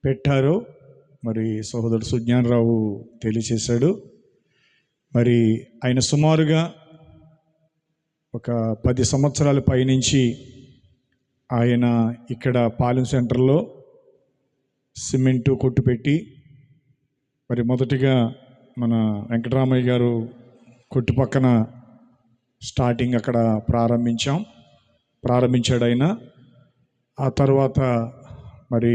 పెట్టారో మరి సహోదరుడు సుజ్ఞానరావు తెలియచేశాడు. మరి ఆయన సుమారుగా ఒక 10 సంవత్సరాల పైనుంచి ఆయన ఇక్కడ పాలెం సెంటర్లో సిమెంటు కొట్టు పెట్టి, మరి మొదటిగా మన వెంకటరామయ్య గారు కొట్టు పక్కన స్టార్టింగ్ అక్కడ ప్రారంభించాడు ఆయన. ఆ తర్వాత మరి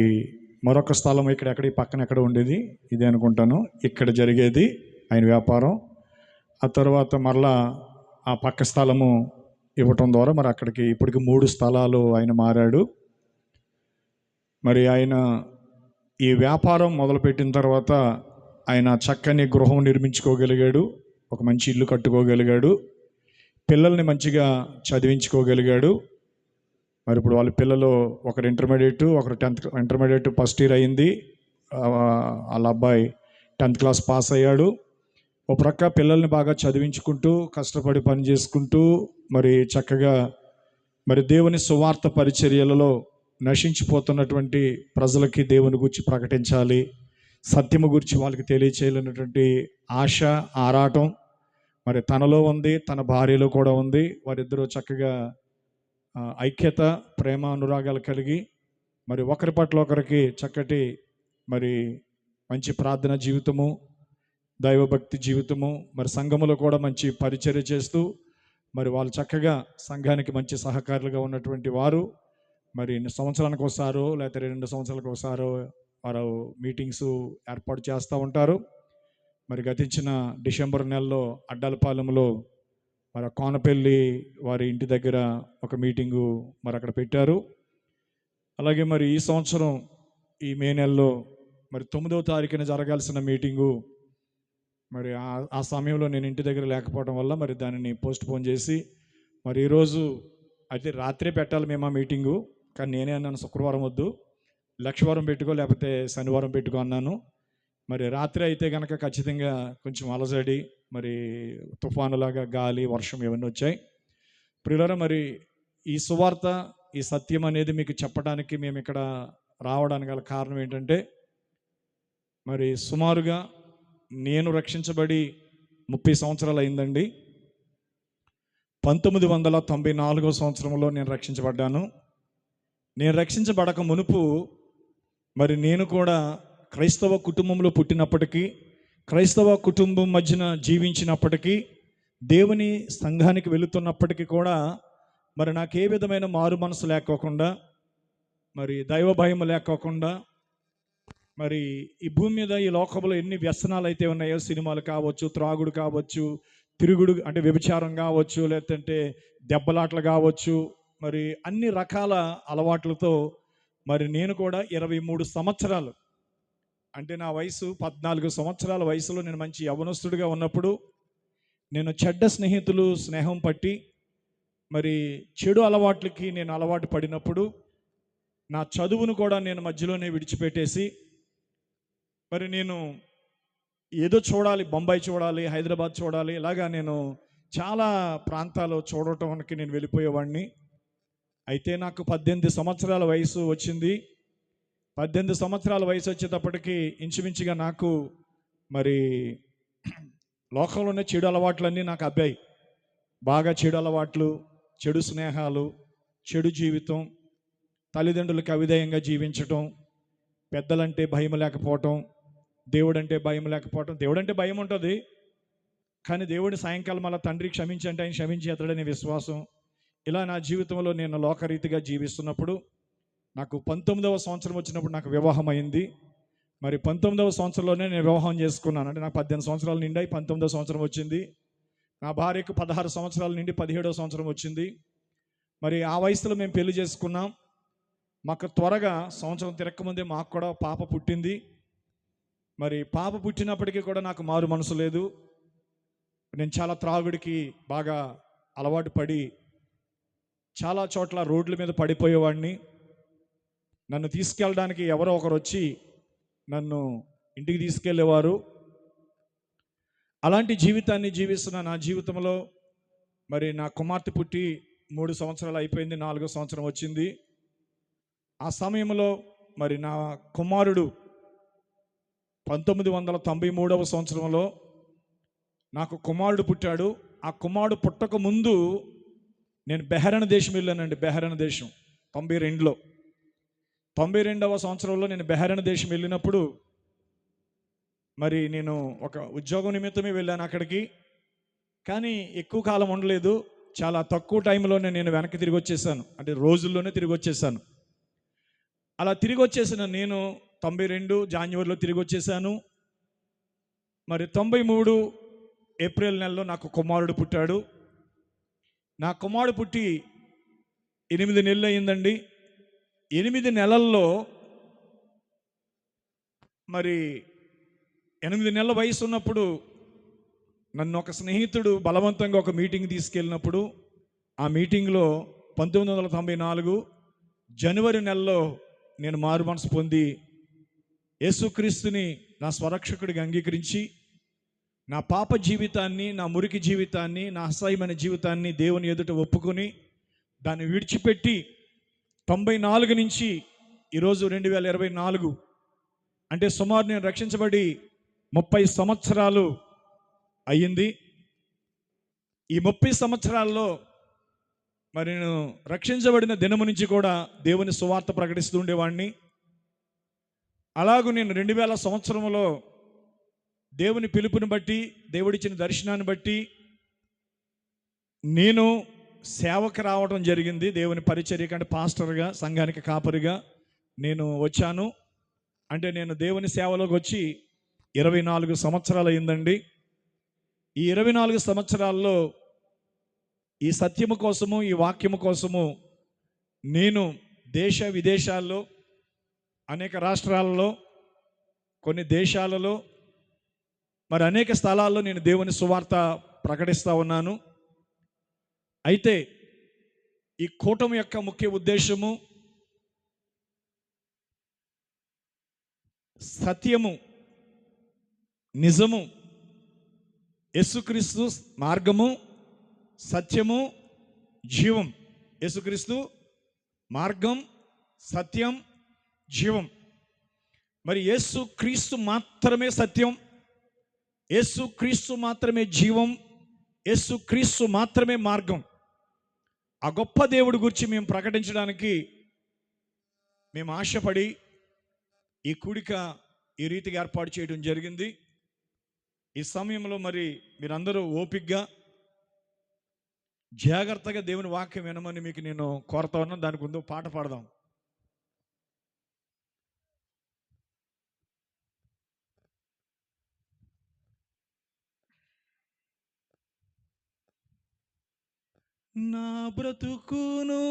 మరొక స్థలం ఎక్కడ ఈ పక్కన ఎక్కడ ఉండేది, ఇదే అనుకుంటాను, ఇక్కడ జరిగేది ఆయన వ్యాపారం. ఆ తర్వాత మరలా ఆ పక్క స్థలము ఇవ్వటం ద్వారా మరి అక్కడికి ఇప్పటికి 3 స్థలాలు ఆయన మారాడు. మరి ఆయన ఈ వ్యాపారం మొదలుపెట్టిన తర్వాత ఆయన చక్కని గృహం నిర్మించుకోగలిగాడు, ఒక మంచి ఇల్లు కట్టుకోగలిగాడు, పిల్లల్ని మంచిగా చదివించుకోగలిగాడు. మరి ఇప్పుడు వాళ్ళ పిల్లలు ఒకరు ఇంటర్మీడియట్, ఒకరు 10th ఇంటర్మీడియట్ ఫస్ట్ ఇయర్ అయింది, వాళ్ళ అబ్బాయి 10th క్లాస్ పాస్ అయ్యాడు. ఒక ప్రక్క పిల్లల్ని బాగా చదివించుకుంటూ కష్టపడి పని చేసుకుంటూ మరి చక్కగా మరి దేవుని సువార్త పరిచర్యలలో నశించిపోతున్నటువంటి ప్రజలకి దేవుని గురించి ప్రకటించాలి, సత్యము గురించి వాళ్ళకి తెలియచేయాలన్నటువంటి ఆశ, ఆరాటం మరి తనలో ఉంది, తన భార్యలో కూడా ఉంది. వారిద్దరూ చక్కగా ఐక్యత, ప్రేమ, అనురాగాలు కలిగి మరి ఒకరి పట్ల ఒకరికి చక్కటి మరి మంచి ప్రార్థన జీవితము, దైవభక్తి జీవితము, మరి సంఘములో కూడా మంచి పరిచర్య చేస్తూ మరి వాళ్ళు చక్కగా సంఘానికి మంచి సహకారులుగా ఉన్నటువంటి వారు. మరి సంవత్సరానికి ఒకసారో లేకపోతే 2 సంవత్సరాలకు ఒకసారో వారు మీటింగ్స్ ఏర్పాటు చేస్తూ ఉంటారు. మరి గతించిన డిసెంబర్ నెలలో అడ్డాలపాలెంలో మరి కోనపల్లి వారి ఇంటి దగ్గర ఒక మీటింగు మరి అక్కడ పెట్టారు. అలాగే మరి ఈ సంవత్సరం ఈ మే నెలలో మరి 9వ తారీఖున జరగాల్సిన మీటింగు మరి ఆ సమయంలో నేను ఇంటి దగ్గర లేకపోవడం వల్ల మరి దానిని పోస్ట్ పోన్ చేసి మరి ఈరోజు అయితే రాత్రే పెట్టాలి మేము ఆ మీటింగు. కానీ నేనే అన్నాను శుక్రవారం వద్దు, లక్షవారం పెట్టుకో లేకపోతే శనివారం పెట్టుకో అన్నాను. మరి రాత్రి అయితే కనుక ఖచ్చితంగా కొంచెం అలజడి, మరి తుఫానులాగా గాలి, వర్షం ఇవన్నీ వచ్చాయి. ప్రియులారా, మరి ఈ సువార్త, ఈ సత్యం అనేది మీకు చెప్పడానికి మేము ఇక్కడ రావడానికి గల కారణం ఏంటంటే, మరి సుమారుగా నేను రక్షించబడి 30 సంవత్సరాలు అయిందండి. 1994 సంవత్సరంలో నేను రక్షించబడ్డాను. నేను రక్షించబడక మునుపు మరి నేను కూడా క్రైస్తవ కుటుంబంలో పుట్టినప్పటికీ, క్రైస్తవ కుటుంబం మధ్యన జీవించినప్పటికీ, దేవుని సంఘానికి వెళుతున్నప్పటికీ కూడా మరి నాకు ఏ విధమైన మారు మనసు లేకోకుండా, మరి దైవ భయం లేకోకుండా, మరి ఈ భూమి మీద ఈ లోకంలో ఎన్ని వ్యసనాలు అయితే ఉన్నాయో, సినిమాలు కావచ్చు, త్రాగుడు కావచ్చు, తిరుగుడు అంటే వ్యభిచారం కావచ్చు, లేదంటే దెబ్బలాటలు కావచ్చు, మరి అన్ని రకాల అలవాట్లతో మరి నేను కూడా 23 సంవత్సరాలు అంటే నా వయసు 14 సంవత్సరాల వయసులో నేను మంచి యవనస్తుడిగా ఉన్నప్పుడు నేను చెడ్డ స్నేహితులు స్నేహం పట్టి మరి చెడు అలవాట్లకి నేను అలవాటు పడినప్పుడు నా చదువును కూడా నేను మధ్యలోనే విడిచిపెట్టేసి మరి నేను ఏదో చూడాలి, బొంబాయి చూడాలి, హైదరాబాద్ చూడాలి, ఇలాగా నేను చాలా ప్రాంతాలు చూడటానికి నేను వెళ్ళిపోయేవాడిని. అయితే నాకు 18 సంవత్సరాల వయసు వచ్చింది. 18 సంవత్సరాల వయసు వచ్చేటప్పటికి ఇంచుమించుగా నాకు మరి లోకంలోనే చెడు అలవాట్లన్నీ నాకు అబ్బాయి. బాగా చెడు అలవాట్లు, చెడు స్నేహాలు, చెడు జీవితం, తల్లిదండ్రులకు అవిధేయంగా జీవించటం, పెద్దలంటే భయం లేకపోవటం, దేవుడంటే భయం లేకపోవటం. దేవుడంటే భయం ఉంటుంది, కానీ దేవుడి సాయంకాలం అలా తండ్రి క్షమించంటే ఆయన క్షమించేస్తాడనే విశ్వాసం. ఇలా నా జీవితంలో నేను లోకరీతిగా జీవిస్తున్నప్పుడు నాకు 19వ సంవత్సరం వచ్చినప్పుడు నాకు వివాహం అయింది. మరి 19వ సంవత్సరంలోనే నేను వివాహం చేసుకున్నాను. అంటే నాకు 18 సంవత్సరాలు నిండాయి, 19వ సంవత్సరం వచ్చింది. నా భార్యకు 16 సంవత్సరాల నుండి 17వ సంవత్సరం వచ్చింది. మరి ఆ వయసులో మేము పెళ్లి చేసుకున్నాం. మాకు త్వరగా సంవత్సరం తిరక్కముందే మాకు కూడా పాప పుట్టింది. మరి పాప పుట్టినప్పటికీ కూడా నాకు మారు మనసు లేదు. నేను చాలా త్రాగుడికి బాగా అలవాటు పడి చాలా చోట్ల రోడ్ల మీద పడిపోయేవాడిని. నన్ను తీసుకెళ్ళడానికి ఎవరో ఒకరు వచ్చి నన్ను ఇంటికి తీసుకెళ్ళేవారు. అలాంటి జీవితాన్ని జీవిస్తున్న నా జీవితంలో మరి నా కుమార్తె పుట్టి 3 సంవత్సరాలు అయిపోయింది, 4వ సంవత్సరం వచ్చింది. ఆ సమయంలో మరి నా కుమారుడు 1993 సంవత్సరంలో నాకు కుమారుడు పుట్టాడు. ఆ కుమారుడు పుట్టక ముందు నేను బెహ్రెయిన్ దేశం వెళ్ళానండి. బెహ్రెయిన్ దేశం 92లో 92వ సంవత్సరంలో నేను బెహ్రెయిన్ దేశం వెళ్ళినప్పుడు మరి నేను ఒక ఉద్యోగం నిమిత్తమే వెళ్ళాను అక్కడికి. కానీ ఎక్కువ కాలం ఉండలేదు. చాలా తక్కువ టైంలోనే నేను వెనక్కి తిరిగి వచ్చేసాను. అంటే రోజుల్లోనే తిరిగి వచ్చేసాను. అలా తిరిగి వచ్చేసిన నేను 92 జాన్యువరిలో తిరిగి వచ్చేసాను. మరి 93 ఏప్రిల్ నెలలో నాకు కుమారుడు పుట్టాడు. నా కుమారుడు పుట్టి 8 నెలలు అయిందండి. 8 నెలల్లో మరి 8 నెలల వయసు ఉన్నప్పుడు నన్ను ఒక స్నేహితుడు బలవంతంగా ఒక మీటింగ్ తీసుకెళ్ళినప్పుడు ఆ మీటింగ్లో 1994 జనవరి నెలలో నేను మారు మనసు పొంది యేసుక్రీస్తుని నా స్వరక్షకుడిగా అంగీకరించి నా పాప జీవితాన్ని, నా మురికి జీవితాన్ని, నా అసహ్యమైన జీవితాన్ని దేవుని ఎదుట ఒప్పుకొని దాన్ని విడిచిపెట్టి 94 నుంచి ఈరోజు 2024 అంటే సుమారు నేను రక్షించబడి 30 సంవత్సరాలు అయ్యింది. ఈ 30 సంవత్సరాల్లో మరి నేను రక్షించబడిన దినము నుంచి కూడా దేవుని సువార్త ప్రకటిస్తూ ఉండేవాడిని. అలాగూ నేను 2000 సంవత్సరంలో దేవుని పిలుపుని బట్టి, దేవుడిచ్చిన దర్శనాన్ని బట్టి నేను సేవకు రావడం జరిగింది. దేవుని పరిచర్యకు అంటే పాస్టర్గా, సంఘానికి కాపరిగా నేను వచ్చాను. అంటే నేను దేవుని సేవలోకి వచ్చి 24 సంవత్సరాలు అయిందండి. ఈ 24 సంవత్సరాల్లో ఈ సత్యము కోసము, ఈ వాక్యము కోసము నేను దేశ విదేశాల్లో, అనేక రాష్ట్రాలలో, కొన్ని దేశాలలో, మరి అనేక స్థలాల్లో నేను దేవుని సువార్త ప్రకటిస్తూ ఉన్నాను. అయితే ఈ కూటమి యొక్క ముఖ్య ఉద్దేశము సత్యము, నిజము, యేసుక్రీస్తు మార్గము, సత్యము, జీవం. యేసుక్రీస్తు మార్గం, సత్యం, జీవం. మరి యేసుక్రీస్తు మాత్రమే సత్యం, యేసుక్రీస్తు మాత్రమే జీవం, యేసుక్రీస్తు మాత్రమే మార్గం. ఆ గొప్ప దేవుడి గురించి మేము ప్రకటించడానికి మేము ఆశపడి ఈ కూడిక ఈ రీతిగా ఏర్పాటు చేయడం జరిగింది. ఈ సమయంలో మరి మీరందరూ ఓపికగా జాగ్రత్తగా దేవుని వాక్యం వినమని మీకు నేను కోరుతా ఉన్నాను. దానికి ముందు పాట పాడదాం. నా బ్రతుకును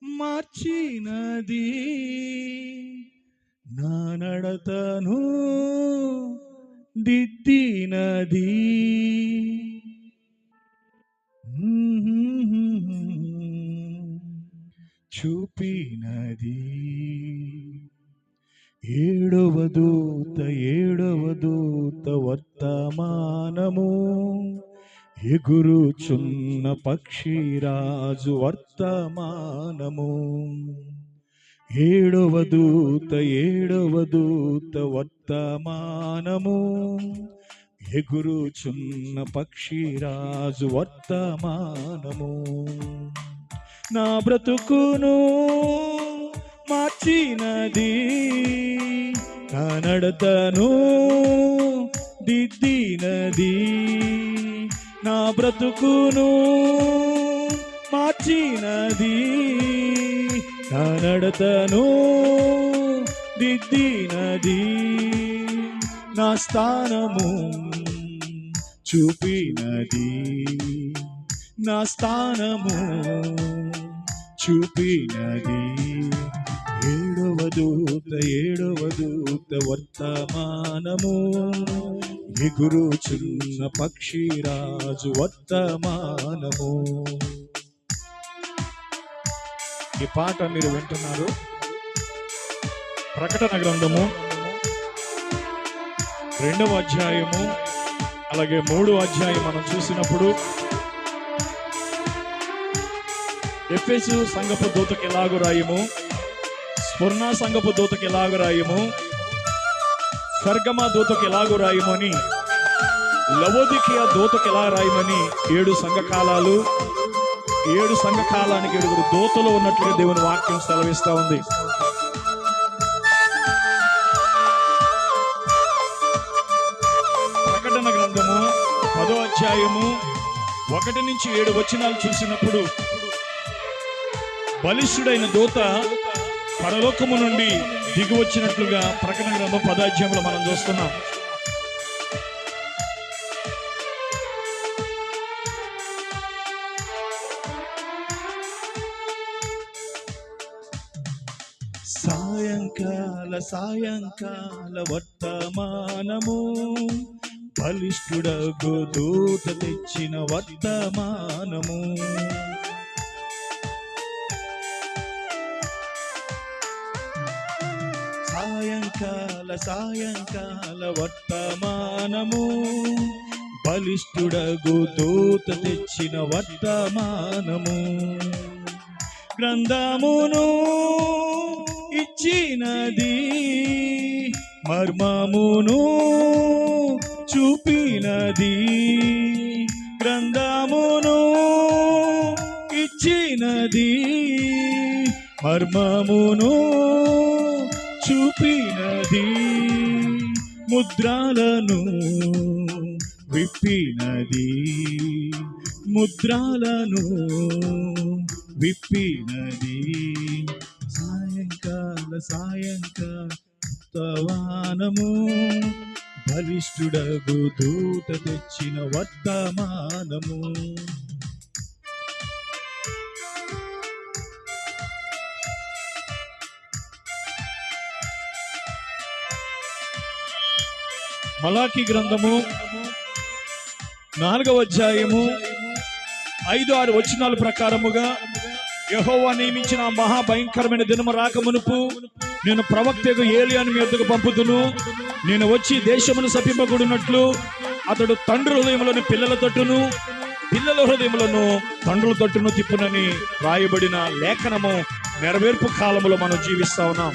మార్చినది, నా నడతను దిద్దినది, చూపినది. ఏడవ దూత వర్తమానము, ఎగురుచున్న పక్షిరాజు వర్తమానము. ఏడవ దూత వర్తమానము, ఎగురుచున్న పక్షిరాజు వర్తమానము. నా బ్రతుకును మార్చినది, నా నడతను దిద్దినది. నా బ్రతుకును మార్చినది, నా నడతను దిద్దినది. నా స్థానము చూపినది, నా స్థానము చూపినది. ఏడవ దూత వర్తమానము, ఎగురుచున్న పక్షిరాజు వర్తమానము. ఈ పాట మీరు వింటున్నారు. ప్రకటన గ్రంథము 2వ అధ్యాయము అలాగే 3వ అధ్యాయం మనం చూసినప్పుడు ఎఫెసు సంఘపు దూతకి ఎలాగూ రాయము, స్ఫురణ సంఘపు దూతకి ఎలాగ రాయము, స్వర్గమా దూతకి ఎలాగ రాయము అని, లవోదికీయ దూతకి ఎలా రాయమని 7 సంఘకాలాలు, 7 సంఘకాలానికి 7 దూతలు ఉన్నట్లుగా దేవుని వాక్యం సెలవిస్తా ఉంది. ప్రకటన గ్రంథము 10వ అధ్యాయము 1 నుంచి 7 వచనాలు చూసినప్పుడు బలిష్ఠుడైన దూత పరలోకము నుండి దిగి వచ్చినట్లుగా ప్రకటన గ్రంథం 10వ అధ్యాయంలో మనం చూస్తున్నాం. సాయంకాల వర్తమానము, బలిష్ఠుడగు దూత తెచ్చిన వర్తమానము. సాయంకాల వర్తమానము, బలిష్ఠుడగు దూత తెచ్చిన వర్తమానము. గ్రంథమును ఇచ్చినది, మర్మమును చూపినది. గ్రంథమును ఇచ్చినది, మర్మమును చూపినది. ముద్రాలను విప్పినది, ముద్రాలను విప్పినది. సాయంకాలవానము, బలిష్ఠుడగు దూత తెచ్చిన వర్తమానము. మలాకి గ్రంథము 4వ అధ్యాయము 5-6 వచనాల ప్రకారముగా, యెహోవా నియమించిన మహాభయంకరమైన దినము రాకమునుపు నేను ప్రవక్తకు ఏలియాను మీ వద్దకు పంపుదును. నేను వచ్చి దేశమును శపింపకూడనట్లు అతడు తండ్రి హృదయములను పిల్లల తట్టును, పిల్లల హృదయములను తండ్రుల తట్టును తిప్పునని రాయబడిన లేఖనము నెరవేర్పు కాలములో మనం జీవిస్తా ఉన్నాం.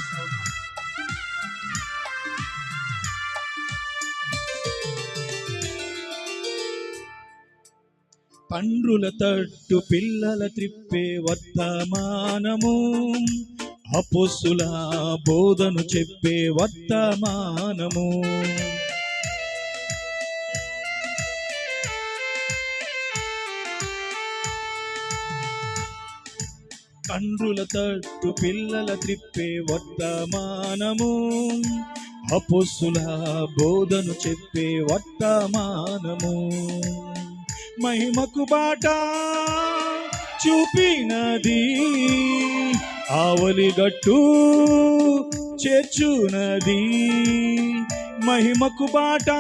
తండ్రుల తట్టు పిల్లల త్రిప్పే వర్తమానము, అపోస్తుల బోధను చెప్పే వర్తమానము. తండ్రుల తట్టు పిల్లల త్రిప్పే వర్తమానము, అపోస్తుల బోధను చెప్పే వర్తమానము. మహిమకు బాట చూపినది, ఆవలిగట్టు చేర్చునది. మహిమకు బాట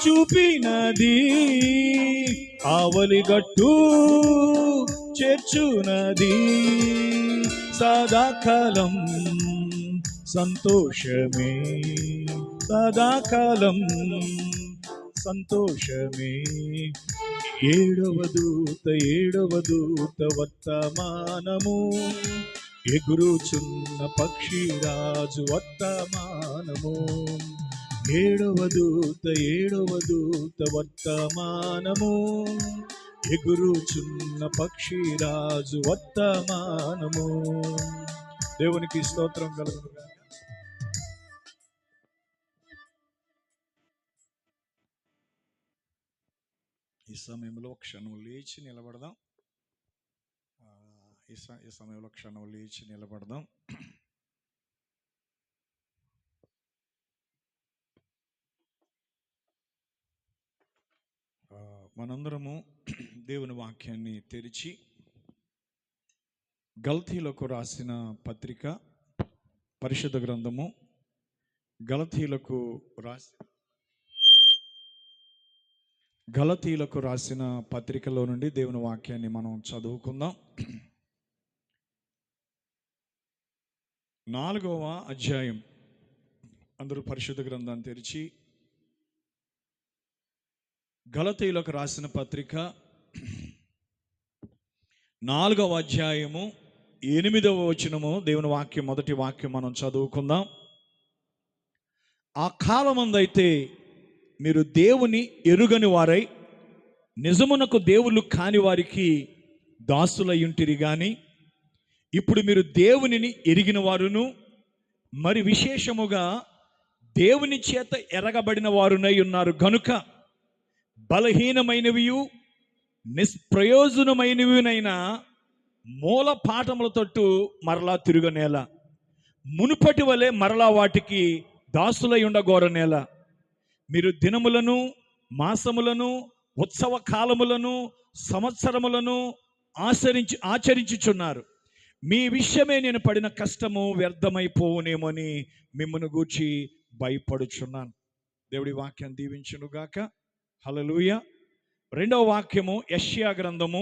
చూపినది, ఆవలిగట్టు చేర్చునది. సదాకాలం సంతోషమే, సదాకాలం సంతోషమే. 7వ దూత వర్తమానము, ఎగురుచున్న పక్షిరాజు వర్తమానము. 7వ దూత వర్తమానము, ఎగురుచున్న పక్షిరాజు వర్తమానము. దేవునికి స్తోత్రం కలుగునుగాక. ఈ సమయంలో క్షణం లేచి నిలబడదాం. ఈ సమయంలో క్షణం లేచి నిలబడదాం. మనందరము దేవుని వాక్యాన్ని తెరిచి గలతీయులకు రాసిన పత్రిక, పరిశుద్ధ గ్రంథము గలతీయులకు రాసిన పత్రికలో నుండి దేవుని వాక్యాన్ని మనం చదువుకుందాం. 4వ అధ్యాయం. అందరూ పరిశుద్ధ గ్రంథాన్ని తెరిచి గలతీయులకు రాసిన పత్రిక 4వ అధ్యాయము 8వ వచనము దేవుని వాక్యం, మొదటి వాక్యం మనం చదువుకుందాం. ఆ కాలమందైతే మీరు దేవుని ఎరుగని వారై నిజమునకు దేవుళ్ళు కాని వారికి దాసులయ్యుంటిరి గాని ఇప్పుడు మీరు దేవునిని ఎరిగిన వారును మరి విశేషముగా దేవుని చేత ఎరగబడిన వారునై ఉన్నారు గనుక బలహీనమైనవియు నిష్ప్రయోజనమైనవినైనా మూల పాఠముల తట్టు మరలా తిరుగనేల, మునుపటి వలె మరలా వాటికి దాసులై ఉండగోరనేల. మీరు దినములను మాసములను ఉత్సవ కాలములను సంవత్సరములను ఆచరించుచున్నారు. మీ విషయమే నేను పడిన కష్టము వ్యర్థమైపోవునేమని మిమ్మల్ని గూర్చి భయపడుచున్నాను. దేవుడి వాక్యం దీవించునుగాక. హల్లెలూయా. 2వ వాక్యము యెషయా గ్రంథము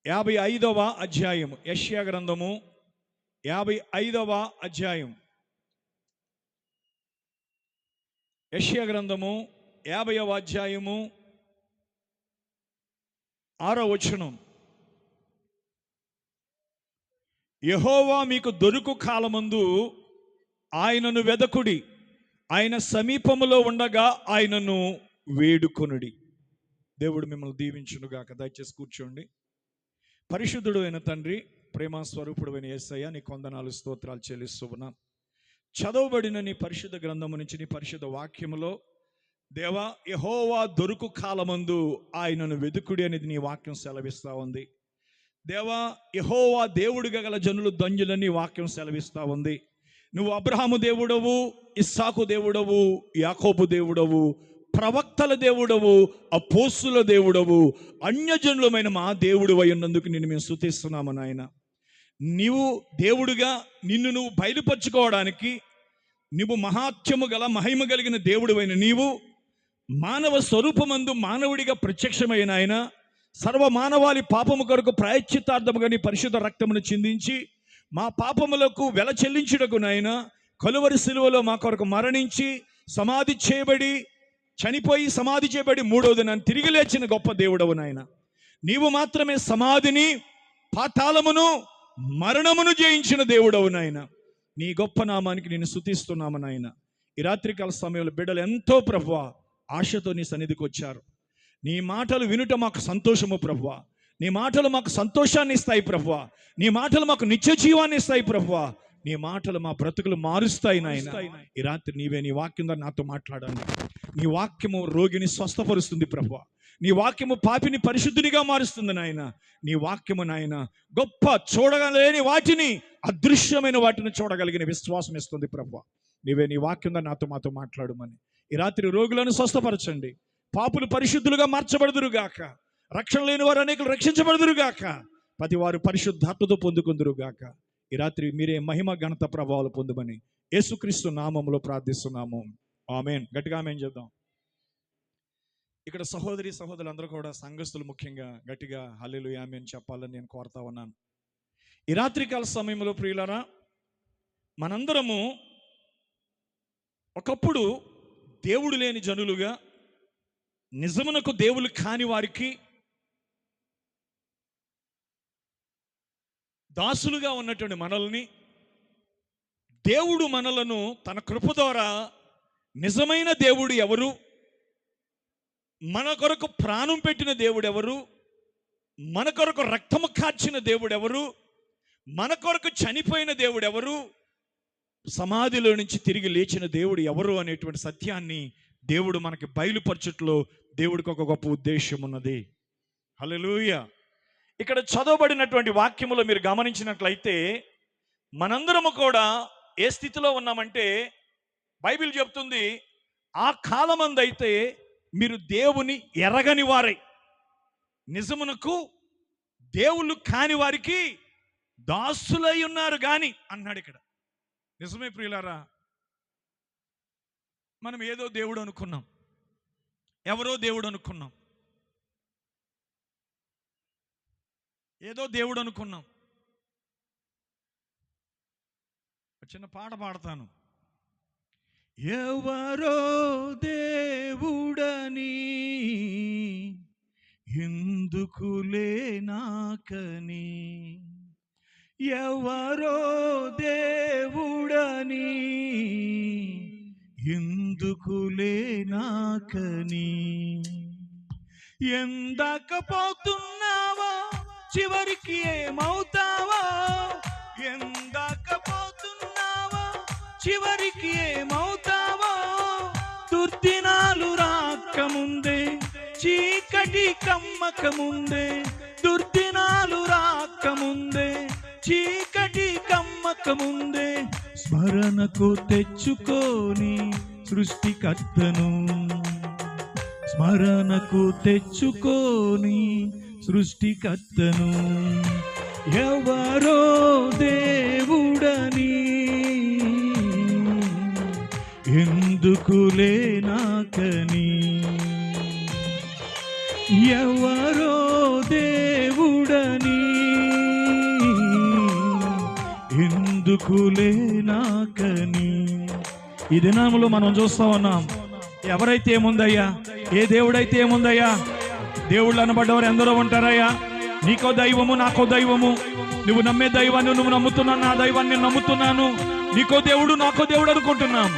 55వ అధ్యాయము. యెషయా గ్రంథము 55వ అధ్యాయం. యెషయా గ్రంథము 50వ అధ్యాయము 6వ వచనం. యెహోవా మీకు దొరుకు కాలమందు ఆయనను వెదకుడి, ఆయన సమీపములో ఉండగా ఆయనను వేడుకొనుడి. దేవుడు మిమ్మల్ని దీవించునుగాక. దయచేసి కూర్చోండి. పరిశుద్ధుడు అయిన తండ్రి, ప్రేమ స్వరూపుడు అయిన యేసయ్య, నీ కొందనాలు స్తోత్రాలు చెల్లిస్తున్నా. చదవబడిన నీ పరిశుద్ధ గ్రంథము నుంచి నీ పరిశుద్ధ వాక్యములో దేవా, యెహోవా దొరుకు కాలమందు ఆయనను వెదుకుడి అనేది నీ వాక్యం సెలవిస్తూ ఉంది. దేవా, యెహోవా దేవుడిగా గల జనులు ధన్యులని వాక్యం సెలవిస్తూ ఉంది. నువ్వు అబ్రహాము దేవుడవు, ఇస్సాకు దేవుడవు, యాకోబు దేవుడవు, ప్రవక్తల దేవుడవు, అపోస్తుల దేవుడవు, అన్యజనులమైన మా దేవుడు అయి ఉన్నందుకు నిన్ను మేము స్తుతిస్తున్నాము నాయన. నీవు దేవుడుగా నిన్ను నువ్వు బయలుపరచుకోవడానికి నువ్వు మహాత్యము గల మహిమ కలిగిన దేవుడు అయిన నీవు మానవ స్వరూపమందు మానవుడిగా ప్రత్యక్షమైన ఆయన సర్వ మానవాళి పాపము కొరకు ప్రాయశ్చిత్తార్థముగా నీ పరిశుద్ధ రక్తమును చిందించి మా పాపములకు వెల చెల్లించుటకు నాయన కలువరి శిలువలో మా కొరకు మరణించి సమాధి చేయబడి చనిపోయి సమాధి చేయబడి 3వ దినాన తిరిగి లేచిన గొప్ప దేవుడవు నాయన. నీవు మాత్రమే సమాధిని, పాతాళమును, మరణమును జయించిన దేవుడవు నాయన. నీ గొప్ప నామానికి నేను స్తుతిస్తున్నాము నాయన. ఈ రాత్రికాల సమయంలో బిడ్డలు ఎంతో ప్రభువా ఆశతో నీ సన్నిధికి వచ్చారు. నీ మాటలు వినుట మాకు సంతోషము ప్రభువా. నీ మాటలు మాకు సంతోషాన్ని ఇస్తాయి ప్రభువా. నీ మాటలు మాకు నిత్య జీవాన్ని ఇస్తాయి ప్రభువా. నీ మాటలు మా బ్రతుకులు మారుస్తాయి నాయన. ఈ రాత్రి నీవే నీ వాక్యం ద్వారా నాతో మాట్లాడండి. నీ వాక్యము రోగిని స్వస్థపరుస్తుంది ప్రభువా. నీ వాక్యము పాపిని పరిశుద్ధునిగా మారుస్తుంది నాయన. నీ వాక్యము నాయన గొప్ప చూడగలేని వాటిని, అదృశ్యమైన వాటిని చూడగలిగిన విశ్వాసం ఇస్తుంది ప్రభువా. నీవే నీ వాక్యం ద్వారా మాతో మాట్లాడమని ఈ రాత్రి రోగులను స్వస్థపరచండి. పాపులు పరిశుద్ధులుగా మార్చబడుదురుగాక. రక్షణ లేని వారు అనేకులు రక్షించబడుదురుగాక. ప్రతి వారు పరిశుద్ధాత్మతో పొందుకుందురుగాక. ఈ రాత్రి మీరే మహిమ ఘనత ప్రభావాలు పొందుమని యేసుక్రీస్తు నామములో ప్రార్థిస్తున్నాము. ఆమేన్. గట్టిగా ఆమేన్ చెప్దాం. ఇక్కడ సహోదరులందరూ కూడా సంఘస్థులు ముఖ్యంగా గట్టిగా హల్లెలూయా ఆమేన్ చెప్పాలని నేను కోరుతా ఉన్నాను. ఈ రాత్రికాల సమయంలో ప్రియులారా, మనందరము ఒకప్పుడు దేవుడు లేని జనులుగా, నిజమునకు దేవులు కాని వారికి దాసులుగా ఉన్నటువంటి మనల్ని దేవుడు మనలను తన కృప ద్వారా నిజమైన దేవుడు ఎవరు, మన కొరకు ప్రాణం పెట్టిన దేవుడు ఎవరు, మన కొరకు రక్తము కార్చిన దేవుడు ఎవరు, మన కొరకు చనిపోయిన దేవుడు ఎవరు, సమాధిలో నుంచి తిరిగి లేచిన దేవుడు ఎవరు అనేటువంటి సత్యాన్ని దేవుడు మనకి బయలుపరచుట్లో దేవుడికి ఒక గొప్ప ఉద్దేశం ఉన్నది. హల్లెలూయా. ఇక్కడ చదవబడినటువంటి వాక్యములో మీరు గమనించినట్లయితే మనందరము కూడా ఏ స్థితిలో ఉన్నామంటే బైబిల్ చెప్తుంది, ఆ కాలమందైతే మీరు దేవుని ఎరగని వారై నిజమునకు దేవుళ్ళు కాని వారికి దాసులై ఉన్నారు గాని అన్నాడు. ఇక్కడ నిజమే ప్రియులారా, మనం ఏదో దేవుడు అనుకున్నాం, ఎవరో దేవుడు అనుకున్నాం, ఏదో దేవుడు అనుకున్నాం. చిన్న పాట పాడతాను. ఎవరో దేవుడని ఎందుకులే నాకని ఎవరో దేవుడని, ఎందుకులే నాకని ఎందాకపోతున్నావా చివరికి ఏమవుతావా, ఎందాకపోతున్నావా చివరికి ఏమవుతావా, దుర్దినాలు రాకముందే చీకటి కమ్మకముందే, దుర్దినాలు రాకముందే చీకటి కమ్మకముందే స్మరణకు తెచ్చుకొని సృష్టికర్తను, స్మరణకు తెచ్చుకొని సృష్టికర్తను, ఎవరో దేవుడని ఎందుకులే నాకని, ఎవరో దేవుడని ఎందుకులే నాకని. ఈ దినంలో మనం చూస్తా ఉన్నాం, ఎవరైతే ఏముందయ్యా, ఏ దేవుడైతే ఏముందయ్యా, దేవుళ్ళు అనబడ్డవారు ఎందరో ఉంటారయ్యా. నీకో దైవము, నాకో దైవము, నువ్వు నమ్మే దైవాన్ని నువ్వు నమ్ముతున్నాను, నా దైవాన్ని నమ్ముతున్నాను, నీకో దేవుడు నాకో దేవుడు అనుకుంటున్నాం.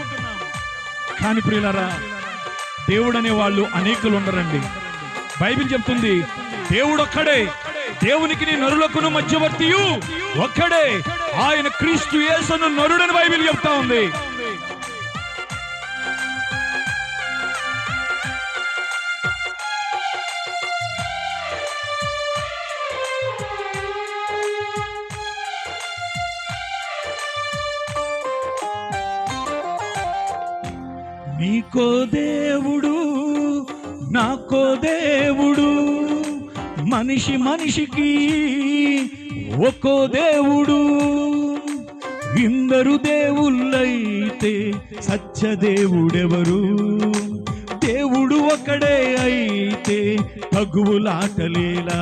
కానీ ప్రియులారా, దేవుడు అనే వాళ్ళు అనేకులు ఉండరండి. బైబిల్ చెప్తుంది దేవుడు ఒక్కడే, దేవునికి నరులకును మధ్యవర్తియు ఒక్కడే, ఆయన క్రీస్తు యేసును నరుడని బైబిల్ చెప్తా ఉంది. నీకో దేవుడు నాకో దేవుడు, మనిషి మనిషికి ఒక్కో దేవుడు, ఇందరు దేవుళ్ళైతే సత్య దేవుడెవరు, దేవుడు ఒకడే అయితే తగువులాటలేలా.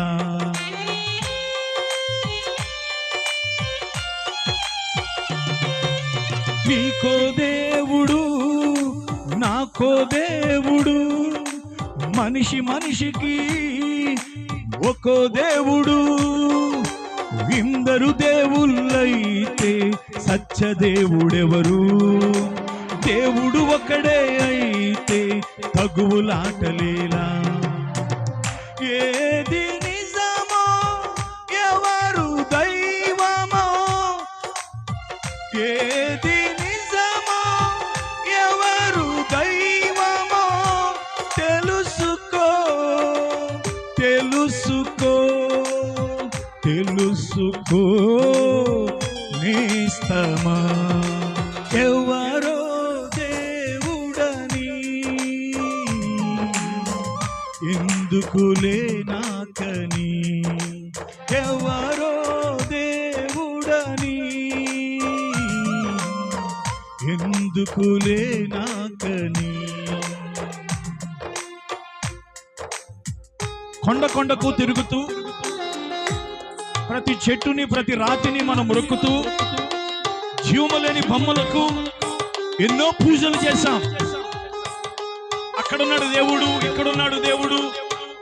నీకో దేవుడు నాకో దేవుడు, మనిషి మనిషికి ఒక్కో దేవుడు, ఇందరు దేవుళ్ళైతే సత్య దేవుడెవరు, దేవుడు ఒకడే అయితే తగువులాటలేలా. ఏది నిజమో ఎవరు దైవమో, ఏది నిజమో ఎవరు దైవమో తెలుసుకో తెలుసుకో తెలుసుకో నేస్తమా, ఎవరో దేవుడని ఎందుకులే నాకని, ఎవరో దేవుడని ఎందుకులే నాకని. కొండ కొండకు తిరుగుతూ ప్రతి చెట్టుని ప్రతి రాతిని మనం మొక్కుతూ జీవములేని బొమ్మలకు ఎన్నో పూజలు చేశాం. అక్కడున్నాడు దేవుడు, ఇక్కడున్నాడు దేవుడు,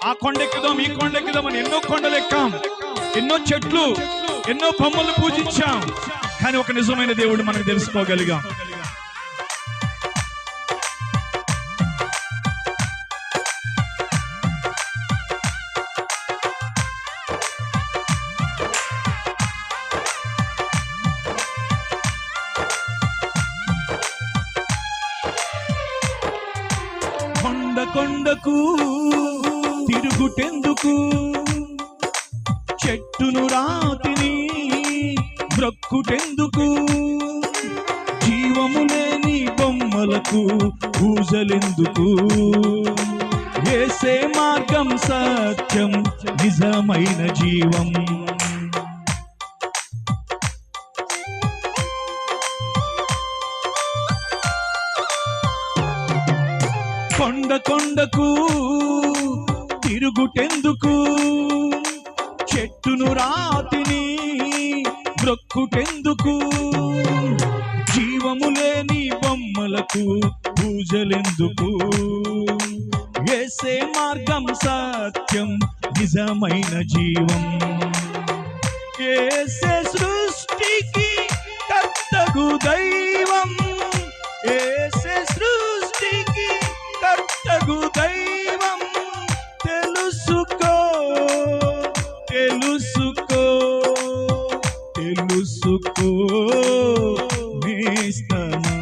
ఆ కొండెక్కుదాం ఈ కొండెక్కుదాం అని ఎన్నో కొండలు ఎక్కాం, ఎన్నో చెట్లు ఎన్నో బొమ్మలు పూజించాం. కానీ ఒక నిజమైన దేవుడు మనకు తెలుసుకోగలిగాం. కొండ కొండకు తిరుగుటెందుకు, చెట్టును రాతిని బ్రక్కుటెందుకు, జీవము లేని బొమ్మలకు పూజలెందుకు, యేసే మార్గం సత్యం నిజమైన జీవం. కొండ కొండకు తిరుగుటెందుకు, చెట్టును రాతిని బ్రొక్కుటెందుకు, జీవము లేని బొమ్మలకు పూజలెందుకు, యేసే మార్గం సత్యం నిజమైన జీవం. యేసే సృష్టికి కర్తగు దైవం, యేసే సృష్టికి కర్తగు దైవం. తెలుసుకో తెలుసుకో తెలుసుకో నేస్తమా,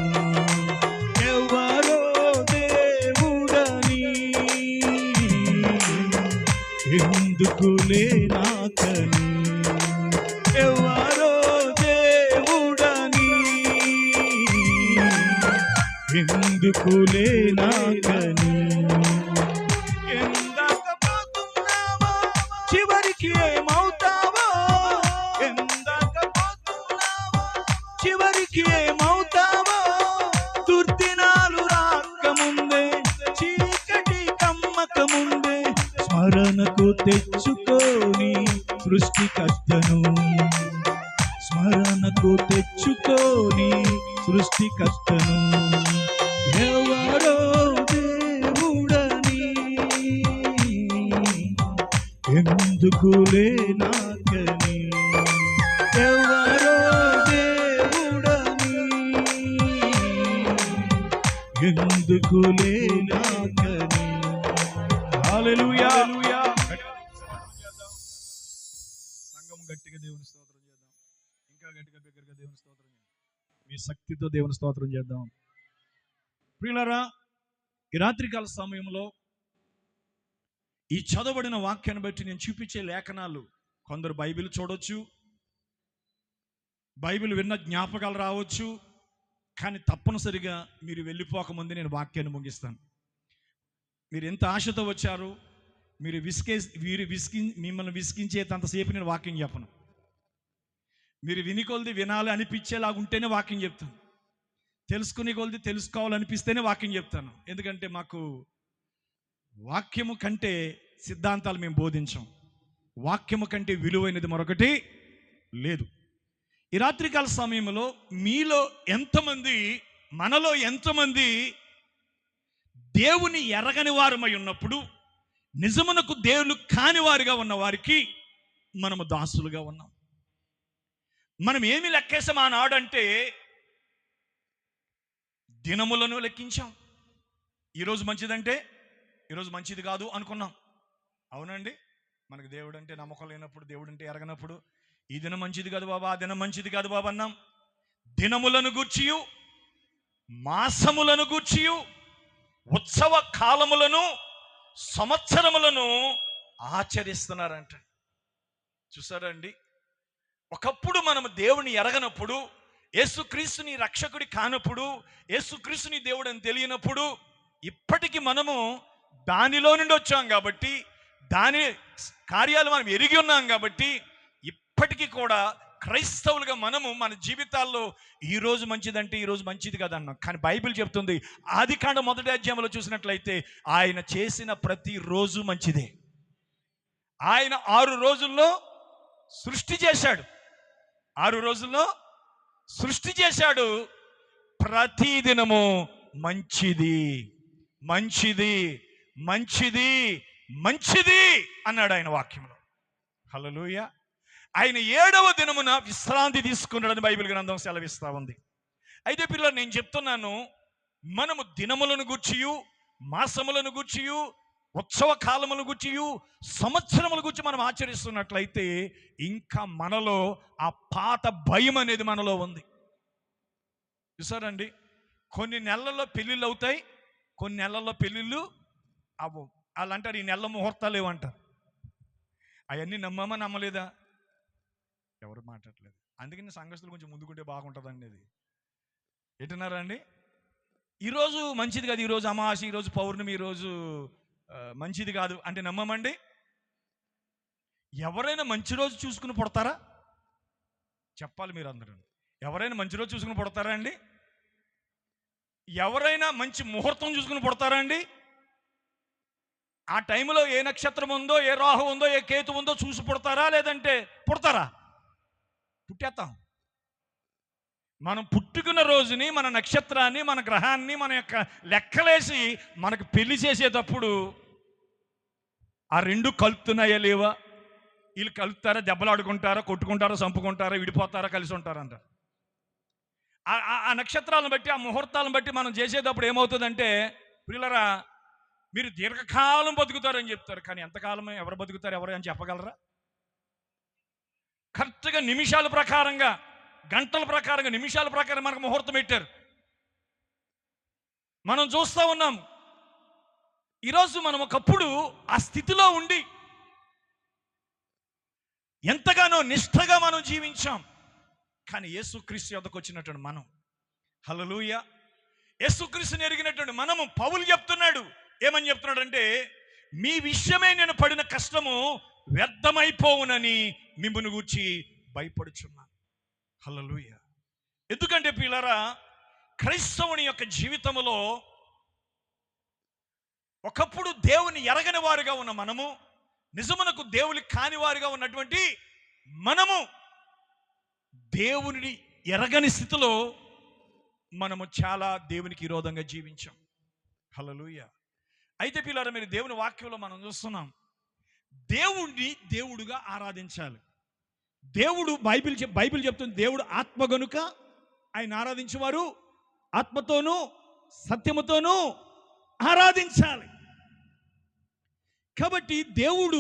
ఎవరో దేవుడని ఎందుకులే నాకని, ఎవరో దేవుడని ఎందుకులే నాకని. ఎందకపోతున్నావో చివరికి ఏమవుతావో, ఎందకపోతున్నావో చివరికి ఏమవుతావో. దుర్దినాలు రాకముందే, చీకటి కమ్మకముందే స్మరణకు తెచ్చుకోని సృష్టికర్తను, స్మరణకు తెచ్చుకోని సృష్టికర్తను. ఎవరో దేవుడని ఎందుకులే నాకని, ఎవరో దేవుడని ఎందుకులే నాకని. హల్లెలూయా. సంఘం గట్టిగా దేవుని స్తోత్రం చేద్దాం, ఇంకా గట్టిగా బిగ్గరగా దేవుని స్తోత్రం చేద్దాం. మీ శక్తితో దేవుని స్తోత్రం చేద్దాం. ప్రియులారా, ఈ రాత్రికాల సమయంలో ఈ చదవబడిన వాక్యాన్ని బట్టి నేను చూపించే లేఖనాలు, కొందరు బైబిల్ చూడొచ్చు, బైబిల్ విన్న జ్ఞాపకాలు రావచ్చు, కానీ తప్పనిసరిగా మీరు వెళ్ళిపోకముందే నేను వాక్యాన్ని ముగిస్తాను. మీరు ఎంత ఆశతో వచ్చారు, మిమ్మల్ని విసిగించేంతసేపు నేను వాక్యం చెప్పను. మీరు విని కొలది వినాలి అనిపించేలాగా ఉంటేనే వాక్యం చెప్తాను, తెలుసుకునే కొలది తెలుసుకోవాలనిపిస్తేనే వాక్యం చెప్తాను. ఎందుకంటే మాకు వాక్యము కంటే సిద్ధాంతాలు మేము బోధించాం, వాక్యము కంటే విలువైనది మరొకటి లేదు. ఈ రాత్రికాల సమయంలో మీలో ఎంతమంది, మనలో ఎంతమంది దేవుని ఎరగని వారమై ఉన్నప్పుడు నిజమునకు దేవుడు కాని వారిగా ఉన్న వారికి మనము దాసులుగా ఉన్నాం. మనం ఏమి లెక్కేసాం ఆనాడంటే దినములను లెక్కించాం. ఈరోజు మంచిదంటే ఈరోజు మంచిది కాదు అనుకున్నాం. అవునండి, మనకు దేవుడు అంటే నమ్మకం లేనప్పుడు, దేవుడు అంటే ఎరగనప్పుడు ఈ దినం మంచిది కాదు బాబా, ఆ దినం మంచిది కాదు బాబా అన్నాం. దినములను గూర్చియు, మాసములను గూర్చియు, ఉత్సవ కాలములను, సంవత్సరములను ఆచరిస్తున్నారంట. చూసారండి, ఒకప్పుడు మనం దేవుని ఎరగనప్పుడు, యేసుక్రీస్తుని రక్షకుడి కానప్పుడు, యేసుక్రీస్తుని దేవుడు అని తెలియనప్పుడు, ఇప్పటికీ మనము దానిలో నుండి వచ్చాం కాబట్టి, దాని కార్యాలు మనం ఎరిగి ఉన్నాం కాబట్టి, ఇప్పటికీ కూడా క్రైస్తవులుగా మనము మన జీవితాల్లో ఈరోజు మంచిదంటే ఈరోజు మంచిది కదా అన్నాం. కానీ బైబిల్ చెప్తుంది, ఆదికాండం 1వ అధ్యాయంలో చూసినట్లయితే ఆయన చేసిన ప్రతి రోజు మంచిదే. ఆయన 6 రోజుల్లో సృష్టి చేశాడు, 6 రోజుల్లో సృష్టి చేశాడు. ప్రతి దినము మంచిది మంచిది మంచిది మంచిది అన్నాడు ఆయన వాక్యంలో. హల్లెలూయా. ఆయన 7వ దినమున విశ్రాంతి తీసుకున్నాడని బైబిల్ గ్రంథం సెలవిస్తా ఉంది. అయితే పిల్లలు, నేను చెప్తున్నాను, మనము దినములను గూర్చియు, మాసములను గూర్చియు, ఉత్సవ కాలములను గూర్చియు, సంవత్సరముల గురించి మనం ఆచరిస్తున్నట్లయితే ఇంకా మనలో ఆ పాత భయం అనేది మనలో ఉంది. చూసారండి, కొన్ని నెలల్లో పెళ్ళిళ్ళు అవుతాయి, కొన్ని నెలల్లో పెళ్ళిళ్ళు అవ్వవు. వాళ్ళు అంటారు ఈ నెల ముహూర్తాలు ఏమంటారు. అవన్నీ నమ్మమా నమ్మలేదా? ఎవరు మాట్లాడలేదు. అందుకని సంఘస్థులు కొంచెం ముందుకుంటే బాగుంటుంది అనేది. ఎటున్నారా అండి? ఈరోజు మంచిది కాదు, ఈరోజు అమావాస్య, ఈరోజు పౌర్ణమి, ఈరోజు మంచిది కాదు అంటే నమ్మమండి. ఎవరైనా మంచి రోజు చూసుకుని పుడతారా? చెప్పాలి మీరు అందరూ. ఎవరైనా మంచి రోజు చూసుకుని పుడతారా అండి? ఎవరైనా మంచి ముహూర్తం చూసుకుని పుడతారా అండి? ఆ టైంలో ఏ నక్షత్రం ఉందో, ఏ రాహు ఉందో, ఏ కేతు ఉందో చూసి పుడతారా? లేదంటే పుడతారా? పుట్టేస్తాం. మనం పుట్టుకున్న రోజుని, మన నక్షత్రాన్ని, మన గ్రహాన్ని, మన యొక్క లెక్కలేసి మనకు పెళ్లి చేసేటప్పుడు ఆ రెండు కలుపుతున్నాయా లేవా? వీళ్ళు కలుపుతారా, దెబ్బలాడుకుంటారా, కొట్టుకుంటారా, చంపుకుంటారా, విడిపోతారా, కలిసి ఉంటారంట. ఆ నక్షత్రాలను బట్టి, ఆ ముహూర్తాలను బట్టి మనం చేసేటప్పుడు ఏమవుతుందంటే, పిల్లరా మీరు దీర్ఘకాలం బతుకుతారని చెప్తారు, కానీ ఎంతకాలం ఎవరు బతుకుతారు ఎవరు అని చెప్పగలరా? కరెక్ట్గా నిమిషాల ప్రకారంగా, గంటల ప్రకారంగా, నిమిషాల ప్రకారం మనకు ముహూర్తం పెట్టారు. మనం చూస్తూ ఉన్నాం. ఈరోజు మనం ఒకప్పుడు ఆ స్థితిలో ఉండి ఎంతగానో నిష్ఠగా మనం జీవించాం. కానీ యేసుక్రీస్తు యొద్దకు వచ్చినటువంటి మనం, హల్లెలూయా, యేసుక్రీస్తుని ఎరిగినటువంటి మనము, పౌలు చెప్తున్నాడు, ఏమని చెప్తున్నాడు అంటే, మీ విషయమే నేను పడిన కష్టము వ్యర్థమైపోవునని మిమ్మును గూర్చి భయపడుచున్నాను. హల్లెలూయా. ఎందుకంటే పిల్లరా, క్రైస్తవుని యొక్క జీవితంలో ఒకప్పుడు దేవుని ఎరగని వారుగా ఉన్న మనము, నిజమునకు దేవుని కాని వారుగా ఉన్నటువంటి మనము, దేవుని ఎరగని స్థితిలో మనము చాలా దేవునికి విరోధంగా జీవించాం. హల్లెలూయా. అయితే పిల్లరా, మీరు దేవుని వాక్యంలో మనం చూస్తున్నాం, దేవుణ్ణి దేవుడుగా ఆరాధించాలి. దేవుడు బైబిల్ చెప్తుంది, దేవుడు ఆత్మ గనుక ఆయన ఆరాధించేవారు ఆత్మతోనూ సత్యముతోనూ ఆరాధించాలి. కాబట్టి దేవుడు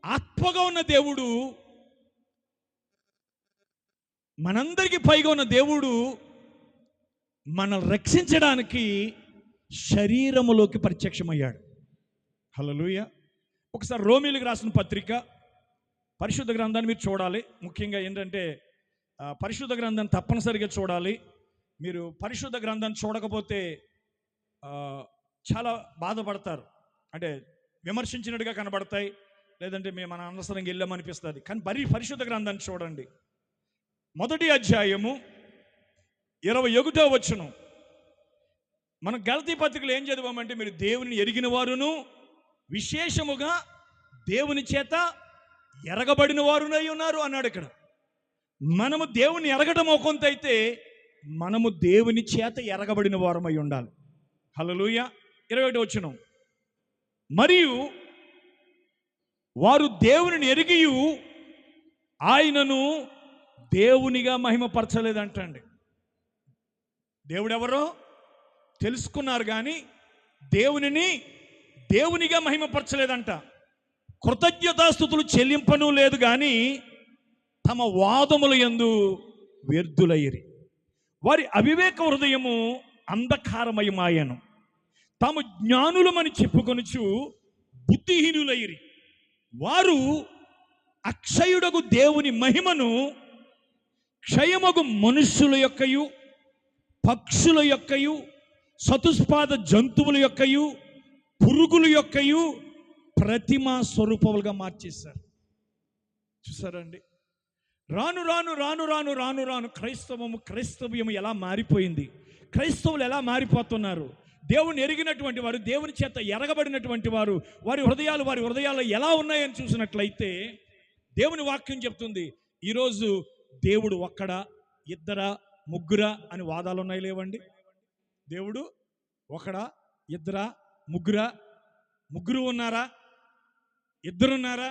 ఆత్మగా ఉన్న దేవుడు, మనందరికీ పైగా ఉన్న దేవుడు మనల్ని రక్షించడానికి శరీరములోకి ప్రత్యక్షమయ్యాడు. హల్లెలూయా. ఒకసారి రోమీయులకు రాసిన పత్రిక పరిశుద్ధ గ్రంథాన్ని మీరు చూడాలి. ముఖ్యంగా ఏంటంటే పరిశుద్ధ గ్రంథాన్ని తప్పనిసరిగా చూడాలి. మీరు పరిశుద్ధ గ్రంథాన్ని చూడకపోతే చాలా బాధపడతారు. అంటే విమర్శించినట్టుగా కనబడతాయి, లేదంటే మేము మన అనవసరంగా వెళ్ళామనిపిస్తుంది. కానీ పరిశుద్ధ గ్రంథాన్ని చూడండి. 1వ అధ్యాయము 21వ వచనం. మనం గలతీ పత్రికలో ఏం చదివామంటే, మీరు దేవుని ఎరిగిన వారును విశేషముగా దేవుని చేత ఎరగబడిన వారునై ఉన్నారు అన్నాడు. ఇక్కడ మనము దేవుని ఎరగడం ఒక కొంత అయితే, మనము దేవుని చేత ఎరగబడిన వారమై ఉండాలి. హల్లెలూయా. 21వ వచనం. మరియు వారు దేవునిని ఎరిగియు ఆయనను దేవునిగా మహిమపరచలేదంటండి. దేవుడెవరో తెలుసుకున్నారు కానీ దేవునిని దేవునిగా మహిమపరచలేదంట. కృతజ్ఞతాస్తుతులు చెల్లింపను లేదు కానీ తమ వాదముల యందు వ్యర్థులయ్యిరి. వారి అవివేక హృదయము అంధకారమయమాయను. తాము జ్ఞానులమని చెప్పుకొనుచు బుద్ధిహీనులయ్యిరి. వారు అక్షయుడగు దేవుని మహిమను క్షయమగు మనుష్యుల యొక్కయు, పక్షుల యొక్కయు, చతుష్పాద జంతువుల యొక్కయు, పురుగుల యొక్కయు ప్రతిమా స్వరూపములుగా మార్చేశారు. చూసారండి, రాను రాను రాను రాను రాను రాను క్రైస్తవ్యము ఎలా మారిపోయింది, క్రైస్తవులు ఎలా మారిపోతున్నారు. దేవుని ఎరిగినటువంటి వారు, దేవుని చేత ఎరగబడినటువంటి వారు, వారి హృదయాలు ఎలా ఉన్నాయని చూసినట్లయితే దేవుని వాక్యం చెప్తుంది, ఈరోజు దేవుడు ఒక్కడా, ఇద్దరా, ముగ్గురా అని వాదాలు ఉన్నాయి లేవండి. దేవుడు ఒకడా, ఇద్దరా, ముగ్గురా, ముగ్గురు ఉన్నారా, ఇద్దరున్నారా,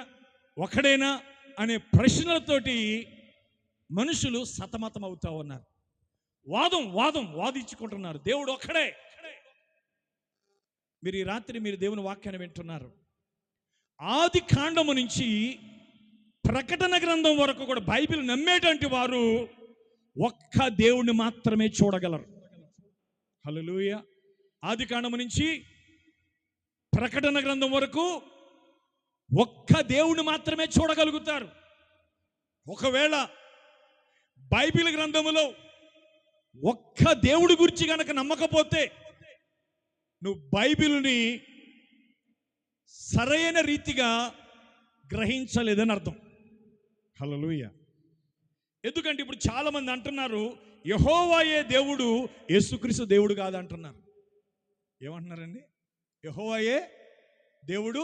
ఒకడేనా అనే ప్రశ్నలతోటి మనుషులు సతమతం అవుతా ఉన్నారు. వాదించుకుంటున్నారు. దేవుడు ఒక్కడే. మీరు ఈ రాత్రి మీరు దేవుని వాక్యాన్ని వింటున్నారు. ఆది కాండము నుంచి ప్రకటన గ్రంథం వరకు కూడా బైబిల్ నమ్మేటువంటి వారు ఒక్క దేవుణ్ణి మాత్రమే చూడగలరు. హల్లెలూయా. ఆది కాండము నుంచి ప్రకటన గ్రంథం వరకు ఒక్క దేవుణ్ణి మాత్రమే చూడగలుగుతారు. ఒకవేళ బైబిల్ గ్రంథములో ఒక్క దేవుడి గురించి కనుక నమ్మకపోతే నువ్వు బైబిల్ని సరైన రీతిగా గ్రహించలేదని అర్థం. హల్లెలూయా. ఎందుకంటే ఇప్పుడు చాలా మంది అంటున్నారు యెహోవాయే దేవుడు, యేసుక్రీస్తు దేవుడు కాదు అంటున్నారు. ఏమంటున్నారండి? యెహోవాయే దేవుడు,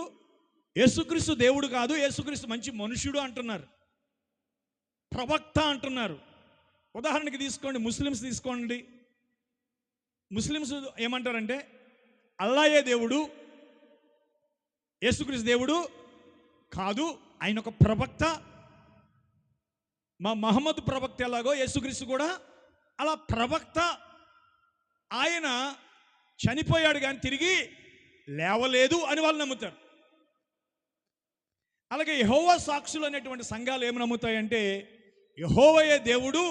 యేసుక్రీస్తు దేవుడు కాదు, యేసుక్రీస్తు మంచి మనుషుడు అంటున్నారు, ప్రవక్త అంటున్నారు. ఉదాహరణకి తీసుకోండి, ముస్లిమ్స్ తీసుకోండి. ముస్లిమ్స్ ఏమంటారంటే అల్లాయే దేవుడు, యేసుక్రీస్తు దేవుడు కాదు, ఆయన ఒక ప్రవక్త. మా మహమ్మద్ ప్రవక్త ఎలాగో యేసుక్రీస్తు కూడా అలా ప్రవక్త. ఆయన చనిపోయాడు కానీ తిరిగి లేవలేదు అని వాళ్ళు నమ్ముతారు. అలాగే యెహోవా సాక్షులు అనేటువంటి సంఘాలు ఏమి నమ్ముతాయంటే యెహోవాయే దేవుడు,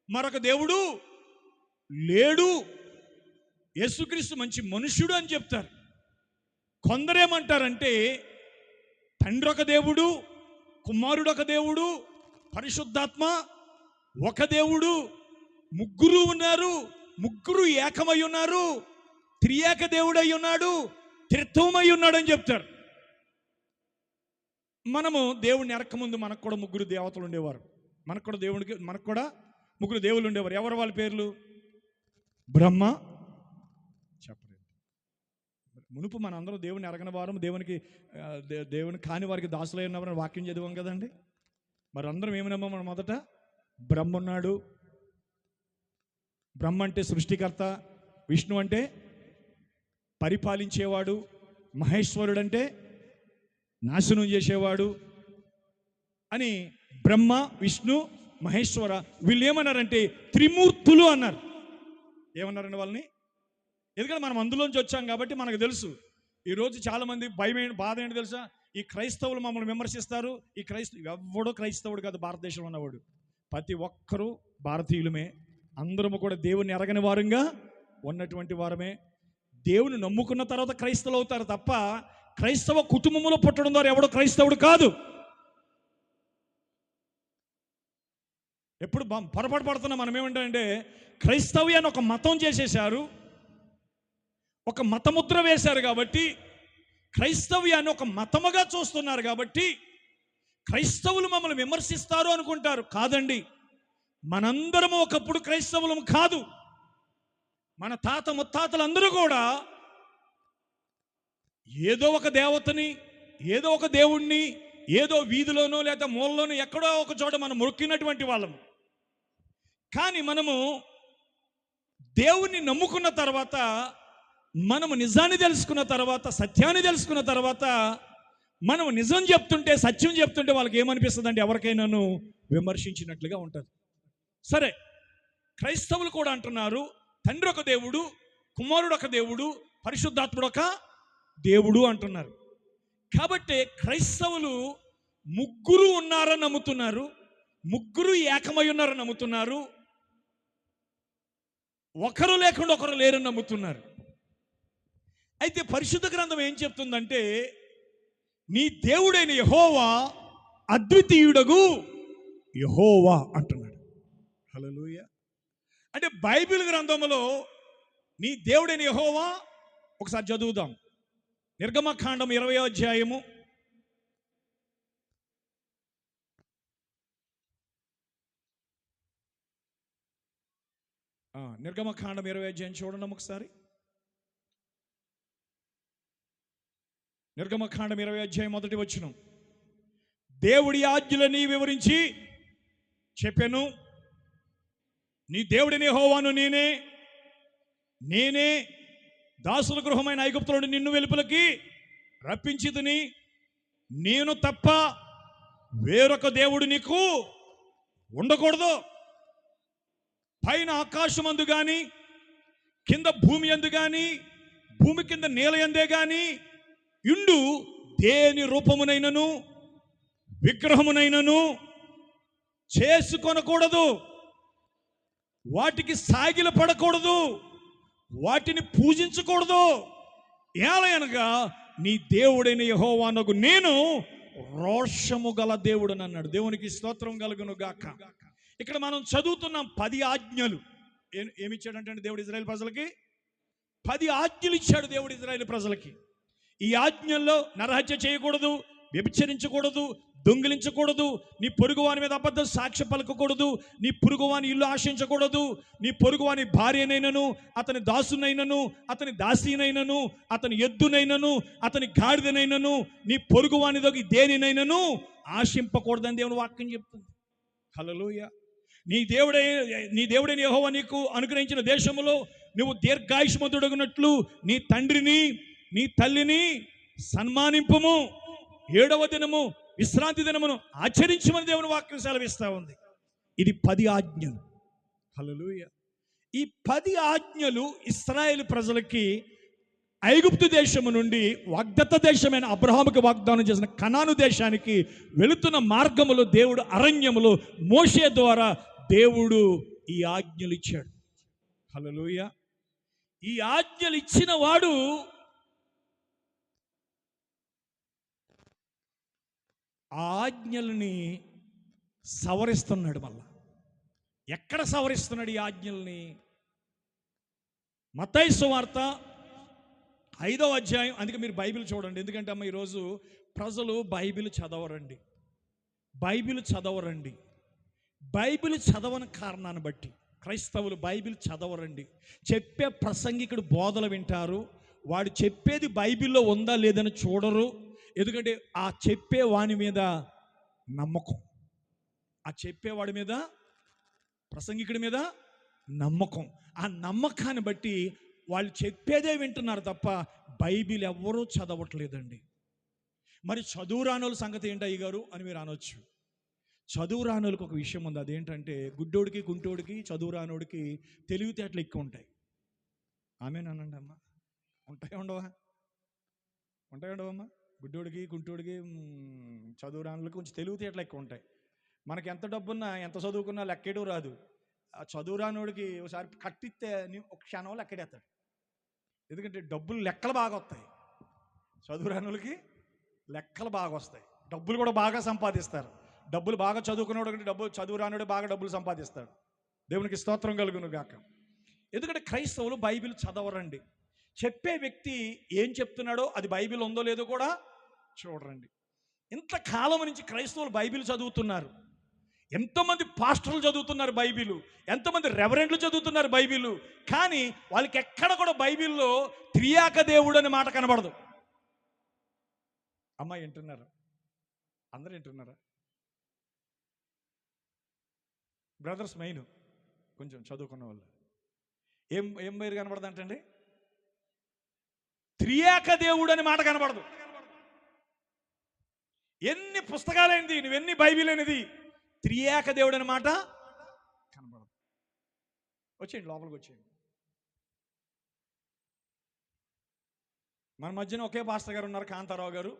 మరొక దేవుడు లేడు, యేసుక్రీస్తు మంచి మనుష్యుడు అని చెప్తారు. కొందరేమంటారంటే తండ్రి ఒక దేవుడు, కుమారుడు ఒక దేవుడు, పరిశుద్ధాత్మ ఒక దేవుడు, ముగ్గురు ఉన్నారు, ముగ్గురు ఏకమై ఉన్నారు, త్రియేక దేవుడు అయి ఉన్నాడు, త్రిత్వమై ఉన్నాడు అని చెప్తారు. మనము దేవుడిని ఎరకముందు మనకు కూడా ముగ్గురు దేవతలు ఉండేవారు. మనకు కూడా ముగ్గురు దేవుళ్ళు ఉండేవారు. ఎవరు వాళ్ళ పేర్లు? బ్రహ్మ, చెప్పలేదు మునుపు మన అందరం దేవుని ఎరగని వారం, దేవుని కాని వారికి దాసులై ఉన్నవారని వాక్యం చదివాం కదండి. మరి అందరం ఏమి నమ్మాం? మనం మొదట బ్రహ్మ ఉన్నాడు. బ్రహ్మ అంటే సృష్టికర్త, విష్ణు అంటే పరిపాలించేవాడు, మహేశ్వరుడు అంటే నాశనం చేసేవాడు అని బ్రహ్మ, విష్ణు, మహేశ్వర వీళ్ళు ఏమన్నారంటే త్రిమూర్తులు అన్నారు. ఏమన్నారండి వాళ్ళని? ఎందుకంటే మనం అందులోంచి వచ్చాం కాబట్టి మనకు తెలుసు. ఈరోజు చాలామంది భయం బాధ ఏంటి తెలుసా? ఈ క్రైస్తవులు మమ్మల్ని విమర్శిస్తారు. ఎవడో క్రైస్తవుడు కాదు భారతదేశంలో ఉన్నవాడు, ప్రతి ఒక్కరూ భారతీయులమే. అందరము కూడా దేవుని ఎరగని వారంగా ఉన్నటువంటి వారమే. దేవుని నమ్ముకున్న తర్వాత క్రైస్తవులు అవుతారు తప్ప క్రైస్తవ కుటుంబంలో పుట్టడం ద్వారా ఎవడో క్రైస్తవుడు కాదు. ఎప్పుడు పొరపాటు పడుతున్నాం మనం. ఏమంటే క్రైస్తవ్యాన్ని ఒక మతం చేసేశారు, ఒక మతముద్ర వేశారు కాబట్టి, క్రైస్తవ్యాన్ని ఒక మతముగా చూస్తున్నారు కాబట్టి క్రైస్తవులు మమ్మల్ని విమర్శిస్తారు అనుకుంటారు. కాదండి, మనందరము ఒకప్పుడు క్రైస్తవులం కాదు. మన తాత ముత్తాతలందరూ కూడా ఏదో ఒక దేవతని, ఏదో ఒక దేవుణ్ణి, ఏదో వీధిలోనో లేదా మూలలోనో ఎక్కడో ఒక చోట మనం మొక్కినటువంటి వాళ్ళము. కానీ మనము దేవుణ్ణి నమ్ముకున్న తర్వాత, మనము నిజాన్ని తెలుసుకున్న తర్వాత, సత్యాన్ని తెలుసుకున్న తర్వాత, మనం నిజం చెప్తుంటే, సత్యం చెప్తుంటే వాళ్ళకి ఏమనిపిస్తుంది అంటే ఎవరికైనాను విమర్శించినట్లుగా ఉంటుంది. సరే, క్రైస్తవులు కూడా అంటున్నారు తండ్రి ఒక దేవుడు, కుమారుడు ఒక దేవుడు, పరిశుద్ధాత్ముడు ఒక దేవుడు అంటున్నారు. కాబట్టి క్రైస్తవులు ముగ్గురు ఉన్నారని నమ్ముతున్నారు, ముగ్గురు ఏకమై ఉన్నారని నమ్ముతున్నారు, ఒకరు లేకుండా ఒకరు లేరని నమ్ముతున్నారు. అయితే పరిశుద్ధ గ్రంథం ఏం చెప్తుందంటే నీ దేవుడైన యెహోవా అద్వితీయుడగు యెహోవా అంటున్నాడు. హల్లెలూయా. అంటే బైబిల్ గ్రంథంలో నీ దేవుడైన యెహోవా, ఒకసారి చదువుదాం. నిర్గమకాండం 20వ అధ్యాయము నిర్గమకాండం 20వ అధ్యాయం చూడండి ఒకసారి. నిర్గమకాండం 20వ అధ్యాయం 1వ వచనం. దేవుడి ఆజ్ఞలని వివరించి చెప్పెను, నీ దేవుడిని యెహోవాను నేనే దాసుల గృహమైన ఐగుప్తు నుండి నిన్ను వెలుపలకి రప్పించితిని, నేను తప్ప వేరొక దేవుడు నీకు ఉండకూడదు. పైన ఆకాశమందు గాని, కింద భూమి యందు గాని, భూమి కింద నేల యందే గాని ఇండు దేని రూపమునైనను విగ్రహమునైనను చేసుకొనకూడదు, వాటికి సాగిల పడకూడదు, వాటిని పూజించకూడదు. ఏలయనగా నీ దేవుడైన యెహోవానగు నేను రోషము గల దేవుడని అన్నాడు. దేవునికి స్తోత్రం కలుగును గాక. ఇక్కడ మనం చదువుతున్నాం 10 ఆజ్ఞలు. ఏమిచ్చాడంటే దేవుడు ఇజ్రాయేల్ ప్రజలకి 10 ఆజ్ఞలు ఇచ్చాడు. దేవుడు ఇజ్రాయేల్ ప్రజలకి ఈ ఆజ్ఞల్లో నరహత్య చేయకూడదు, వ్యభిచరించకూడదు, దొంగిలించకూడదు, నీ పొరుగువాని మీద అబద్ధ సాక్ష్య పలకకూడదు, నీ పొరుగువాని ఇల్లు ఆశించకూడదు, నీ పొరుగువాని భార్యనైనను, అతని దాసునైనను, అతని దాసీనైనను, అతని ఎద్దునైనను, అతని గాడిదనైనను, నీ పొరుగువానిదొక దేనినైనను ఆశింపకూడదని దేవుని వాక్యం చెప్తుంది. హల్లెలూయా. నీ దేవుడైన యెహోవా నీకు అనుగ్రహించిన దేశములో నువ్వు దీర్ఘాయుష్మంతుడగునట్లు నీ తండ్రిని నీ తల్లిని సన్మానింపుము, 7వ దినము విశ్రాంతి దినమును ఆచరించమని దేవుని వాక్యం సెలవిస్తూ ఉంది. ఇది 10 ఆజ్ఞలు. హల్లెలూయా. ఈ 10 ఆజ్ఞలు ఇశ్రాయేలు ప్రజలకి ఐగుప్తు దేశము నుండి వాగ్దత్త దేశమైన అబ్రహాముకి వాగ్దానం చేసిన కనాను దేశానికి వెళుతున్న మార్గములో దేవుడు అరణ్యములో మోషే ద్వారా దేవుడు ఈ ఆజ్ఞలు ఇచ్చాడు. హల్లెలూయా. ఈ ఆజ్ఞలు ఇచ్చిన వాడు ఆ ఆజ్ఞల్ని సవరిస్తున్నాడు. మళ్ళా ఎక్కడ సవరిస్తున్నాడు ఈ ఆజ్ఞల్ని? మత్తయి సువార్త 5వ అధ్యాయం. అందుకే మీరు బైబిల్ చూడండి. ఎందుకంటే అమ్మ ఈరోజు ప్రజలు బైబిల్ చదవరండి. బైబిల్ చదవని కారణాన్ని బట్టి క్రైస్తవులు బైబిల్ చదవరండి. చెప్పే ప్రసంగికుడు బోధలు వింటారు, వాడు చెప్పేది బైబిల్లో ఉందా లేదని చూడరు. ఎందుకంటే ఆ చెప్పే వాని మీద నమ్మకం, ఆ చెప్పేవాడి మీద, ప్రసంగికుడి మీద నమ్మకం. ఆ నమ్మకాన్ని బట్టి వాళ్ళు చెప్పేదే వింటున్నారు తప్ప బైబిల్ ఎవ్వరూ చదవట్లేదండి. మరి చదువు రానోళ్ళ సంగతి ఏంటి అయ్యగారు అని మీరు అనొచ్చు. చదువు రానోళ్ళకి ఒక విషయం ఉంది. అదేంటంటే గుడ్డోడికి గుంటోడికి చదువు రానోడికి తెలివితేటలు ఎక్కువ ఉంటాయి. ఆమేనండి అమ్మ. ఉంటాయా ఉండవమ్మా? గుడ్డోడికి గుంటోడికి చదువు రానోళ్ళకి కొంచెం తెలివితేటలు ఎక్కువ ఉంటాయి. మనకి ఎంత డబ్బున్నా ఎంత చదువుకున్నా లెక్కేయడం రాదు. ఆ చదువు రానోడికి ఒకసారి కట్టిస్తే ఒక క్షణం లెక్కడేస్తాడు. ఎందుకంటే డబ్బులు లెక్కలు బాగా వస్తాయి. చదువు రానోళ్ళకి లెక్కలు బాగా వస్తాయి, డబ్బులు కూడా బాగా సంపాదిస్తారు. డబ్బులు బాగా చదువుకున్నాడు కంటే చదువు రానోడు బాగా డబ్బులు సంపాదిస్తాడు. దేవునికి స్తోత్రం కలుగును గాక. ఎందుకంటే క్రైస్తవులు బైబిల్ చదవరండి. చెప్పే వ్యక్తి ఏం చెప్తున్నాడో అది బైబిల్ ఉందో లేదో కూడా చూడరండి. ఇంతకాలం నుంచి క్రైస్తవులు బైబిల్ చదువుతున్నారు. ఎంతోమంది పాస్టర్లు చదువుతున్నారు బైబిల్, ఎంతోమంది రెవరెండ్లు చదువుతున్నారు బైబిల్. కానీ వాళ్ళకి ఎక్కడ కూడా బైబిల్లో త్రియాక దేవుడు అనే మాట కనబడదు. అమ్మాయి వింటున్నారా? అందరూ వింటున్నారా? బ్రదర్స్ మెయిన్ కొంచెం చదువుకున్న వాళ్ళు ఏం పేరు కనబడదు అంటండి? త్రియాక దేవుడు అనే మాట కనబడదు. ఎన్ని పుస్తకాలైనది, నువ్వెన్ని బైబిల్ అనేది, త్రియాక దేవుడు అనే మాట కనబడదు. వచ్చేయండి, లోపలికి వచ్చేయండి. మన మధ్యన ఒకే పాస్టర్ గారు ఉన్నారు, కాంతారావు గారు.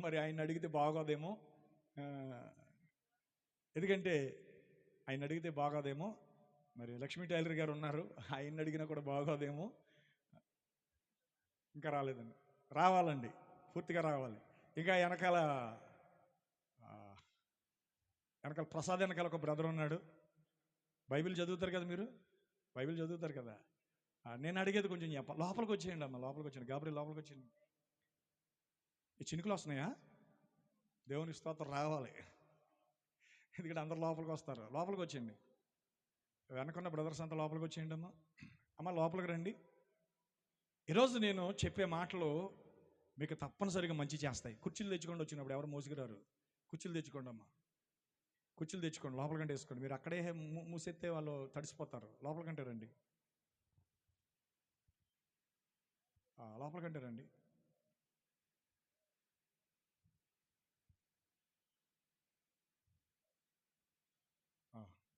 మరి ఆయన అడిగితే బాగోదేమో, ఎందుకంటే ఆయన అడిగితే బాగోదేమో. మరి లక్ష్మీ టైలర్ గారు ఉన్నారు, ఆయన అడిగినా కూడా బాగోదేమో. ఇంకా రాలేదండి, రావాలండి, పూర్తిగా రావాలి. ఇంకా వెనకాల ప్రసాద్ వెనకాల ఒక బ్రదర్ ఉన్నాడు. బైబిల్ చదువుతారు కదా మీరు, బైబిల్ చదువుతారు కదా. నేను అడిగేది కొంచెం లోపలికి వచ్చేయండి అమ్మ, లోపలికి వచ్చేయండి. గాబరి లోపలికి వచ్చేయండి. ఈ చినుకులు వస్తున్నాయా? దేవుని స్తోత్రం రావాలి, ఎందుకంటే అందరు లోపలికి వస్తారు. లోపలికి వచ్చేయండి. వెనకున్న బ్రదర్స్ అంతా లోపలికి వచ్చేయండి అమ్మ. అమ్మ లోపలికి రండి. ఈరోజు నేను చెప్పే మాటలు మీకు తప్పనిసరిగా మంచి చేస్తాయి. కుర్చీలు తెచ్చుకోండి, వచ్చినప్పుడు ఎవరు మోసుకురారు. కుర్చీలు తెచ్చుకోండి అమ్మ, కుర్చీలు తెచ్చుకోండి, లోపలికంటే వేసుకోండి. మీరు అక్కడే మూసెత్తే వాళ్ళు తడిసిపోతారు. లోపలికంటే రండి, లోపలికంటే రండి.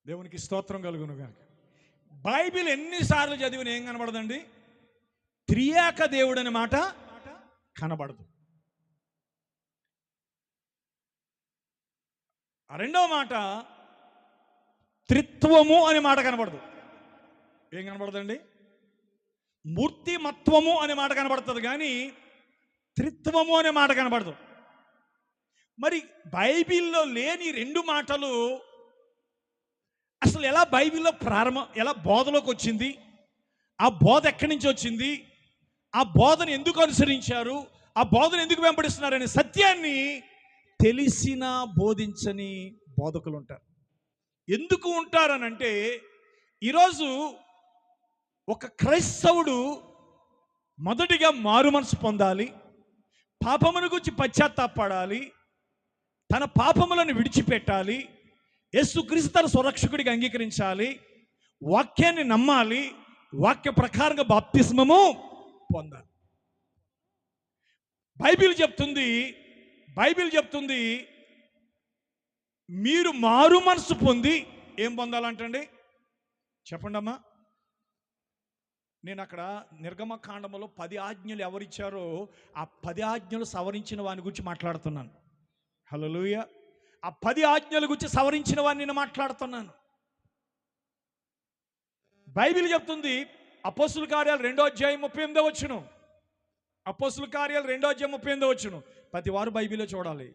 దేవునికి స్తోత్రం కలుగును గాక. బైబిల్ ఎన్నిసార్లు చదివిన ఏం కనబడదండి? త్రియాక దేవుడు అనే మాట కనబడదు. రెండవ మాట త్రిత్వము అనే మాట కనబడదు. ఏం కనబడదండి? మూర్తిమత్వము అనే మాట కనబడుతుంది, కానీ త్రిత్వము అనే మాట కనబడదు. మరి బైబిల్లో లేని రెండు మాటలు అసలు ఎలా బైబిల్లో ఎలా బోధలోకి వచ్చింది? ఆ బోధ ఎక్కడి నుంచి వచ్చింది? ఆ బోధను ఎందుకు అనుసరించారు? ఆ బోధను ఎందుకు వెంబడిస్తున్నారనే సత్యాన్ని తెలిసిన బోధించని బోధకులు ఉంటారు. ఎందుకు ఉంటారనంటే, ఈరోజు ఒక క్రైస్తవుడు మొదటిగా మారు మనసు పొందాలి, పాపమును గురించి పశ్చాత్తాపడాలి, తన పాపములను విడిచిపెట్టాలి, యేసుక్రీస్తు తన స్వరక్షకుడిగా అంగీకరించాలి, వాక్యాన్ని నమ్మాలి, వాక్య ప్రకారంగా బాప్తిస్మము పొందాలి. బైబిల్ చెప్తుంది మీరు మారు మనసు పొంది ఏం పొందాలంటండి చెప్పండి అమ్మా. నేను అక్కడ నిర్గమకాండములో 10 ఆజ్ఞలు ఎవరిచ్చారో ఆ 10 ఆజ్ఞలు సవరించిన వాని గురించి మాట్లాడుతున్నాను. హల్లెలూయా. ఆ 10 ఆజ్ఞల గురించి సవరించిన వాడిని నేను మాట్లాడుతున్నాను. బైబిల్ చెప్తుంది అపోస్తుల కార్యాలు 2:38 అపోస్తుల కార్యాలు 2:38 ప్రతి వారు బైబిల్లో చూడాలి.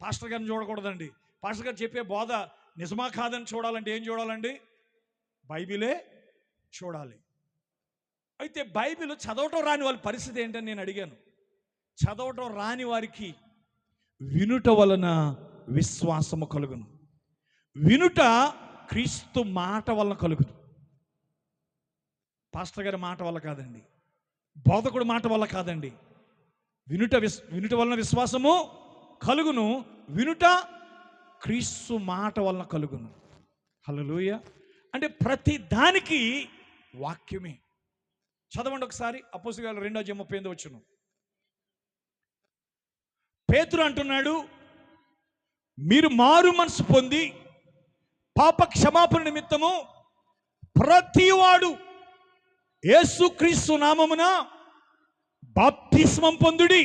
పాస్టర్ గారిని చూడకూడదండి. పాస్టర్ గారు చెప్పే బోధ నిజమా కాదని చూడాలంటే ఏం చూడాలండి? బైబిలే చూడాలి. అయితే బైబిల్ చదవటం రాని వాళ్ళ పరిస్థితి ఏంటని నేను అడిగాను. చదవటం రాని వారికి వినుట వలన విశ్వాసము కలుగును. వినుట క్రీస్తు మాట వలన కలుగును. పాస్టర్ గారి మాట వల్ల కాదండి, బోధకుడు మాట వల్ల కాదండి. వినుట వలన విశ్వాసము కలుగును. వినుట క్రీస్తు మాట వలన కలుగును. హల్లెలూయా. అంటే ప్రతి దానికి వాక్యమే. చదవండి ఒకసారి అపోస్తలుల కార్యాలు 2:38. పేతురు అంటున్నాడు, మీరు మారు మనసు పొంది పాప క్షమాపణ నిమిత్తము ప్రతివాడు యేసుక్రీస్తు నామమున బాప్తిస్మం పొందుడి,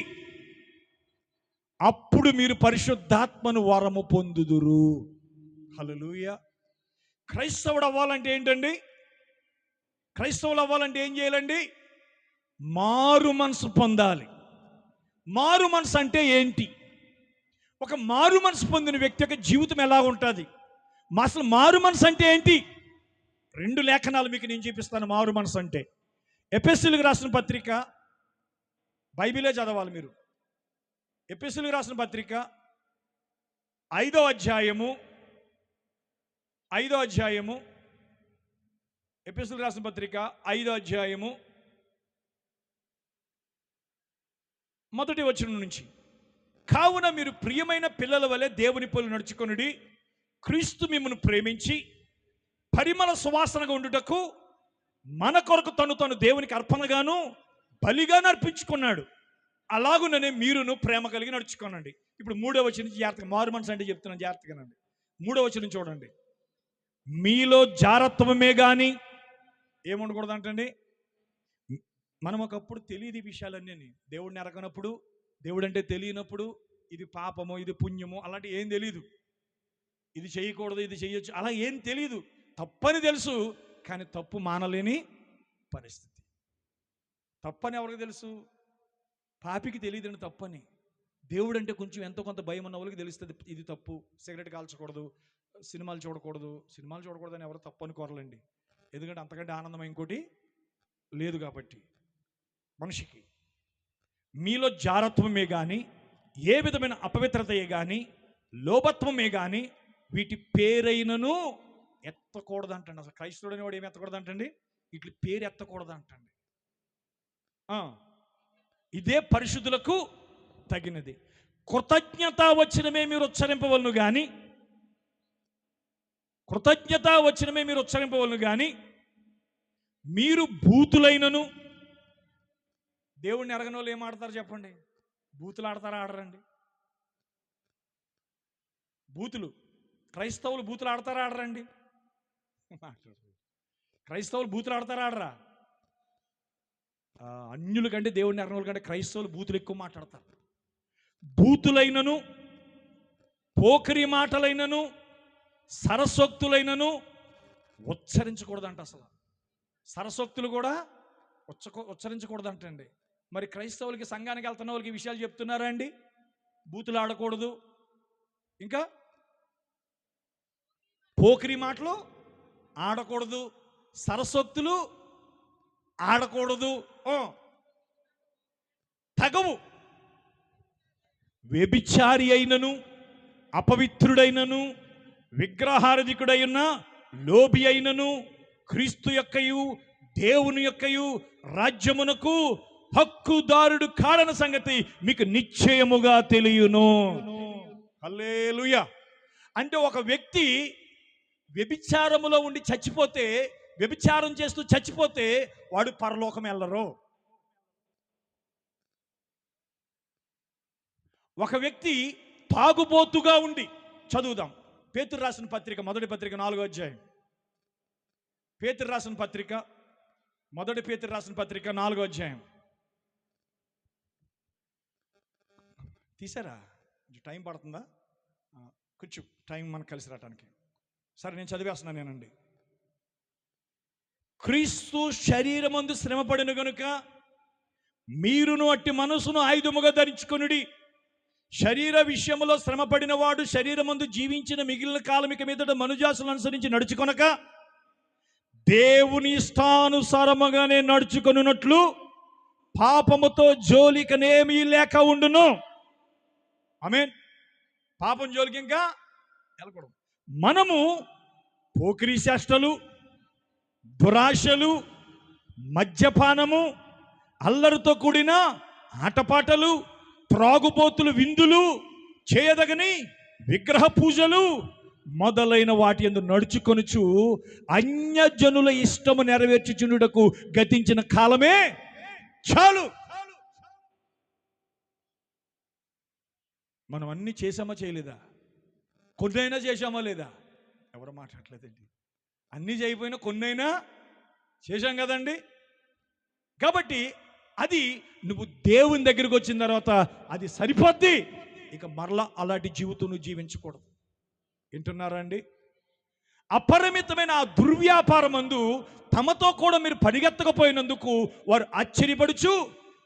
అప్పుడు మీరు పరిశుద్ధాత్మను వరము పొందుదురు. హల్లెలూయా. క్రైస్తవుడు అవ్వాలంటే ఏంటండి? క్రైస్తవులు అవ్వాలంటే ఏం చేయాలండి? మారు మనసు పొందాలి. మారు మనసు అంటే ఏంటి? ఒక మారు మనసు పొందిన వ్యక్తి యొక్క జీవితం ఎలా ఉంటుంది? అసలు మారు మనసు అంటే ఏంటి? 2 లేఖనాలు మీకు నేను చూపిస్తాను. మారు మనసు అంటే ఎఫెసీయులకు రాసిన పత్రిక, బైబిలే చదవాలి మీరు. ఎఫెసీయులకు రాసిన పత్రిక 5వ అధ్యాయము ఎఫెసీయులకు రాసిన పత్రిక 5వ అధ్యాయము 1వ వచనం నుంచి, కావున మీరు ప్రియమైన పిల్లల వలె దేవుని పోలి నడుచుకొనుడి, క్రీస్తు మిమ్మును ప్రేమించి పరిమళ సువాసనగా ఉండుటకు మన కొరకు తను దేవునికి అర్పణగాను బలిగాను అర్పించుకున్నాడు. అలాగుననే మీరును ప్రేమ కలిగి నడుచుకోనండి. ఇప్పుడు 3వ వచనం నుంచి జాగ్రత్తగా, మారు మనసు అంటే చెప్తున్నాను జాగ్రత్తగానండి. 3వ వచనం చూడండి. మీలో జారత్వమే కానీ ఏముండకూడదు అంటండి. మనం ఒకప్పుడు తెలియదు ఈ విషయాలన్నీ. దేవుడిని ఎరగనప్పుడు, దేవుడు అంటే తెలియనప్పుడు, ఇది పాపము ఇది పుణ్యము అలాంటి ఏం తెలియదు. ఇది చేయకూడదు ఇది చేయొచ్చు అలా ఏం తెలియదు. తప్పని తెలుసు, కానీ తప్పు మానలేని పరిస్థితి. తప్పని ఎవరికి తెలుసు? పాపికి తెలియదండి తప్పని. దేవుడు అంటే కొంచెం ఎంతో కొంత భయం ఉన్న వాళ్ళకి తెలుస్తుంది ఇది తప్పు. సిగరెట్ కాల్చకూడదు, సినిమాలు చూడకూడదని ఎవరు తప్పు అనుకోరలండి. ఎందుకంటే అంతకంటే ఆనందం ఇంకోటి లేదు కాబట్టి మనిషికి. మీలో జారత్వమే కానీ, ఏ విధమైన అపవిత్రతయే కానీ, లోభత్వమే కానీ వీటి పేరైనను ఎత్తకూడదు అంటండి. అసలు క్రైస్తవుడు అనేవాడు ఏమి ఎత్తకూడదు అంటండి? వీటి పేరు ఎత్తకూడదు అంటండి. ఇదే పరిశుద్ధులకు తగినది. కృతజ్ఞత వచనమే మీరు ఉచ్చరింపవలను కానీ మీరు బూతులైనను, దేవుడిని ఎరగని వాళ్ళు ఏం ఆడతారు చెప్పండి? బూతులు ఆడతారా? ఆడరండి. బూతులు క్రైస్తవులు బూతులు ఆడతారా? ఆడరండి. క్రైస్తవులు బూతులు ఆడతారా? ఆడరా? అన్యుల కంటే దేవుడిని ఎరగని వాళ్ళ కంటే క్రైస్తవులు బూతులు ఎక్కువ మాట్లాడతారు. బూతులైనను, పోకరి మాటలైనను, సరసోక్తులైనను ఉచ్చరించకూడదంట. అసలు సరసోక్తులు కూడా ఉచ్చరించకూడదంటండి. మరి క్రైస్తవులకి, సంఘానికి వెళ్తున్న వాళ్ళకి ఈ విషయాలు చెప్తున్నారా అండి? బూతులు ఆడకూడదు, ఇంకా పోకిరి మాటలు ఆడకూడదు, సరసోక్తులు ఆడకూడదు, తగవు. వ్యభిచారి అయినను, అపవిత్రుడైనను, విగ్రహారాధికుడైన, లోబి అయినను క్రీస్తు యొక్కయు దేవుని యొక్కయు రాజ్యమునకు హక్కుదారుడు కాడన సంగతి మీకు నిశ్చయముగా తెలియను. హల్లెలూయా. అంటే ఒక వ్యక్తి వ్యభిచారములో ఉండి చచ్చిపోతే, వ్యభిచారం చేస్తూ చచ్చిపోతే వాడు పరలోకం వెళ్ళరు. ఒక వ్యక్తి తాగుబోతుగా ఉండి, చదువుదాం పేతురు రాసిన పత్రిక, మొదటి పత్రిక 4వ అధ్యాయం. పేతురు రాసిన పత్రిక, మొదటి పేతురు రాసిన పత్రిక 4వ అధ్యాయం. తీసారా? టైం పడుతుందా? కొంచెం టైం మనకు కలిసి రావటానికి. సరే, నేను చదివేస్తున్నాను నేనండి. క్రీస్తు శరీరమందు శ్రమపడిన గనుక మీరును అట్టి మనసును ఆయుధముగా ధరించుకొనుడి. శరీర విషయంలో శ్రమపడిన వాడు శరీరమందు జీవించిన మిగిలిన కాలమిక మీదట మనుజాసులను అనుసరించి నడుచుకొనక దేవుని ఇష్టానుసారముగానే నడుచుకొనున్నట్లు పాపముతో జోలికనేమీ లేక ఉండును. ఆమేన్. పాపం జోలికి ఇంకా వెళ్ళకూడదు. మనము పోకిరీ చేష్టలు, దురాశలు, మద్యపానము, అల్లరితో కూడిన ఆటపాటలు, త్రాగుబోతులు, విందులు, చేయదగని విగ్రహ పూజలు మొదలైన వాటి యందు నడుచుకొనుచు అన్యజనుల ఇష్టము నెరవేర్చుచుండుటకు గతించిన కాలమే చాలు. మనం అన్ని చేసామా చేయలేదా? కొన్నైనా చేశామా లేదా? ఎవరు మాట్లాడలేదండి. అన్నీ చేయకపోయినా కొన్నైనా చేశాం కదండి. కాబట్టి అది నువ్వు దేవుని దగ్గరికి వచ్చిన తర్వాత అది సరిపోద్ది. ఇక మరలా అలాంటి జీవితం నువ్వు జీవించకూడదు. వింటున్నారా అండి? అపరిమితమైన ఆ దుర్వ్యాపారమందు తమతో కూడా మీరు పరిగెత్తకపోయినందుకు వారు ఆశ్చర్యపడుచు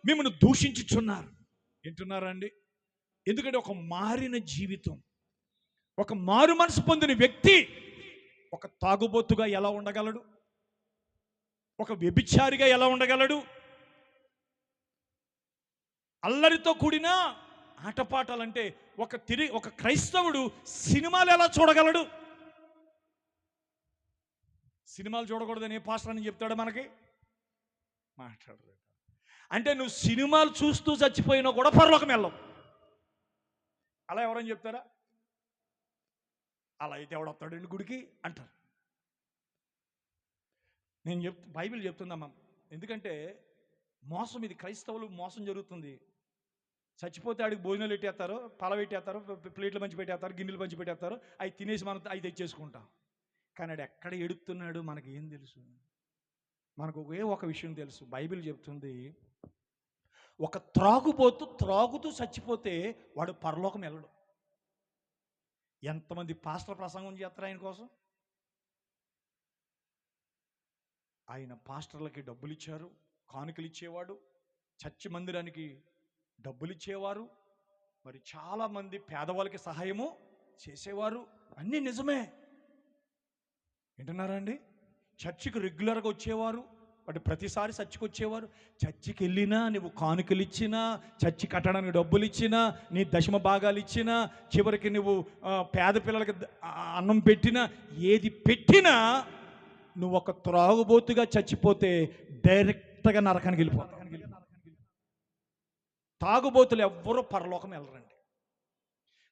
మిమ్మల్ని దూషించుచున్నారు. వింటున్నారా అండి? ఎందుకంటే ఒక మారిన జీవితం, ఒక మారు మనసు పొందిన వ్యక్తి ఒక తాగుబోతుగా ఎలా ఉండగలడు? ఒక వ్యభిచారిగా ఎలా ఉండగలడు? అల్లరితో కూడిన ఆటపాటాలంటే ఒక క్రైస్తవుడు సినిమాలు ఎలా చూడగలడు? సినిమాలు చూడకూడదని ఏ పాస్టర్ అని చెప్తాడు మనకి? మాట్లాడలేదు. అంటే నువ్వు సినిమాలు చూస్తూ చచ్చిపోయినా కూడా పరలోకం వెళ్ళవు. అలా ఎవరని చెప్తారా? అలా అయితే ఎవడొస్తాడండి గుడికి అంటారు. నేను బైబిల్ చెప్తుందమ్మా. ఎందుకంటే మోసం, ఇది క్రైస్తవులు మోసం జరుగుతుంది. చచ్చిపోతే ఆడికి భోజనాలు పెట్టేస్తారు, పల పెట్టేస్తారు, ప్లేట్లు మంచి పెట్టేస్తారు, గిన్నెలు మంచి పెట్టేస్తారు. అవి తినేసి మనం అవి తెచ్చేసుకుంటాం. కానీ ఆడు ఎక్కడ ఎడుతున్నాడు మనకి ఏం తెలుసు? మనకు ఒక విషయం తెలుసు. బైబిల్ చెప్తుంది, ఒక త్రాగుబోతు త్రాగుతూ చచ్చిపోతే వాడు పరలోకం వెళ్ళడు. ఎంతమంది పాస్టర్ ప్రసంగం చేస్తారు ఆయన కోసం? ఆయన పాస్టర్లకి డబ్బులు ఇచ్చారు, కానుకలు ఇచ్చేవాడు, చర్చి మందిరానికి డబ్బులు ఇచ్చేవారు, మరి చాలామంది పేదవాళ్ళకి సహాయము చేసేవారు. అన్నీ నిజమే. వింటున్నారా అండి? చర్చికి రెగ్యులర్గా వచ్చేవారు, వాటి ప్రతిసారి చర్చికి వచ్చేవారు. చర్చికి వెళ్ళినా నువ్వు కానుకలు ఇచ్చినా, చర్చి కట్టడానికి డబ్బులు ఇచ్చినా, నీ దశమ భాగాలు ఇచ్చినా, చివరికి నువ్వు పేద పిల్లలకి అన్నం పెట్టినా, ఏది పెట్టినా నువ్వు ఒక త్రాగుబోతుగా చచ్చిపోతే డైరెక్ట్గా నరకానికి వెళ్ళిపోతావు. తాగుబోతులు ఎవ్వరూ పరలోకం వెళ్ళరండి.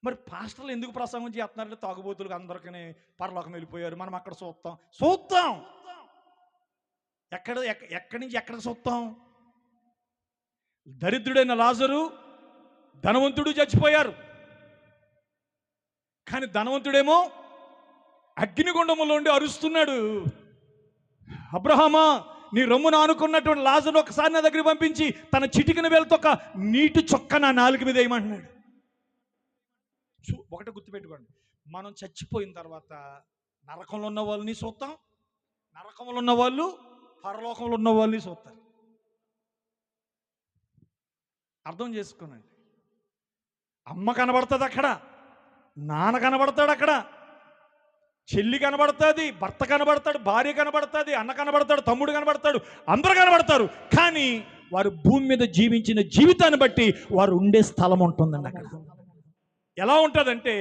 మరి పాస్టర్లు ఎందుకు ప్రసంగం చేస్తున్నారంటే తాగుబోతులకు అందరికీ పరలోకం వెళ్ళిపోయారు, మనం అక్కడ చూద్దాం. ఎక్కడి నుంచి ఎక్కడికి చూద్దాం? దరిద్రుడైన లాజరు, ధనవంతుడు చచ్చిపోయారు. కానీ ధనవంతుడేమో అగ్నిగుండములో ఉండి అరుస్తున్నాడు, అబ్రహామా నీ రొమ్మును ఆనుకున్నటువంటి లాజరును ఒకసారి నా దగ్గర పంపించి తన చిటికిన వేలుతో ఒక నీటి చొక్క నా నాలుక మీద వేయమంటున్నాడు. ఒకటి గుర్తుపెట్టుకోండి, మనం చచ్చిపోయిన తర్వాత నరకంలో ఉన్న వాళ్ళని చూస్తాం, నరకంలో ఉన్న వాళ్ళు పరలోకంలో ఉన్న వాళ్ళని చూస్తారు. అర్థం చేసుకోనండి. అమ్మ కనబడుతుంది అక్కడ, నాన్న కనబడతాడు అక్కడ, చెల్లి కనబడుతుంది, భర్త కనబడతాడు, భార్య కనబడుతుంది, అన్న కనబడతాడు, తమ్ముడు కనబడతాడు, అందరూ కనబడతారు. కానీ వారు భూమి మీద జీవించిన జీవితాన్ని బట్టి వారు ఉండే స్థలం ఉంటుందండి అక్కడ. ఎలా ఉంటుందంటే,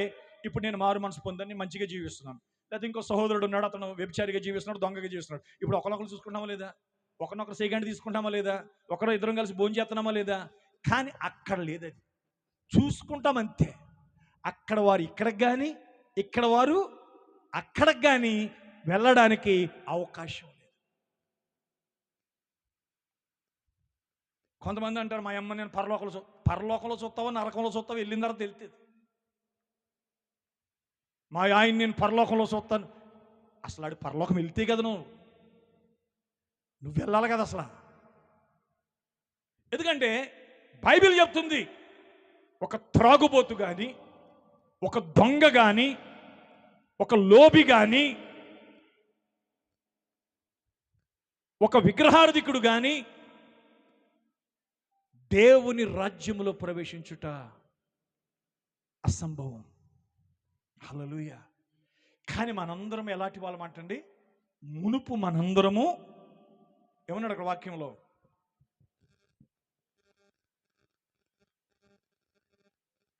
ఇప్పుడు నేను మారు మనసు పొందని మంచిగా జీవిస్తున్నాను, లేదా ఇంకో సహోదరుడు ఉన్నాడు, అతను వ్యభిచారిగా జీవిస్తున్నాడు, దొంగగా జీవిస్తున్నాడు. ఇప్పుడు ఒకరినొకరు చూసుకుంటామా లేదా? ఒకరినొకరు సేగండి తీసుకుంటామా లేదా? ఒకరు ఇద్దరం కలిసి భోజనం చేస్తున్నామా లేదా? కానీ అక్కడ లేదది. చూసుకుంటాం అంతే. అక్కడ వారు ఇక్కడికి కానీ, ఇక్కడ వారు అక్కడికి కానీ వెళ్ళడానికి అవకాశం లేదు. కొంతమంది అంటారు మా అమ్మ నేను పరలోకంలో చూస్తావో నరకంలో చూస్తావో వెళ్ళిన తర్వాత తెలుస్తుంది. మా ఆయన నేను పరలోకంలో చూస్తాను. అసలు ఆడు పరలోకం వెళ్తే కదా నువ్వు వెళ్ళాలి కదా అసలు. ఎందుకంటే బైబిల్ చెప్తుంది, ఒక త్రాగుబోతు కానీ, ఒక దొంగ కానీ, ఒక లోబి కానీ, ఒక విగ్రహార్థికుడు కానీ దేవుని రాజ్యములో ప్రవేశించుట అసంభవం. హల్లెలూయా. కానీ మనందరం ఎలాంటి వాళ్ళం అంటండి? మునుపు మనందరము ఏమన్నాడు అక్కడ వాక్యంలో?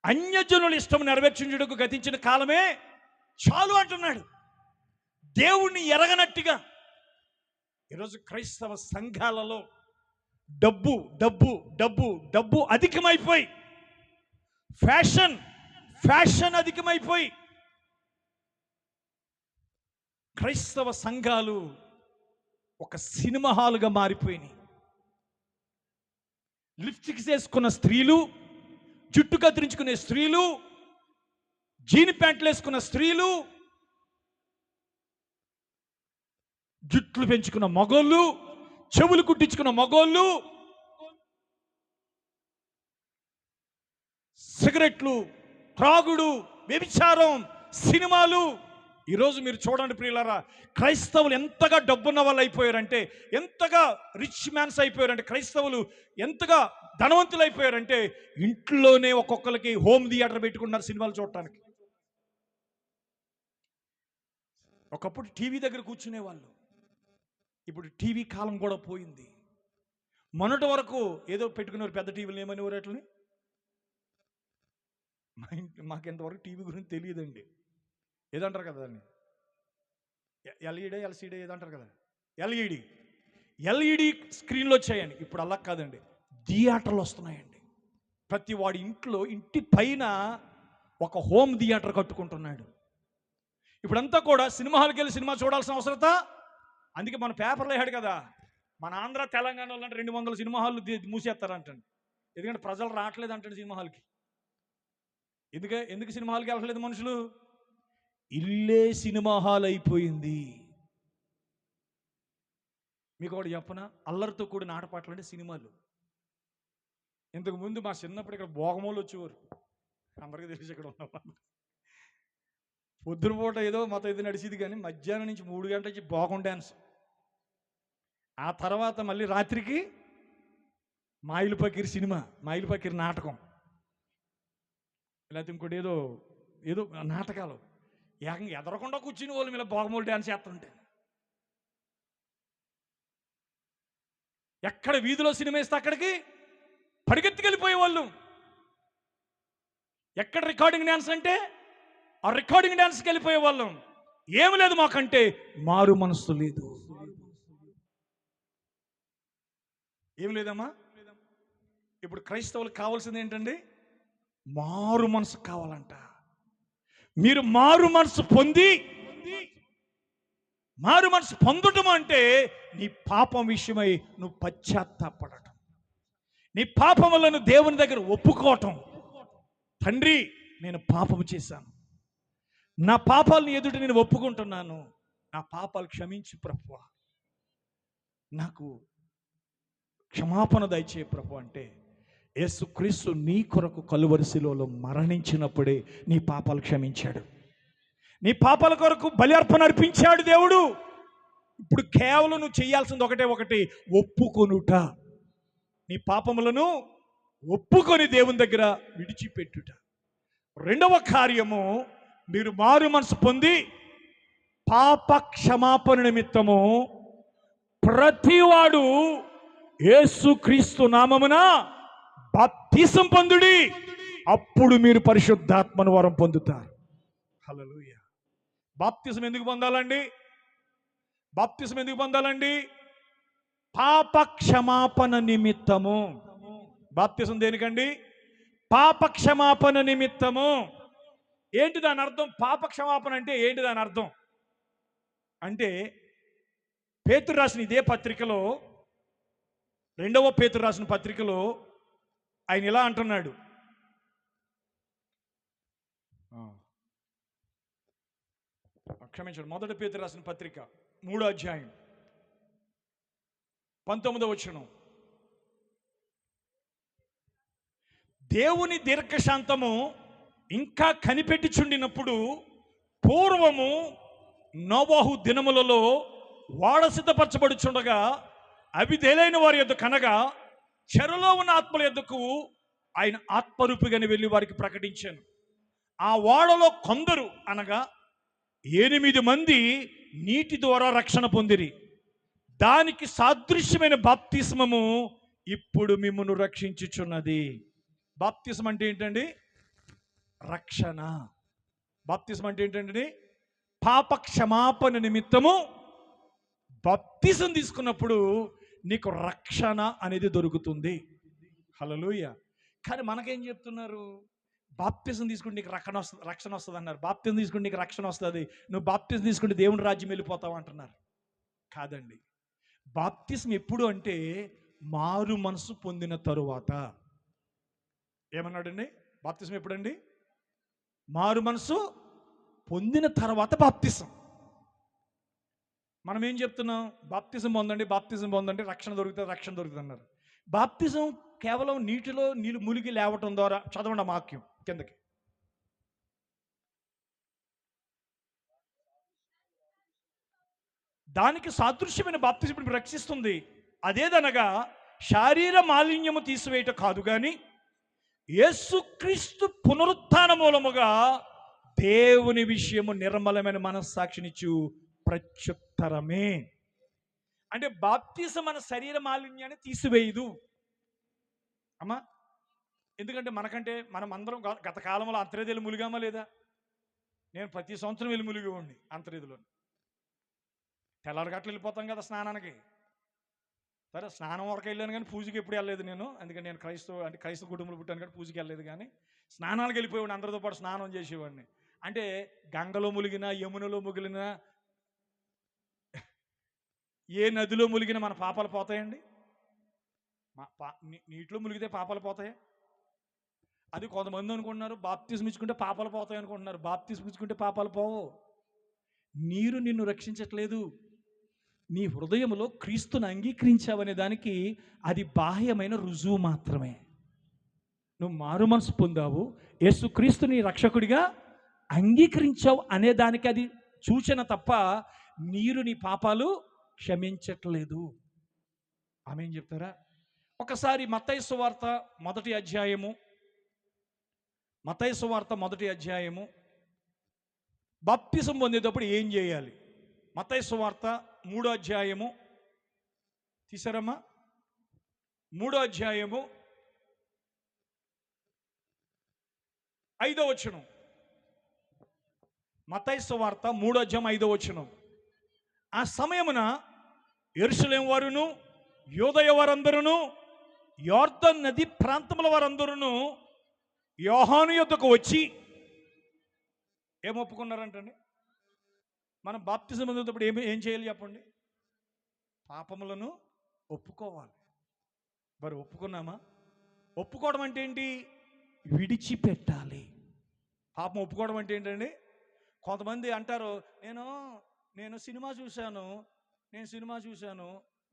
అన్యజనుల ఇష్టం నెరవేర్చుటకు గతించిన కాలమే చాలు అంటున్నాడు. దేవుణ్ణి ఎరగనట్టుగా ఈరోజు క్రైస్తవ సంఘాలలో డబ్బు డబ్బు డబ్బు డబ్బు అధికమైపోయి, ఫ్యాషన్ అధికమైపోయి క్రైస్తవ సంఘాలు ఒక సినిమా హాలుగా మారిపోయినాయి. లిప్స్టిక్స్ వేసుకున్న స్త్రీలు, జుట్టు కత్తిరించుకునే స్త్రీలు, జీన్ ప్యాంట్లు వేసుకున్న స్త్రీలు, జుట్లు పెంచుకున్న మగోళ్ళు, చెవులు కుట్టించుకున్న మగోళ్ళు, సిగరెట్లు, త్రాగుడు, వ్యభిచారం, సినిమాలు. ఈరోజు మీరు చూడండి ప్రియులారా, క్రైస్తవులు ఎంతగా డబ్బున్న వాళ్ళు అయిపోయారంటే, ఎంతగా రిచ్ మ్యాన్స్ అయిపోయారంటే, క్రైస్తవులు ఎంతగా ధనవంతులు అయిపోయారంటే ఇంట్లోనే ఒక్కొక్కరికి హోమ్ థియేటర్ పెట్టుకున్నారు సినిమాలు చూడటానికి. ఒకప్పుడు టీవీ దగ్గర కూర్చునే వాళ్ళు, ఇప్పుడు టీవీ కాలం కూడా పోయింది. మొన్నటి వరకు ఏదో పెట్టుకునేవారు పెద్ద టీవీలు, ఏమనేవారు వాటిని? మాకు ఎంతవరకు టీవీ గురించి తెలియదండి. ఏదంటారు కదా దాన్ని, ఎల్ఈడీ ఎల్సీడీ ఏదంటారు కదా, ఎల్ఈడి స్క్రీన్లు వచ్చాయండి. ఇప్పుడు అలా కాదండి, థియేటర్లు వస్తున్నాయండి. ప్రతి వాడి ఇంటి పైన ఒక హోమ్ థియేటర్ కట్టుకుంటున్నాడు. ఇప్పుడంతా కూడా సినిమా హాల్కి వెళ్ళి సినిమా చూడాల్సిన అవసరత. అందుకే మన పేపర్లో వేయాడు కదా, మన ఆంధ్ర తెలంగాణ వాళ్ళు అంటే 200 సినిమా హాళ్ళు మూసేస్తారంటండి. ఎందుకంటే ప్రజలు రావట్లేదు అంటండి సినిమా హాల్కి. ఎందుకు సినిమా హాల్కి వెళ్ళట్లేదు మనుషులు? ఇల్లే సినిమా హాల్ అయిపోయింది. మీకు ఒకటి చెప్పనా, అల్లరితో కూడిన ఆటపాటలు అంటే సినిమాలు. ఇంతకుముందు మా చిన్నప్పుడు ఇక్కడ భోగమోళ్ళు వచ్చేవారు, అందరికీ తెలిసి ఇక్కడ ఉన్నవాళ్ళు. పొద్దునపూట ఏదో మొత్తం ఇది నడిచింది, కానీ మధ్యాహ్నం నుంచి 3 గంటల నుంచి భోగం డ్యాన్స్. ఆ తర్వాత మళ్ళీ రాత్రికి మాయిలు పకీర్ సినిమా, మాయిలు పకీర్ నాటకం, లేకపోతే ఇంకోటి ఏదో నాటకాలు. ఏకంగా ఎదరకుండా కూర్చుని వాళ్ళు మీద భోగమూలు డ్యాన్స్ చేస్తుంటే, ఎక్కడ వీధిలో సినిమా వేస్తే అక్కడికి పరిగెత్తుకెళ్ళిపోయేవాళ్ళు. ఎక్కడ రికార్డింగ్ డ్యాన్స్ అంటే ఆ రికార్డింగ్ డ్యాన్స్కి వెళ్ళిపోయే వాళ్ళం. ఏమి లేదు మాకంటే, మారు మనసు లేదు. ఏం లేదమ్మా. ఇప్పుడు క్రైస్తవులకు కావాల్సింది ఏంటండి? మారు మనసు కావాలంట. మీరు మారు మనసు పొందటం అంటే నీ పాపం విషయమై నువ్వు పశ్చాత్తాపడటం, నీ పాపములను దేవుని దగ్గర ఒప్పుకోవటం. తండ్రి, నేను పాపము చేశాను, నా పాపాలను ఎదుట నేను ఒప్పుకుంటున్నాను, నా పాపాలు క్షమించి ప్రభువా, నాకు క్షమాపణ దయచే ప్రభు అంటే, యేసుక్రీస్తు నీ కొరకు కలువరి శిలువలో మరణించినప్పుడే నీ పాపాలు క్షమించాడు. నీ పాపాల కొరకు బలి అర్పణ అర్పించాడు దేవుడు. ఇప్పుడు కేవలం నువ్వు చేయాల్సింది ఒకటి, ఒప్పుకొనుట. నీ పాపములను ఒప్పుకొని దేవుని దగ్గర విడిచిపెట్టుట. రెండవ కార్యము, మీరు మారు మనసు పొంది పాప క్షమాపణ నిమిత్తము ప్రతివాడు యేసుక్రీస్తు నామమున బాప్తిసం పొందుడి, అప్పుడు మీరు పరిశుద్ధాత్మను వరం పొందుతారు. హల్లెలూయా. బాప్తిసం ఎందుకు పొందాలండి? పాప క్షమాపణ నిమిత్తము. బాప్తిసం దేనికండి? పాప క్షమాపణ నిమిత్తము. ఏంటి దాని అర్థం? పాప క్షమాపణ అంటే ఏంటి దాని అర్థం? అంటే పేతురు రాసిన ఇదే పత్రికలో రెండవ పేతురు రాసిన పత్రికలో ఆయన ఇలా అంటున్నాడు. క్షమించండి, మొదటి పేతురు రాసిన పత్రిక 3వ అధ్యాయం 19వ వచనం. దేవుని దీర్ఘశాంతము ఇంకా కనిపెట్టుచుండినప్పుడు పూర్వము నోవహు దినములలో వాడ సిద్ధపరచబడుచుండగా అవిధేలైన వారి యొద్దకు కనగా చెరలో ఉన్న ఆత్మల యొద్దకు ఆయన ఆత్మరూపిగాని వెళ్ళి వారికి ప్రకటించాను. ఆ వాడలో కొందరు అనగా 8 మంది నీటి ద్వారా రక్షణ పొందిరి. దానికి సాదృశ్యమైన బాప్తిస్మము ఇప్పుడు మిమ్మును రక్షించుచున్నది. బాప్తిస్మం అంటే ఏంటండి? రక్షణ. బాప్తిస్మం అంటే ఏంటండి? పాప క్షమాపణ నిమిత్తము బాప్తిసం తీసుకున్నప్పుడు నీకు రక్షణ అనేది దొరుకుతుంది. హల్లెలూయా. కానీ మనకేం చెప్తున్నారు? బాప్తిజం తీసుకుంటే నీకు రక్షణ వస్తుంది అన్నారు. బాప్తిజం తీసుకుంటే నీకు రక్షణ వస్తుంది, నువ్వు బాప్తిజం తీసుకుంటే దేవుని రాజ్యం వెళ్ళిపోతావు అంటున్నారు. కాదండి. బాప్తిజం ఎప్పుడు అంటే మారు మనసు పొందిన తరువాత. ఏమన్నాడండి? బాప్తిజం ఎప్పుడండి? మారు మనసు పొందిన తర్వాత బాప్తిజం. మనం ఏం చెప్తున్నాం? బాప్తిజం పొందండి, బాప్తిజం పొందండి, రక్షణ దొరుకుతుంది, రక్షణ దొరుకుతుంది అన్నారు. బాప్తిజం కేవలం నీటిలో నీళ్ళు మునిగి లేవటం ద్వారా. చదవండి ఆ వాక్యం కిందకి. దానికి సాదృశ్యమైన బాప్తిజం ఇప్పుడు రక్షిస్తుంది. అదేదనగా శారీర మాలిన్యము తీసివేయటం కాదు, కానీ యేసుక్రీస్తు పునరుత్థాన మూలముగా దేవుని విషయము నిర్మలమైన మనస్సాక్షినిచ్చు ప్రత్యుత్తరమే. అంటే బాప్తిజం మన శరీర మాలిన్యాన్ని తీసివేయదు అమ్మా. ఎందుకంటే మనకంటే మనం అందరం గత కాలంలో అంతర్వేదిలో ములిగామా లేదా? నేను ప్రతి సంవత్సరం వెళ్ళి ములిగేవాడిని అంతర్వేదిలో. తెల్లారి గట్ల వెళ్ళిపోతాం కదా స్నానానికి. సరే, స్నానం వరకు వెళ్ళాను కానీ పూజకి ఎప్పుడు వెళ్ళలేదు నేను. అందుకని నేను క్రైస్తవ కుటుంబంలో పుట్టాను కానీ పూజకి వెళ్ళలేదు. కానీ స్నానాలకు వెళ్ళిపోయేవాడిని, అందరితో పాటు స్నానం చేసేవాడిని. అంటే గంగలో ములిగినా, యమునలో ముగిలినా, ఏ నదిలో ములిగినా మన పాపాలు పోతాయండి? నీటిలో ములిగితే పాపాలు పోతాయి. అది కొంతమంది అనుకుంటున్నారు బాప్తిజం ఇచ్చుకుంటే పాపాలు పోతాయి అనుకుంటున్నారు. బాప్తిజం ఇచ్చుకుంటే పాపాలు పోవు. నీరు నిన్ను రక్షించట్లేదు. నీ హృదయంలో క్రీస్తుని అంగీకరించావనే దానికి అది బాహ్యమైన రుజువు మాత్రమే. నువ్వు మారు మనసు పొందావు, యేసుక్రీస్తుని రక్షకుడిగా అంగీకరించావు అనే దానికి అది సూచన తప్ప నీరు నీ పాపాలు క్షమించట్లేదు. ఆమేన్ చెప్తారా? ఒకసారి మత్తయి సువార్త మొదటి అధ్యాయము బాప్తిజం పొందేటప్పుడు ఏం చేయాలి? మత్తయి సువార్త 3వ అధ్యాయము తీసారమ్మా? 3వ అధ్యాయము 5వ వచనం. మత్తయి సువార్త 3వ అధ్యాయం 5వ వచనం. ఆ సమయమున యెరూషలేము వారును యూదయ వారందరూ యొర్దాను నది ప్రాంతముల వారందరూ యోహాను యొద్దకు వచ్చి ఏం ఒప్పుకున్నారంటండి? మనం బాప్తిజం పొందేటప్పుడు ఏం చేయాలి చెప్పండి? పాపములను ఒప్పుకోవాలి. మరి ఒప్పుకున్నామా? ఒప్పుకోవడం అంటే ఏంటి? విడిచిపెట్టాలి. పాపం ఒప్పుకోవడం అంటే ఏంటండి? కొంతమంది అంటారు, నేను సినిమా చూశాను,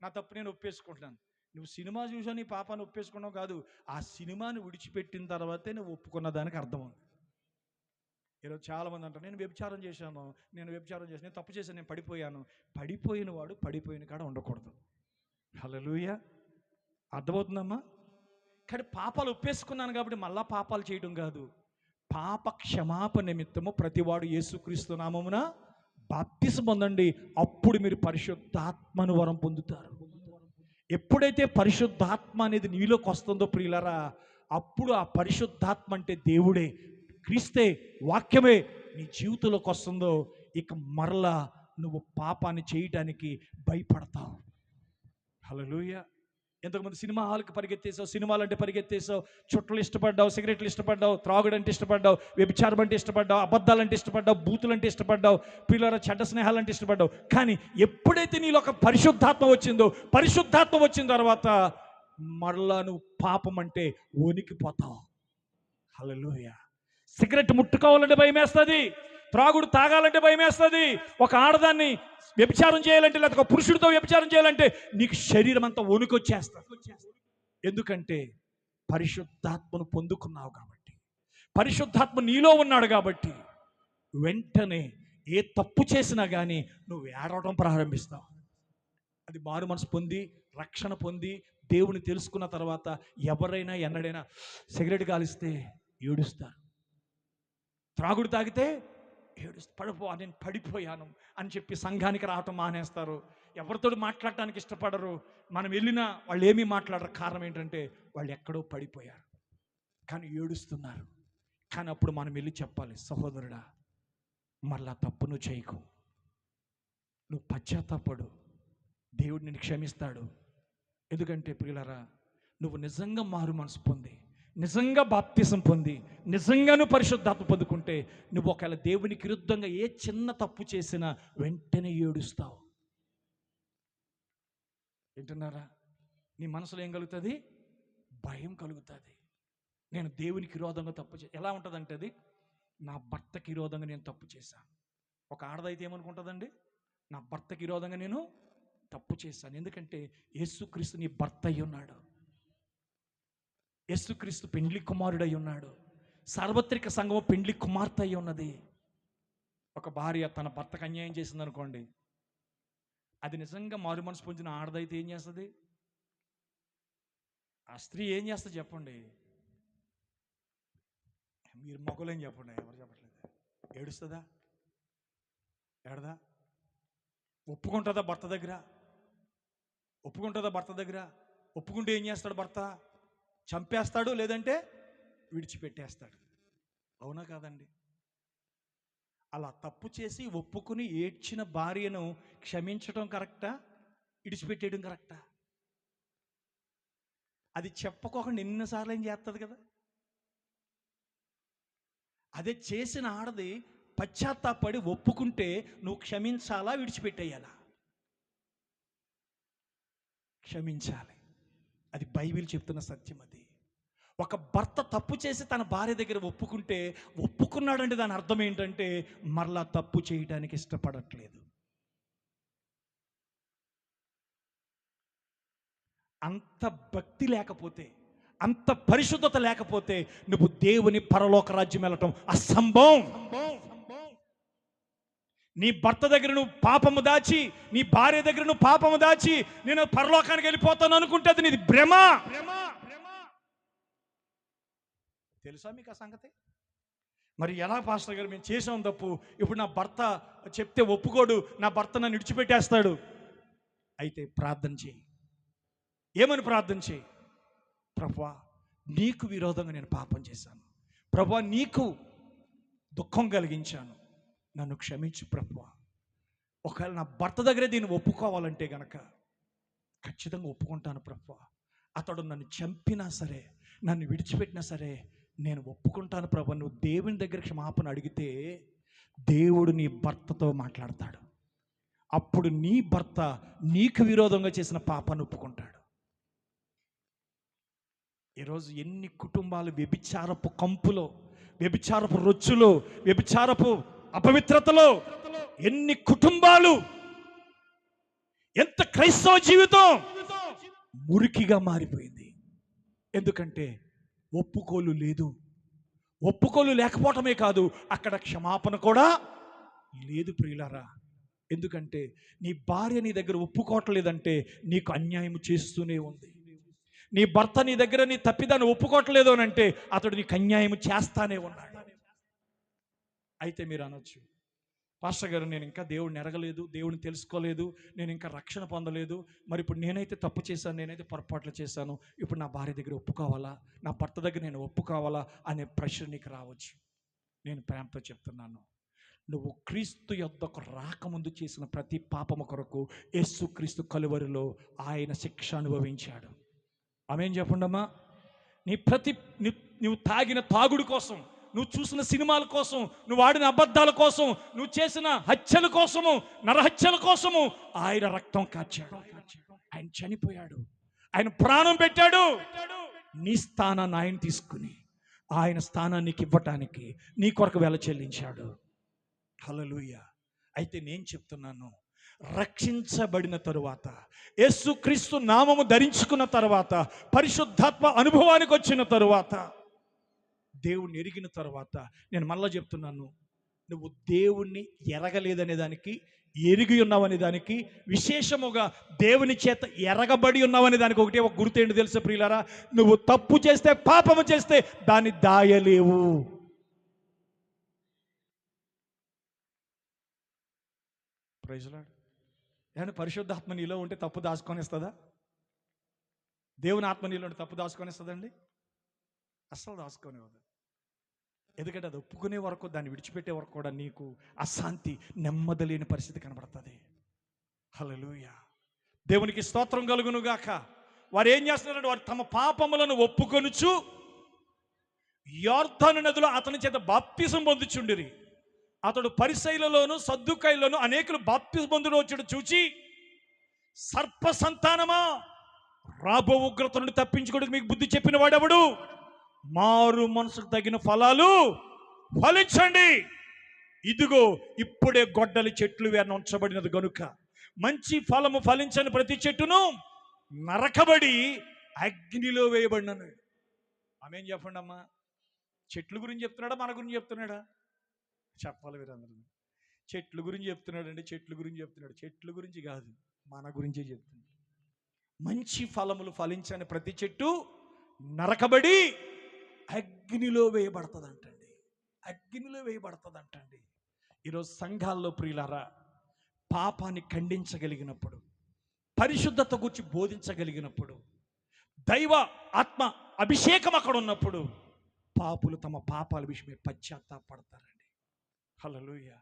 నా తప్పు నేను ఒప్పేసుకుంటున్నాను. నువ్వు సినిమా చూసావు, నీ పాపాన్ని ఒప్పేసుకున్నావు కాదు. ఆ సినిమాని విడిచిపెట్టిన తర్వాతే నువ్వు ఒప్పుకున్న దానికి అర్థం ఉంది. ఈరోజు చాలామంది అంటారు, నేను వ్యభిచారం చేశాను, నేను తప్పు చేశాను, నేను పడిపోయాను. పడిపోయిన వాడు పడిపోయిన కాడ ఉండకూడదు. హల్లెలూయా. అర్థమవుతుందమ్మా? కానీ పాపాలు ఒప్పేసుకున్నాను కాబట్టి మళ్ళా పాపాలు చేయడం కాదు. పాప క్షమాపణ నిమిత్తము ప్రతివాడు యేసుక్రీస్తు నామమున బాప్తిసం పొందండి. అప్పుడు మీరు పరిశుద్ధాత్మను వరం పొందుతారు. ఎప్పుడైతే పరిశుద్ధాత్మ అనేది నీలోకి వస్తుందో ప్రియులరా, అప్పుడు ఆ పరిశుద్ధాత్మ అంటే దేవుడే, క్రీస్తే, వాక్యమే నీ జీవితంలోకి వస్తుందో ఇక మరలా నువ్వు పాపాన్ని చేయటానికి భయపడతావు. హల్లెలూయా. ఎంతకుముందు సినిమా హాల్కి పరిగెత్తేసావు, సినిమాలంటే పరిగెత్తేసావు, చుట్టలు ఇష్టపడ్డావు, సిగరెట్లు ఇష్టపడ్డావు, త్రాగుడంటే ఇష్టపడ్డావు, వ్యభిచారం అంటే ఇష్టపడ్డావు, అబద్ధాలంటే ఇష్టపడ్డావు, బూతులంటే ఇష్టపడ్డావు, పిల్లల చెడ్డ స్నేహాలంటే ఇష్టపడ్డావు. కానీ ఎప్పుడైతే నీలో ఒక పరిశుద్ధాత్మ వచ్చిన తర్వాత మరలా నువ్వు పాపం అంటే వణికిపోతావు. హల్లెలూయా. సిగరెట్ ముట్టుకోవాలంటే భయం వేస్తుంది, త్రాగుడు తాగాలంటే భయం వేస్తుంది, ఒక ఆడదాన్ని వ్యభిచారం చేయాలంటే లేదా ఒక పురుషుడితో వ్యభిచారం చేయాలంటే నీకు శరీరం అంతా వణుకొచ్చేస్తుంది. ఎందుకంటే పరిశుద్ధాత్మను పొందుకున్నావు కాబట్టి, పరిశుద్ధాత్మ నీలో ఉన్నాడు కాబట్టి వెంటనే ఏ తప్పు చేసినా కానీ నువ్వు ఏడవడం ప్రారంభిస్తావు. అది మారు మనసు పొంది రక్షణ పొంది దేవుని తెలుసుకున్న తర్వాత ఎవరైనా ఎన్నడైనా సిగరెట్ కాలిస్తే ఏడుస్తారు, త్రాగుడు తాగితే నేను పడిపోయాను అని చెప్పి సంఘానికి రావటం మానేస్తారు, ఎవరితో మాట్లాడటానికి ఇష్టపడరు. మనం వెళ్ళినా వాళ్ళు ఏమీ మాట్లాడరు. కారణం ఏంటంటే వాళ్ళు ఎక్కడో పడిపోయారు కానీ ఏడుస్తున్నారు. కానీ అప్పుడు మనం వెళ్ళి చెప్పాలి, సహోదరుడా మళ్ళా తప్పు నువ్వు చేయకు, నువ్వు పశ్చాత్తాపడు, దేవుడు నిన్ను క్షమిస్తాడు. ఎందుకంటే ప్రియులారా, నువ్వు నిజంగా మారు మనసు పొంది నిజంగా బాప్తిసం పొంది నిజంగాను పరిశుద్ధాత్మ పొందుకుంటే నువ్వు ఒకవేళ దేవునికి విరుద్ధంగా ఏ చిన్న తప్పు చేసినా వెంటనే ఏడుస్తావు. వింటున్నారా? నీ మనసులో ఏం కలుగుతుంది? భయం కలుగుతుంది. నేను దేవునికి విరోధంగా తప్పు ఎలా ఉంటుందంటే అది నా భర్తకి విరోధంగా నేను తప్పు చేశాను. ఒక ఆడదైతే ఏమనుకుంటుందండి? నా భర్తకి విరోధంగా నేను తప్పు చేశాను. ఎందుకంటే యేసుక్రీస్తు నీ భర్త అయి ఉన్నాడు, యేసుక్రీస్తు పెండ్లి కుమారుడై ఉన్నాడు, సార్వత్రిక సంఘము పెండ్లి కుమార్తె అయి ఉన్నది. ఒక భార్య తన భర్తకు అన్యాయం చేసింది అనుకోండి, అది నిజంగా మారు మనసు పొందిన ఆడదైతే ఏం చేస్తుంది? ఆ స్త్రీ ఏం చేస్తుంది చెప్పండి? మీరు మొగలేం చెప్పండి, ఎవరు చెప్పట్లేదు. ఏడుస్తుందా? ఏడదా? ఒప్పుకుంటుందా భర్త దగ్గర? ఒప్పుకుంటుందా భర్త దగ్గర? ఒప్పుకుంటే ఏం చేస్తాడు భర్త? చంపేస్తాడు, లేదంటే విడిచిపెట్టేస్తాడు. అవునా కాదండి? అలా తప్పు చేసి ఒప్పుకుని ఏడ్చిన భార్యను క్షమించడం కరెక్టా, విడిచిపెట్టేయడం కరెక్టా? అది చెప్పుకోకుండా ఎన్నిసార్లు ఏం చేస్తుంది కదా. అదే చేసిన ఆడది పశ్చాత్తాపడి ఒప్పుకుంటే నువ్వు క్షమించాలా, విడిచిపెట్టేయాలా? క్షమించాలి. అది బైబిల్ చెప్తున్న సత్యం. అది ఒక భర్త తప్పు చేసి తన భార్య దగ్గర ఒప్పుకుంటే, ఒప్పుకున్నాడంటే దాని అర్థం ఏంటంటే మరలా తప్పు చేయడానికి ఇష్టపడట్లేదు. అంత భక్తి లేకపోతే, అంత పరిశుద్ధత లేకపోతే నువ్వు దేవుని పరలోక రాజ్యం వెళ్ళటం అసంభవం. నీ భర్త దగ్గర నువ్వు పాపము దాచి, నీ భార్య దగ్గర నువ్వు పాపము దాచి నేను పరలోకానికి వెళ్ళిపోతాను అనుకుంటే అది నీది భ్రమ. తెలుసా మీకు ఆ సంగతి? మరి ఎలా పాస్టర్ గారు మేము చేసాం తప్పు, ఇప్పుడు నా భర్త చెప్తే ఒప్పుకోడు, నా భర్త నన్ను విడిచిపెట్టేస్తాడు. అయితే ప్రార్థన చేయి. ఏమని ప్రార్థన చేయి? ప్రభువా నీకు విరోధంగా నేను పాపం చేశాను, ప్రభువా నీకు దుఃఖం కలిగించాను, నన్ను క్షమించు ప్రభువా. ఒకవేళ నా భర్త దగ్గరే దీన్ని ఒప్పుకోవాలంటే గనక ఖచ్చితంగా ఒప్పుకుంటాను ప్రభువా. అతడు నన్ను చంపినా సరే, నన్ను విడిచిపెట్టినా సరే నేను ఒప్పుకుంటాను ప్రభువా. నువ్వు దేవుని దగ్గర క్షమాపణ అడిగితే దేవుడు నీ భర్తతో మాట్లాడతాడు. అప్పుడు నీ భర్త నీకు విరోధంగా చేసిన పాపాన్ని ఒప్పుకుంటాడు. ఈరోజు ఎన్ని కుటుంబాలు వ్యభిచారపు కంపులో, వ్యభిచారపు రొచ్చులో, వ్యభిచారపు అపవిత్రతలో ఎన్ని కుటుంబాలు, ఎంత క్రైస్తవ జీవితం మురికిగా మారిపోయింది. ఎందుకంటే ఒప్పుకోలు లేదు. ఒప్పుకోలు లేకపోవటమే కాదు, అక్కడ క్షమాపణ కూడా లేదు ప్రియులారా. ఎందుకంటే నీ భార్య నీ దగ్గర ఒప్పుకోవట్లేదంటే నీకు అన్యాయం చేస్తూనే ఉంది. నీ భర్త నీ దగ్గర నీ తప్పిదాన్ని ఒప్పుకోవట్లేదు అని అంటే అతడు నీకు అన్యాయం చేస్తానే ఉన్నాడు. అయితే మీరు అనొచ్చు, పాస్టర్ గారు నేను ఇంకా దేవుడిని ఎరగలేదు, దేవుడిని తెలుసుకోలేదు, నేను ఇంకా రక్షణ పొందలేదు, మరి ఇప్పుడు నేనైతే తప్పు చేశాను, నేనైతే పొరపాట్లు చేశాను, ఇప్పుడు నా భార్య దగ్గర ఒప్పుకోవాలా, నా భర్త దగ్గర నేను ఒప్పుకోవాలా అనే ప్రశ్న నీకు రావచ్చు. నేను ప్రేమతో చెప్తున్నాను, నువ్వు క్రీస్తు యొద్దకు రాకముందు చేసిన ప్రతి పాపము కొరకు యేసుక్రీస్తు కలువరిలో ఆయన శిక్ష అనుభవించాడు. ఆమేన్ చెప్పండమ్మా. నువ్వు తాగిన తాగుడు కోసం, నువ్వు చూసిన సినిమాల కోసం, నువ్వు ఆడిన అబద్ధాల కోసం, నువ్వు చేసిన హత్యల కోసము, నరహత్యల కోసము ఆయన రక్తం కార్చాడు. ఆయన చనిపోయాడు. ఆయన ప్రాణం పెట్టాడు. నీ స్థానాన్ని ఆయన తీసుకుని ఆయన స్థానాన్ని నీకు ఇవ్వటానికి నీ కొరకు వెల చెల్లించాడు. హల్లెలూయా. అయితే నేను చెప్తున్నాను, రక్షించబడిన తరువాత, యేసుక్రీస్తు నామము ధరించుకున్న తరువాత, పరిశుద్ధాత్మ అనుభవానికి వచ్చిన తరువాత, దేవుణ్ణి ఎరిగిన తరువాత, నేను మళ్ళా చెప్తున్నాను, నువ్వు దేవుణ్ణి ఎరగలేదనే దానికి, ఎరిగి ఉన్నావనే దానికి, విశేషముగా దేవుని చేత ఎరగబడి ఉన్నావనే దానికి ఒకటే ఒక గుర్తు ఏంటి తెలుసా ప్రియులారా? నువ్వు తప్పు చేస్తే, పాపము చేస్తే దాన్ని దాయలేవు. Praise lord. ఏమన్నా పరిశుద్ధాత్మ నీలో ఉంటే తప్పు దాచుకొనిస్తుందా? దేవుని ఆత్మ నీలో ఉంటే తప్పు దాచుకొనిస్తుందండి? అస్సలు దాచుకోనివ్వదు. ఎందుకంటే అది ఒప్పుకునే వరకు, దాన్ని విడిచిపెట్టే వరకు కూడా నీకు అశాంతి, నెమ్మది లేని పరిస్థితి కనబడుతుంది. హల్లెలూయా. దేవునికి స్తోత్రం కలుగును గాక. వారు ఏం చేస్తున్నారంటే, వారు తమ పాపములను ఒప్పుకొనుచు యొర్దాను నదిలో అతని చేత బాప్తిసం పొందుచుండిరి. అతడు పరిసయ్యులలోను సద్దూకయ్యులలోను అనేకులు బాప్తిసం పొందుడు వచ్చుడు చూచి, సర్ప సంతానమా, రాబో ఉగ్రత నుండి తప్పించుకోవడానికి మీకు బుద్ధి చెప్పిన వాడెవడు? మారు మనసుకు తగిన ఫలాలు ఫలించండి. ఇదిగో ఇప్పుడే గొడ్డలి చెట్లు వేరన ఉంచబడినది గనుక మంచి ఫలము ఫలించని ప్రతి చెట్టును నరకబడి అగ్నిలో వేయబడినను. ఆమేం చెప్పండి అమ్మా. చెట్ల గురించి చెప్తున్నాడా, మన గురించి చెప్తున్నాడా? చెప్పాలి వీరందరూ. చెట్ల గురించి చెప్తున్నాడు అండి, చెట్ల గురించి చెప్తున్నాడు. చెట్ల గురించి కాదు, మన గురించే చెప్తున్నాడు. మంచి ఫలములు ఫలించని ప్రతి చెట్టు నరకబడి అగ్నిలో వేయబడుతుందంటండి. అగ్నిలో వేయబడుతుందంటండి. ఈరోజు సంఘాల్లో ప్రియులారా, పాపాన్ని ఖండించగలిగినప్పుడు, పరిశుద్ధత గురించి బోధించగలిగినప్పుడు, దైవ ఆత్మ అభిషేకం అక్కడ ఉన్నప్పుడు, పాపులు తమ పాపాల విషయమే పశ్చాత్తాపడతారండి. హల్లెలూయా.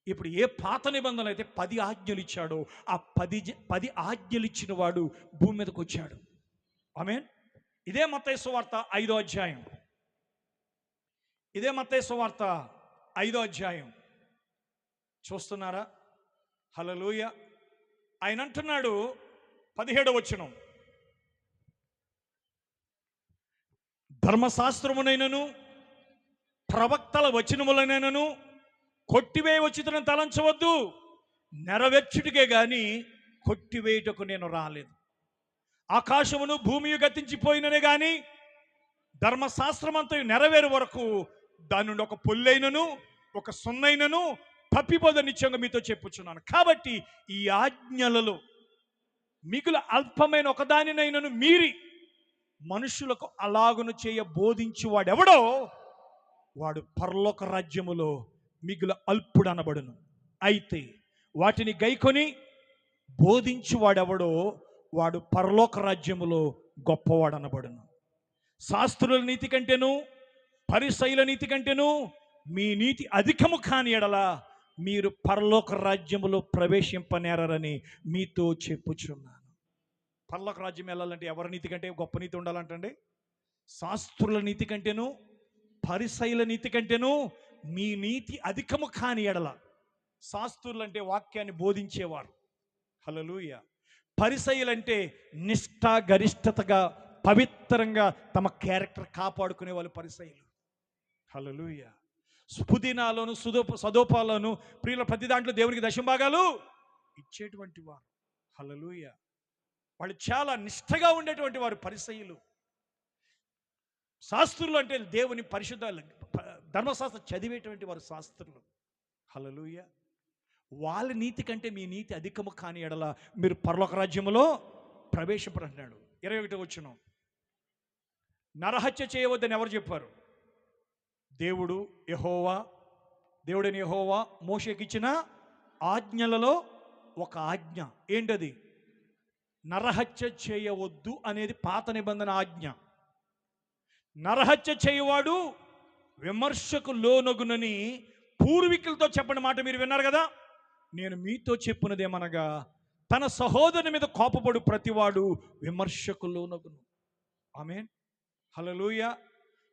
ఇప్పుడు ఏ పాత నిబంధనలు అయితే 10 ఆజ్ఞలు ఇచ్చాడో, ఆ 10 ఆజ్ఞలు ఇచ్చిన వాడు భూమి మీదకి వచ్చాడు. ఆమేన్. ఇదే మత్తయి సువార్త 5వ అధ్యాయం. ఇదే మత్తయి సువార్త 5వ అధ్యాయం చూస్తున్నారా? హల్లెలూయా. ఆయన అంటున్నాడు 17వ వచనం, ధర్మశాస్త్రమునైనను ప్రవక్తల వచనములనైనను కొట్టివేయ ఉచితను తలంచవద్దు, నెరవేర్చుటకే గాని కొట్టివేయుటకు నేను రాలేదు. ఆకాశమును భూమియు గతించిపోయిననే గాని ధర్మశాస్త్రమంతా నెరవేరు వరకు దాని నుండి ఒక పొల్లైనను ఒక సున్నైనను తప్పిపోదని నిశ్చయంగా మీతో చెప్పుచున్నాను. కాబట్టి ఈ ఆజ్ఞలలో మిగులు అల్పమైన ఒకదానినైనను మీరి మనుషులకు అలాగును చేయ బోధించు వాడెవడో వాడు పరలోక రాజ్యములో మిగులు అల్పుడు అనబడును. అయితే వాటిని గైకొని బోధించు వాడెవడో వాడు పరలోక రాజ్యములో గొప్పవాడు అనబడును. శాస్త్రుల నీతి కంటేను పరిసయ్యుల నీతి కంటేను మీ నీతి అధికము కాని ఎడల మీరు పరలోక రాజ్యములో ప్రవేశింపనేరని మీతో చెప్పుచున్నాను. పరలోక రాజ్యం వెళ్ళాలంటే ఎవరి నీతి కంటే గొప్ప నీతి ఉండాలంటండి? శాస్త్రుల నీతి కంటేను పరిసయ్యుల నీతి కంటేను మీ నీతి అధికము కాని ఎడల. శాస్త్రులు అంటే వాక్యాన్ని బోధించేవారు. హల్లెలూయా. పరిసయ్యులంటే నిష్ఠా గరిష్టతగా పవిత్రంగా తమ క్యారెక్టర్ కాపాడుకునే వాళ్ళు పరిసయ్యులు. హల్లెలూయా. పుదీనాలోను సదోపాలోను ప్రియుల ప్రతి దాంట్లో దేవునికి దశంభాగాలు ఇచ్చేటువంటి వారు. హల్లెలూయా. వాళ్ళు చాలా నిష్ఠగా ఉండేటువంటి వారు పరిసయ్యులు. శాస్త్రులు అంటే దేవుని పరిశుద్ధ ధర్మశాస్త్రం చదివేటువంటి వారు శాస్త్రులు. హల్లెలూయా. వాళ్ళ నీతి కంటే మీ నీతి అధికము కాని ఎడల మీరు పరలోక రాజ్యములో ప్రవేశింపరంటున్నాడు. 21వ వచనం, నరహత్య చేయవద్దని ఎవరు చెప్పారు? దేవుడైన యెహోవా మోషేకి ఇచ్చిన ఆజ్ఞలలో ఒక ఆజ్ఞ ఏంటది? నరహత్య చేయవద్దు అనేది పాత నిబంధన ఆజ్ఞ. నరహత్య చేయవాడు విమర్శకు లోనగునని పూర్వీకులతో చెప్పిన మాట మీరు విన్నారు కదా. నేను మీతో చెప్పున్నదేమనగా, తన సహోదరుని మీద కోపపడు ప్రతివాడు విమర్శకు లోనగును. ఆమేన్. హల్లెలూయా.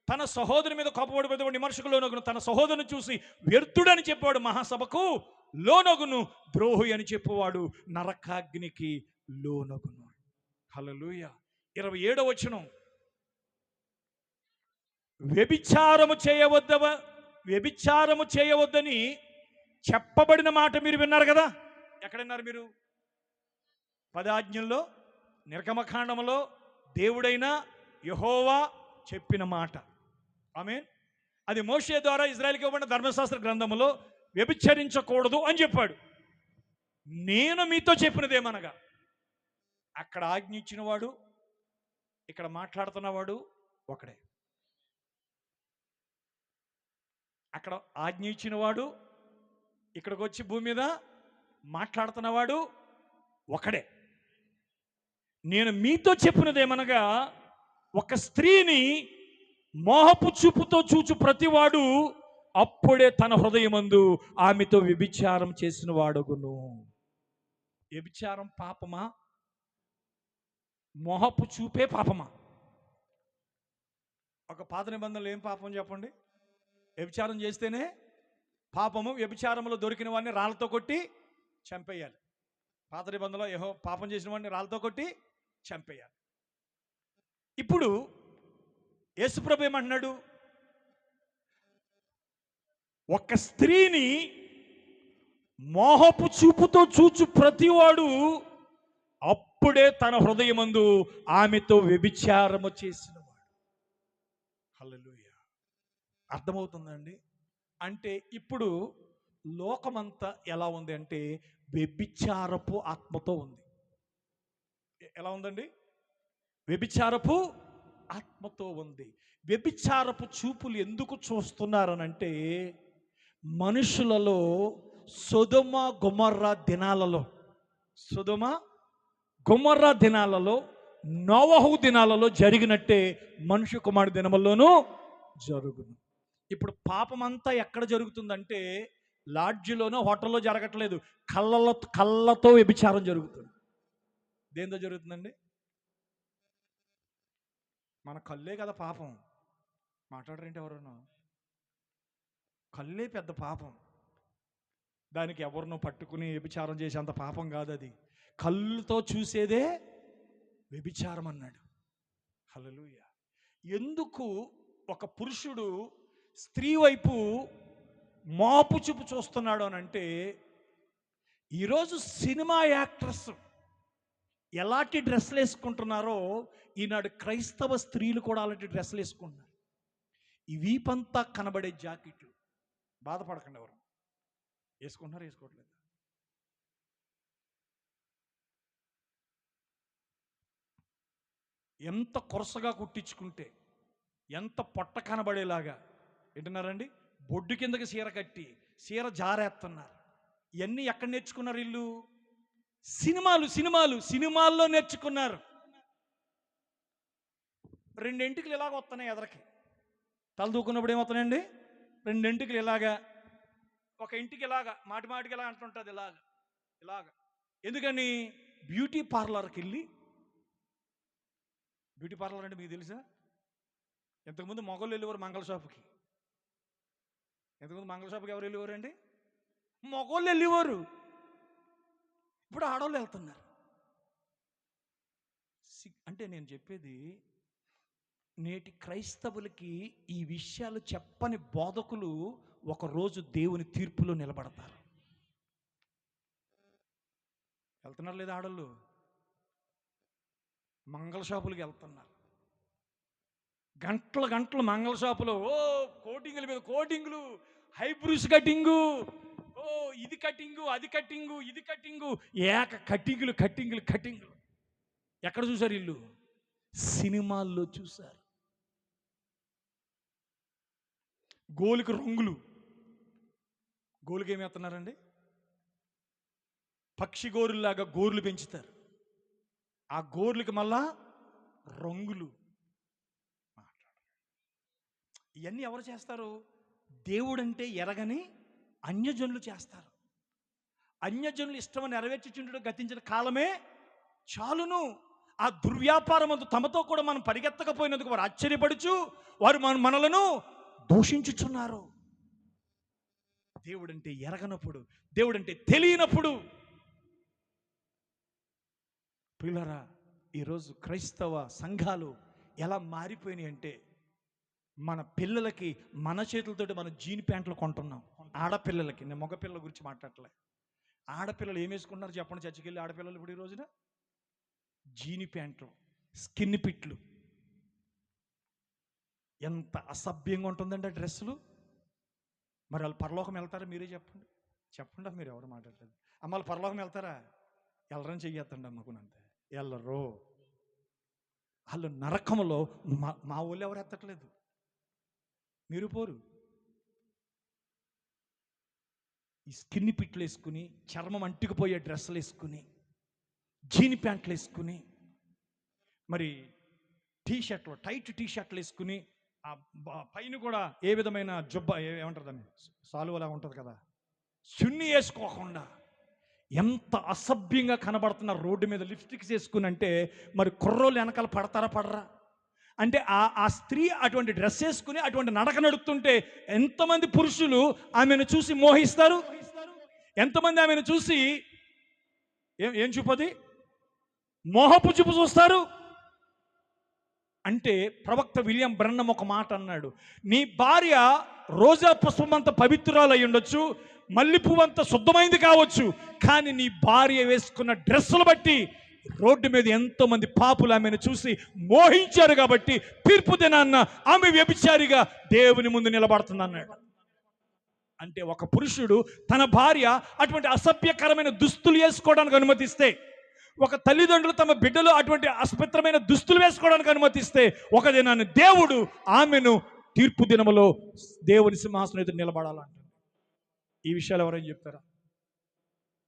తన సహోదరుని మీద కోపపడు ప్రతివాడు విమర్శకు లోనగును. తన సహోదరుని చూసి వ్యర్థుడని చెప్పేవాడు మహాసభకు లోనగును. ద్రోహి అని చెప్పేవాడు నరకాగ్నికి లోనగును. హల్లెలూయా. 27వ వచనం, వ్యభిచారము చేయవద్దని చెప్పబడిన మాట మీరు విన్నారు కదా. ఎక్కడన్నారు మీరు? 10 ఆజ్ఞల్లో, నిర్గమకాండములో దేవుడైన యెహోవా చెప్పిన మాట. ఆమేన్. అది మోషే ద్వారా ఇజ్రాయెల్కి ఇవ్వబడిన ధర్మశాస్త్ర గ్రంథములో వ్యభిచరించకూడదు అని చెప్పాడు. నేను మీతో చెప్పినదేమనగా, అక్కడ ఆజ్ఞ ఇచ్చినవాడు, ఇక్కడ మాట్లాడుతున్నవాడు ఒకడే. అక్కడ ఆజ్ఞ ఇచ్చినవాడు, ఇక్కడికి వచ్చి భూమి మీద మాట్లాడుతున్నవాడు ఒకడే. నేను మీతో చెప్పినదేమనగా, ఒక స్త్రీని మోహపు చూపుతో చూచు ప్రతివాడు అప్పుడే తన హృదయమందు ఆమెతో వ్యభిచారం చేసిన వాడుగును. వ్యభిచారం పాపమా? మోహపు చూపే పాపమా? ఒక పాత నిబంధనలు ఏం పాపం చెప్పండి? వ్యభిచారం చేస్తేనే పాపము. వ్యభిచారంలో దొరికిన వాడిని రాళ్ళతో కొట్టి చంపేయాలి. పాత నిబంధనలో పాపం చేసిన వాడిని రాళ్ళతో కొట్టి చంపేయాలి. ఇప్పుడు యేసుప్రభు ఏమంటున్నాడు? ఒక స్త్రీని మోహపు చూపుతో చూచు ప్రతివాడు అప్పుడే తన హృదయమందు ఆమెతో వ్యభిచారము చేసినవాడు. హల్లెలూయా. అర్థమవుతుందండి? అంటే ఇప్పుడు లోకమంతా ఎలా ఉంది అంటే వ్యభిచారపు ఆత్మతో ఉంది. ఎలా ఉందండి? వ్యభిచారపు ఆత్మతో ఉంది. వ్యభిచారపు చూపులు ఎందుకు చూస్తున్నారనంటే, మనుషులలో సొదొమ గొమొర్రా దినాలలో నోవహు దినాలలో జరిగినట్టే మనుష్య కుమారుడి దినముల్లోనూ జరుగును. ఇప్పుడు పాపం అంతా ఎక్కడ జరుగుతుందంటే, లాడ్జిలోనో హోటల్లో జరగట్లేదు, కళ్ళతో వ్యభిచారం జరుగుతుంది. దేంతో జరుగుతుందండి? మన కళ్ళే కదా పాపం. మాట్లాడరేంటి ఎవరన్నా? కళ్ళే పెద్ద పాపం. దానికి ఎవరినో పట్టుకుని వ్యభిచారం చేసేంత పాపం కాదు అది. కళ్ళుతో చూసేదే వ్యభిచారం అన్నాడు. హల్లెలూయా. ఎందుకు ఒక పురుషుడు స్త్రీ వైపు మోపు చూపు చూస్తున్నాడు అని అంటే, ఈరోజు సినిమా యాక్టర్స్ ఎలాంటి డ్రెస్సులు వేసుకుంటున్నారో ఈనాడు క్రైస్తవ స్త్రీలు కూడా అలాంటి డ్రెస్సులు వేసుకుంటున్నారు. ఈ వీపంతా కనబడే జాకెట్లు. బాధపడకండి ఎవరు. వేసుకుంటున్నారు, వేసుకోవట్లేదు. ఎంత కొరసగా కుట్టించుకుంటే, ఎంత పొట్ట కనబడేలాగా వింటున్నారండి. బొడ్డు కిందకి చీర కట్టి చీర జారేస్తున్నారు. ఇవన్నీ ఎక్కడ నేర్చుకున్నారు వీళ్ళు? సినిమాల్లో నేర్చుకున్నారు. 2 ఎంటికలు ఇలాగ వస్తున్నాయి ఎదరకి. తల దూకున్నప్పుడు ఏమవుతున్నాయండి? 2 ఎంటికలు ఇలాగా, ఒక ఇంటికి ఇలాగా మాటికి ఇలా అంటుంటుంది, ఇలాగా. ఎందుకని? బ్యూటీ పార్లర్కి వెళ్ళి, బ్యూటీ పార్లర్ అంటే మీకు తెలుసా? ఇంతకుముందు మగవాళ్ళు వెళ్ళేవారు మంగళ షాపుకి. ఇంతకుముందు మంగళ షాపుకి ఎవరు వెళ్ళేవారు అండి? మగవాళ్ళు వెళ్ళేవారు. ఇప్పుడు ఆడవాళ్ళు వెళ్తున్నారు. అంటే నేను చెప్పేది, నేటి క్రైస్తవులకి ఈ విషయాలు చెప్పని బోధకులు ఒకరోజు దేవుని తీర్పులో నిలబడతారు. వెళ్తున్నారు లేదా? ఆడళ్ళు మంగళ షాపులకి వెళ్తున్నారు. గంటలు మంగళ షాపులో కోటింగుల మీద కోటింగులు, హైబ్రూస్ కటింగు, ఇది కటింగు, అది కటింగు, ఇది కటింగు, ఏక కటింగులు. ఎక్కడ చూశారు వీళ్ళు? సినిమాల్లో చూశారు. గోలుకి రంగులు. గోలుకి ఏమి వేస్తున్నారండి? పక్షి గోరులాగా గోర్లు పెంచుతారు. ఆ గోర్లకి మళ్ళా రంగులు. ఇవన్నీ ఎవరు చేస్తారు? దేవుడంటే ఎరగని అన్యజనులు చేస్తారు. అన్యజనులు ఇష్టమని నెరవేర్చుచుండడం గతించిన కాలమే చాలును. ఆ దుర్వ్యాపారమందు తమతో కూడా మనం పరిగెత్తకపోయినందుకు వారు ఆశ్చర్యపడుచు వారు మనలను దూషించుచున్నారు. దేవుడంటే ఎరగనప్పుడు, దేవుడంటే తెలియనప్పుడు, ప్రియులారా, ఈరోజు క్రైస్తవ సంఘాలు ఎలా మారిపోయినాయి అంటే, మన పిల్లలకి మన చేతులతోటి మనం జీన్ ప్యాంట్లు కొంటున్నాం. ఆడపిల్లలకి, నేను మగపిల్లల గురించి మాట్లాడలే. ఆడపిల్లలు ఏం వేసుకుంటున్నారు చెప్పండి? చర్చికి వెళ్ళి ఆడపిల్లలు ఇప్పుడు ఈ రోజున జీని ప్యాంట్లు, స్కిన్ పిట్లు. ఎంత అసభ్యంగా ఉంటుందంటే డ్రెస్సులు. మరి వాళ్ళు పరలోకం వెళ్తారా? మీరే చెప్పండి. చెప్పండి, మీరు ఎవరు మాట్లాడలేదు. అమ్మాళ్ళు పరలోకం వెళ్తారా? వెళ్ళరని చెయ్యొద్దండి అమ్మకునంతే. వెళ్ళరు. వాళ్ళు నరకంలో మా ఊళ్ళో ఎవరు ఎత్తట్లేదు, మీరు పోరు. ఈ స్కిన్ పిట్లు వేసుకుని, చర్మం అంటుకుపోయే డ్రెస్సులు వేసుకుని, జీని ప్యాంట్లు వేసుకుని, మరి టీషర్ట్లు, టైట్ టీషర్ట్లు వేసుకుని, ఆ పైన కూడా ఏ విధమైన జుబ్బ ఏమంటారు దాన్ని, సాలువలా ఉంటుంది కదా, చున్నీ వేసుకోకుండా ఎంత అసభ్యంగా కనబడుతున్న రోడ్డు మీద లిప్స్టిక్స్ వేసుకుని అంటే, మరి కుర్రోళ్ళు వెనకాల పడతారా పడరా? అంటే ఆ స్త్రీ అటువంటి డ్రెస్ వేసుకుని అటువంటి నడక నడుస్తుంటే ఎంతమంది పురుషులు ఆమెను చూసి మోహిస్తారు? ఎంతమంది ఆమెను చూసి ఏం చూపది? మోహపు చూపు చూస్తారు. అంటే ప్రవక్త విలియం బ్రన్నమ్ ఒక మాట అన్నాడు, నీ భార్య రోజా పుష్పమంత పవిత్రాలు అయి ఉండొచ్చు, మల్లెపువ్వంత శుద్ధమైంది కావచ్చు, కానీ నీ భార్య వేసుకున్న డ్రెస్సులు బట్టి రోడ్డు మీద ఎంతో మంది పాపులు ఆమెను చూసి మోహించారు, కాబట్టి తీర్పు దినాన్న ఆమె వ్యభిచారిగా దేవుని ముందు నిలబడుతుంది అన్నాడు. అంటే ఒక పురుషుడు తన భార్య అటువంటి అసభ్యకరమైన దుస్తులు వేసుకోవడానికి అనుమతిస్తే, ఒక తల్లిదండ్రులు తమ బిడ్డలు అటువంటి అసభ్యమైన దుస్తులు వేసుకోవడానికి అనుమతిస్తే, ఒక దినాన్ని దేవుడు ఆమెను తీర్పు దినములో దేవుని సింహాసనం ఎదురు నిలబడాలంట. ఈ విషయాలు ఎవరైనా చెప్తారా?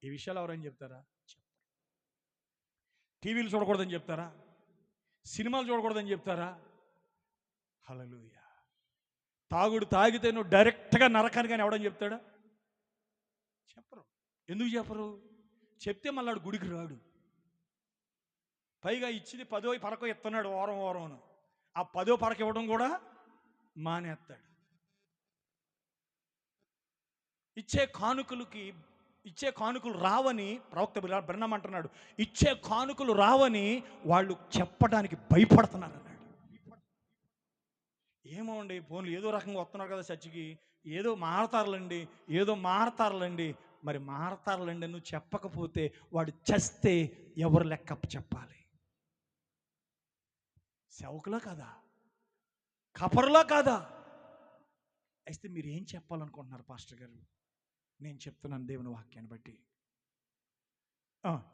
ఈ విషయాలు ఎవరైనా చెప్తారా? టీవీలు చూడకూడదని చెప్తారా? సినిమాలు చూడకూడదని చెప్తారా? హల్లెలూయా. తాగుడు తాగితే నువ్వు డైరెక్ట్గా నరకానికి అని ఎవడని చెప్తాడా? చెప్పరు. ఎందుకు చెప్పరు? చెప్తే మళ్ళీ వాడు గుడికి రాడు. పైగా ఇచ్చింది 10వ పరక ఇస్తున్నాడు వారం ఆ 10వ పరక ఇవ్వడం కూడా మానేస్తాడు. ఇచ్చే కానుకలు రావని ప్రవక్త బ్రన్నమ్ అంటున్నాడు. ఇచ్చే కానుకలు రావని వాళ్ళు చెప్పడానికి భయపడుతున్నారు అన్నాడు. ఏమో అండి, ఫోన్లు ఏదో రకంగా వస్తున్నారు కదా చర్చికి, ఏదో మారతారులండి. మరి మారతారులండి నువ్వు చెప్పకపోతే వాడు చస్తే ఎవరు లెక్క చెప్పాలి? సేవకులా కాదా? కపరులా కాదా? అయితే మీరు ఏం చెప్పాలనుకుంటున్నారు పాస్టర్ గారు? నేను చెప్తున్నాను దేవుని వాక్యాన్ని బట్టి.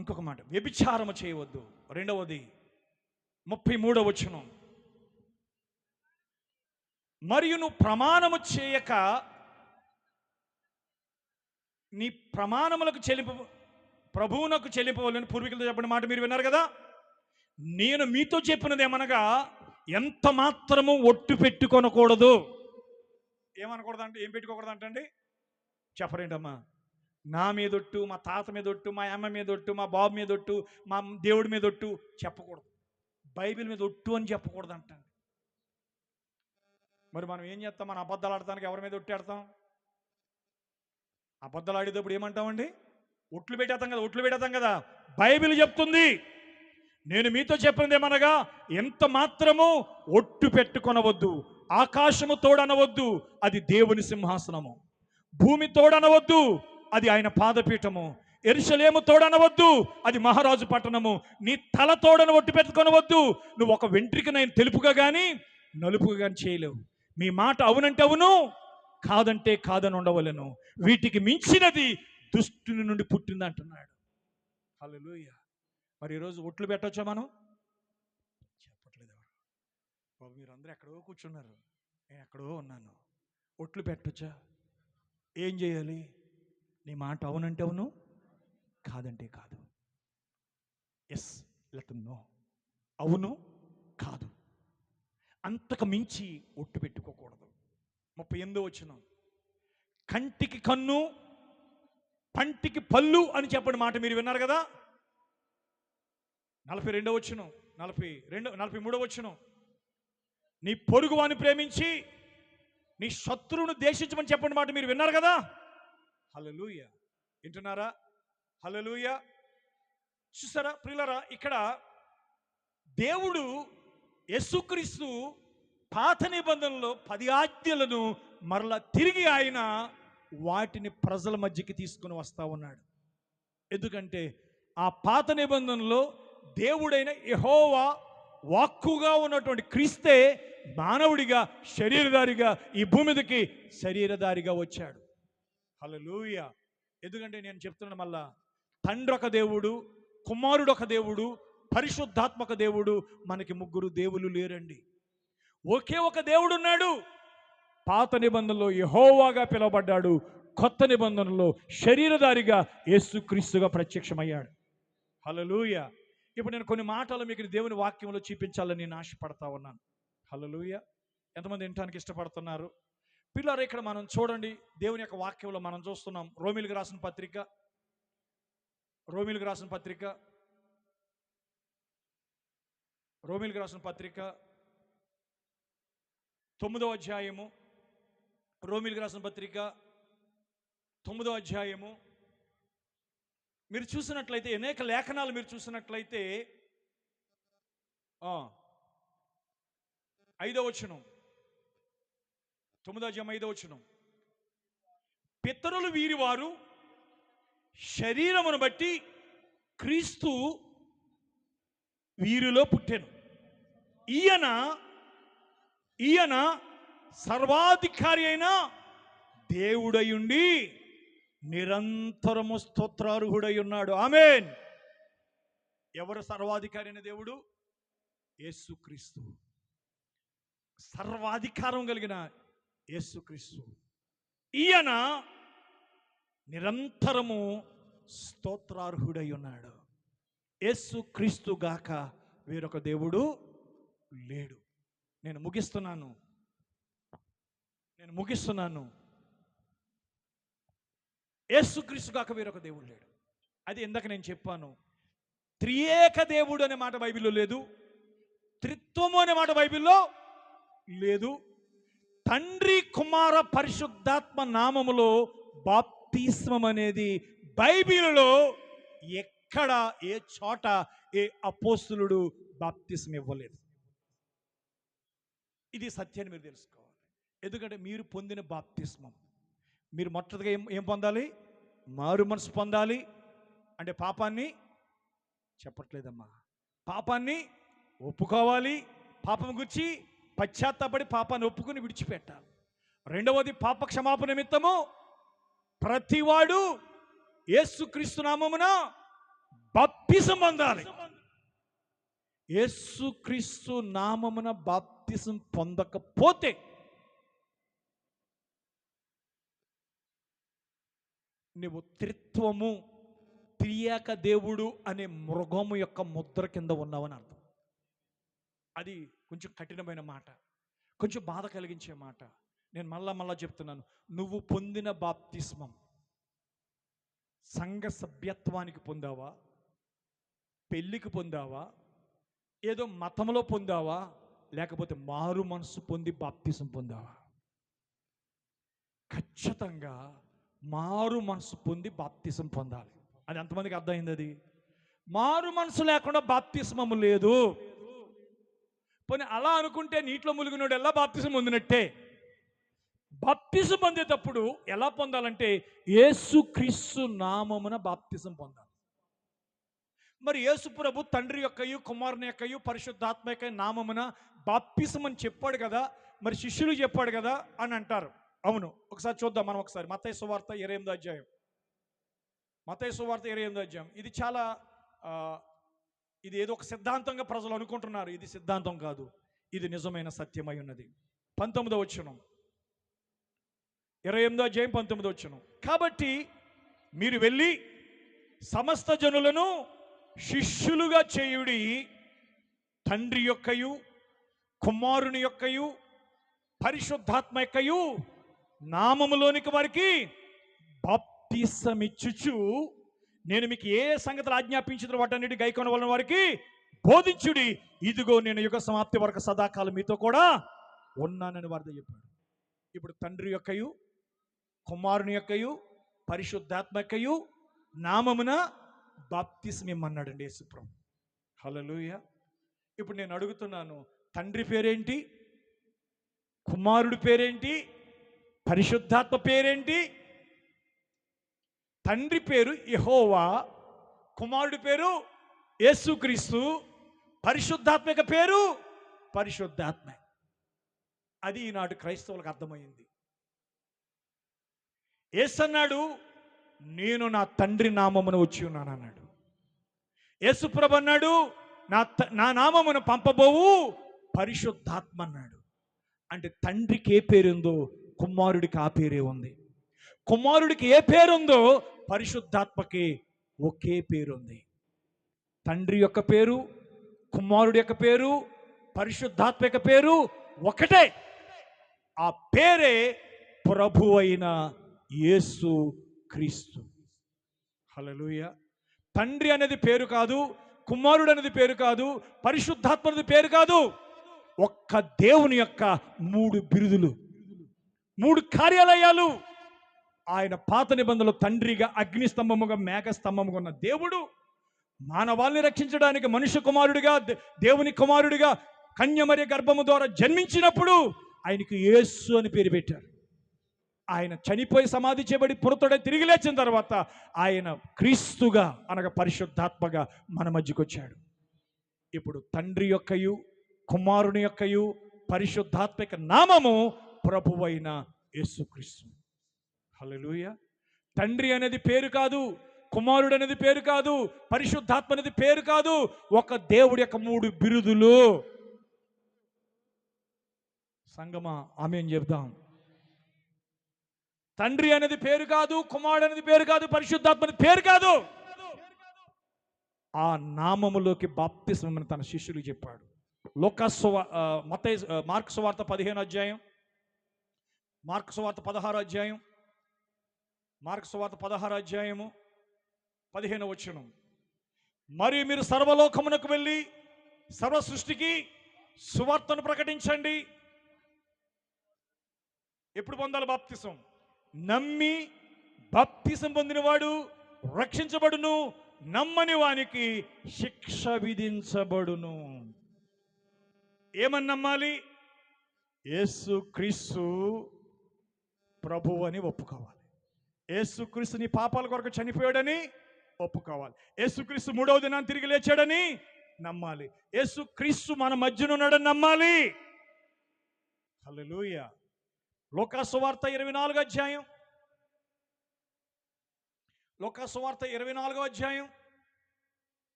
ఇంకొక మాట, వ్యభిచారము చేయవద్దు. 2వది 33వ వచనం, మరియు నువ్వు ప్రమాణము చేయక నీ ప్రమాణములకు ప్రభువునకు చెల్లిపోవాలని పూర్వీకులతో చెప్పిన మాట మీరు విన్నారు కదా. నేను మీతో చెప్పినది ఏమనగా, ఎంత మాత్రము ఒట్టు పెట్టుకొనకూడదు. ఏమనకూడదంటే, ఏం పెట్టుకోకూడదు అంటండి? చెప్పరేంటమ్మా? నా మీదొట్టు, మా తాత మీదొట్టు, మా అమ్మ మీదొట్టు, మా బాబు మీదొట్టు, మా దేవుడి మీదొట్టు చెప్పకూడదు. బైబిల్ మీద ఒట్టు అని చెప్పకూడదు అంటండి. మరి మనం ఏం చేస్తాం? మన అబద్ధాలు ఆడటానికి ఎవరి మీద ఒట్టేడతాం? అబద్ధాలు ఆడేటప్పుడు ఏమంటామండి? ఒట్లు పెట్టేస్తాం కదా. బైబిల్ చెప్తుంది, నేను మీతో చెప్పినది ఏమనగా, ఎంత మాత్రము ఒట్టు పెట్టుకొనవద్దు. ఆకాశము తోడనవద్దు, అది దేవుని సింహాసనము. భూమి తోడనవద్దు, అది ఆయన పాదపీఠము. యెరూషలేము తోడనవద్దు, అది మహారాజు పట్టణము. నీ తల తోడను ఒట్టు పెట్టుకొనవద్దు. నువ్వు ఒక వెంట్రిక నేను తెలుపుగా కానీ నలుపుగా కానీ చేయలేవు. మీ మాట అవునంటే అవును, కాదంటే కాదని ఉండవలెను. వీటికి మించినది దుష్టుని నుండి పుట్టింది అంటున్నాడు. హల్లెలూయా. మరి ఈరోజు ఒట్లు పెట్టొచ్చా మనం? చెప్పట్లేదు ఎవరు. బాబు మీరందరూ ఎక్కడో కూర్చున్నారు, నేను ఎక్కడో ఉన్నాను. ఒట్లు పెట్టొచ్చా? ఏం చేయాలి? నీ మాట అవునంటే అవును, కాదంటే కాదు. Yes let them know. అవును కాదు, అంతకు మించి ఒట్టు పెట్టుకోకూడదు. 38వ వచనం, కంటికి కన్ను పంటికి పళ్ళు అని చెప్పిన మాట మీరు విన్నారు కదా. 42వ వచనం, 43వ వచనం, నీ పొరుగు వాని ప్రేమించి నీ శత్రువును ద్వేషించమని చెప్పిన మాట మీరు విన్నారు కదా. హల్లెలూయా. వింటున్నారా? హల్లెలూయా. చూసారా ప్రియులారా, ఇక్కడ దేవుడు యేసుక్రీస్తు పాత నిబంధనలో 10 ఆజ్ఞలను మరలా తిరిగి ఆయన వాటిని ప్రజల మధ్యకి తీసుకుని వస్తా ఉన్నాడు. ఎందుకంటే ఆ పాత నిబంధనలో దేవుడైన యెహోవా వాక్కుగా ఉన్నటువంటి క్రీస్తే మానవుడిగా శరీరధారిగా ఈ భూమి మీదకి శరీరధారిగా వచ్చాడు. హల్లెలూయా. ఎందుకంటే నేను చెప్తున్నాను మళ్ళా, తండ్రి ఒక దేవుడు, కుమారుడు ఒక దేవుడు, పరిశుద్ధాత్మక దేవుడు. మనకి ముగ్గురు దేవుళ్ళు లేరండి, ఒకే ఒక దేవుడు ఉన్నాడు. పాత నిబంధనలో యెహోవాగా పిలువబడ్డాడు, కొత్త నిబంధనలో శరీరధారిగా యేసుక్రీస్తుగా ప్రత్యక్షమయ్యాడు. హల్లెలూయా. ఇప్పుడు నేను కొన్ని మాటలు మీకు దేవుని వాక్యంలో చూపించాలని నేను ఆశపడతా ఉన్నాను. హల్లెలూయా. ఎంతమంది వినటానికి ఇష్టపడుతున్నారు? పిల్లలు, ఇక్కడ మనం చూడండి, దేవుని యొక్క వాక్యంలో మనం చూస్తున్నాం. రోమీయులకు రాసిన పత్రిక 9వ అధ్యాయము, రోమీయులకు రాసిన పత్రిక 9వ అధ్యాయము మీరు చూసినట్లయితే, అనేక లేఖనాలు మీరు చూసినట్లయితే 5వ వచనం, 9వ అధ్యాయం 5వ వచనం, పితరులు వీరి వారు శరీరమును బట్టి క్రీస్తు వీరిలో పుట్టెను. ఈయన సర్వాధికారి అయిన దేవుడయుండి నిరంతరము స్తోత్రార్హుడై ఉన్నాడు. ఆమేన్. ఎవరు సర్వాధికారి అయిన దేవుడు? యేసుక్రీస్తు. సర్వాధికారం కలిగిన యేసుక్రీస్తు. ఈయన నిరంతరము స్తోత్రార్హుడై ఉన్నాడు. యేసుక్రీస్తు గాక వేరొక దేవుడు లేడు. నేను ముగిస్తున్నాను. యేసుక్రీస్తు గాక వేరొక దేవుడు లేడు. అది ఇందాక నేను చెప్పాను. త్రియేక దేవుడు అనే మాట బైబిల్లో లేదు, త్రిత్వము అనే మాట బైబిల్లో లేదు. తండ్రి, కుమార, పరిశుద్ధాత్మ నామములో బాప్తిస్మం అనేది బైబిల్లో ఎక్కడ, ఏ చోట, ఏ అపోస్తులుడు బాప్తిస్మం ఇవ్వలేదు. ఇది సత్యాన్ని మీరు తెలుసుకోవాలి. ఎందుకంటే మీరు పొందిన బాప్తిస్మం, మీరు మొట్టమొదటిగా ఏం పొందాలి? మారు మనసు పొందాలి. అంటే పాపాన్ని చెప్పట్లేదమ్మా, పాపాన్ని ఒప్పుకోవాలి. పాపం గురించి పశ్చాత్తాపడి పాపాన్ని ఒప్పుకుని విడిచిపెట్టాలి. రెండవది, పాప క్షమాపణ నిమిత్తము ప్రతివాడు యేసుక్రీస్తు నామమున బాప్తిసం పొందాలి. యేసుక్రీస్తు నామమున బాప్తిసం పొందకపోతే నువ్వు త్రిత్వము, త్రియేక దేవుడు అనే మృగము యొక్క ముద్ర కింద ఉన్నావని అర్థం. అది కొంచెం కఠినమైన మాట, కొంచెం బాధ కలిగించే మాట. నేను మళ్ళా చెప్తున్నాను. నువ్వు పొందిన బాప్తిస్మం సంఘ సభ్యత్వానికి పొందావా, పెళ్ళికి పొందావా, ఏదో మతంలో పొందావా, లేకపోతే మారు మనసు పొంది బాప్తిసం పొందావా? ఖచ్చితంగా మారు మనసు పొంది బాప్తిసం పొందాలి. అది ఎంతమందికి అర్థమైంది? అది మారు మనసు లేకుండా బాప్తిస్మము లేదు. పోనీ అలా అనుకుంటే నీటిలో ములిగినోడు ఎలా బాప్తిసం పొందినట్టే. బాప్తిసం పొందేటప్పుడు ఎలా పొందాలంటే యేసుక్రీస్తు నామమున బాప్తిసం పొందాలి. మరి యేసు ప్రభు తండ్రి యొక్కయు, కుమారుని యొక్కయు, పరిశుద్ధాత్మ యొక్క నామమున బాప్తిసం అని చెప్పాడు కదా, మరి శిష్యులు చెప్పాడు కదా అని అంటారు. అవును, ఒకసారి చూద్దాం మనం. ఒకసారి మత్తయి సువార్త 28వ అధ్యాయం, మత్తయి సువార్త 28వ అధ్యాయం. ఇది చాలా ఇది ఏదో ఒక సిద్ధాంతంగా ప్రజలు అనుకుంటున్నారు. ఇది సిద్ధాంతం కాదు, ఇది నిజమైన సత్యమై ఉన్నది. 19వ వచనం, 28వ అధ్యాయం 19వ వచనం. కాబట్టి మీరు వెళ్ళి సమస్త జనులను శిష్యులుగా చేయుడి, తండ్రి యొక్కయు, కుమారుని యొక్కయు, పరిశుద్ధాత్మ యొక్కయు నామములోనికి వారికి బాప్తిసమిచ్చుచు నేను మీకు ఏ సంగతులు ఆజ్ఞాపించిన వాటన్నిటి గైకొన వలన వారికి బోధించుడి. ఇదిగో నేను యుగ సమాప్తి వరకు సదాకాలం మీతో కూడా ఉన్నానని వారితో చెప్పాడు. ఇప్పుడు తండ్రి యొక్కయు, కుమారుని యొక్కయు, పరిశుద్ధాత్మ యొక్కయు నామమున బాప్తిసం ఇమ్మన్నాడండి యేసుప్రభు. హల్లెలూయా. ఇప్పుడు నేను అడుగుతున్నాను, తండ్రి పేరేంటి, కుమారుడి పేరేంటి, పరిశుద్ధాత్మ పేరేంటి? తండ్రి పేరు యెహోవా, కుమారుడి పేరు యేసుక్రీస్తు, పరిశుద్ధాత్మిక పేరు పరిశుద్ధాత్మ. అది ఈనాడు క్రైస్తవులకు అర్థమైంది. యేసన్నాడు, నేను నా తండ్రి నామమున వచ్చి ఉన్నాను అన్నాడు. యేసుప్రభు అన్నాడు, నా నామమును పంపబోవు పరిశుద్ధాత్మ అన్నాడు. అంటే తండ్రికి ఏ పేరుందో కుమారుడికి ఆ పేరే ఉంది. కుమారుడికి ఏ పేరుందో పరిశుద్ధాత్మకి ఒకే పేరుంది. తండ్రి యొక్క పేరు, కుమారుడి యొక్క పేరు, పరిశుద్ధాత్మ యొక్క పేరు ఒకటే. ఆ పేరే ప్రభు అయిన యేసు క్రీస్తు. హల్లెలూయా. తండ్రి అనేది పేరు కాదు, కుమారుడు అనేది పేరు కాదు, పరిశుద్ధాత్మ అనేది పేరు కాదు. ఒక్క దేవుని యొక్క 3 బిరుదులు, 3 కార్యాలయాలు. ఆయన పాత నిబంధనలో తండ్రిగా, అగ్నిస్తంభముగా, మేఘస్తంభముగా ఉన్న దేవుడు మానవాల్ని రక్షించడానికి మనుష్య కుమారుడిగా, దేవుని కుమారుడిగా కన్యమరి గర్భము ద్వారా జన్మించినప్పుడు ఆయనకు యేసు అని పేరు పెట్టారు. ఆయన చనిపోయి సమాధి చేయబడి పురతోడే తిరిగి లేచిన తర్వాత ఆయన క్రీస్తుగా అనగా పరిశుద్ధాత్మగా మన మధ్యకు వచ్చాడు. ఇప్పుడు తండ్రి యొక్కయు కుమారుని యొక్కయు పరిశుద్ధాత్మక నామము ప్రభువైన యేసుక్రీస్తు. హల్లెలూయా. తండ్రి అనేది పేరు కాదు, కుమారుడు అనేది పేరు కాదు, పరిశుద్ధాత్మ అనేది పేరు కాదు. ఒక దేవుడి యొక్క 3 బిరుదులు. సంగమా ఆమేన్ చెప్దాం. తండ్రి అనేది పేరు కాదు, కుమారుడు అనేది పేరు కాదు, పరిశుద్ధాత్మ అనేది పేరు కాదు. ఆ నామములోకి బాప్తిస్మం తన శిష్యులకు చెప్పాడు. మార్కు సువార్త 15వ అధ్యాయం, మార్కు సువార్త 16వ అధ్యాయం, మార్కు సువార్త 16వ అధ్యాయము 15వ వచనం. మరియు మీరు సర్వలోకమునకు వెళ్ళి సర్వ సృష్టికి సువార్తను ప్రకటించండి. ఎప్పుడు పొందాలి బాప్తిసం? నమ్మి బాప్తిసం పొందినవాడు రక్షించబడును, నమ్మని వానికి శిక్ష విధించబడును. ఏమని నమ్మాలి? యేసుక్రీస్తు ప్రభువు అని ఒప్పుకోవాలి. యేసుక్రీస్తు నీ పాపాల కొరకు చనిపోయాడని ఒప్పుకోవాలి. యేసుక్రీస్తు 3వ దినాన్ని తిరిగి లేచాడని నమ్మాలి. యేసుక్రీస్తు మన మధ్యన ఉన్నాడని నమ్మాలి. హల్లెలూయా. లోకాసువార్త 24వ అధ్యాయం, లోకాసువార్త 24వ అధ్యాయం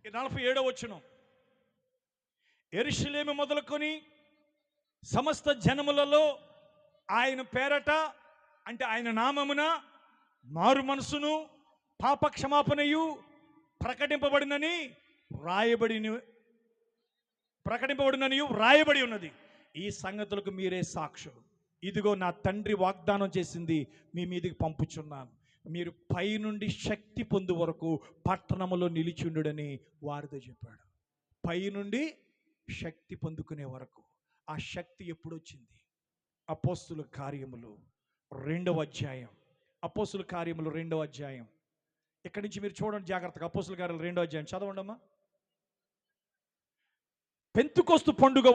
47వ వచనం. యెరూషలేము మొదలుకొని సమస్త జనములలో ఆయన పేరట, అంటే ఆయన నామమున మారు మనసును పాప క్షమాపణయు ప్రకటింపబడినని వ్రాయబడి ఉన్నది. ఈ సంగతులకు మీరే సాక్షులు. ఇదిగో నా తండ్రి వాగ్దానం చేసింది మీ మీదకి పంపుచున్నాను. మీరు పైనుండి శక్తి పొందు వరకు పట్టణములో నిలిచిండుడని వారితో చెప్పాడు. పైనుండి శక్తి పొందుకునే వరకు. ఆ శక్తి ఎప్పుడు వచ్చింది? అపోస్తుల కార్యములు 2వ అధ్యాయం. అపోస్తుల కార్యములు 2వ అధ్యాయం. ఇక్కడి నుంచి మీరు చూడండి జాగ్రత్తగా. అపోస్తుల కార్యాలు 2వ అధ్యాయం చదవండి అమ్మా. పెంతుకొస్తు పండుగ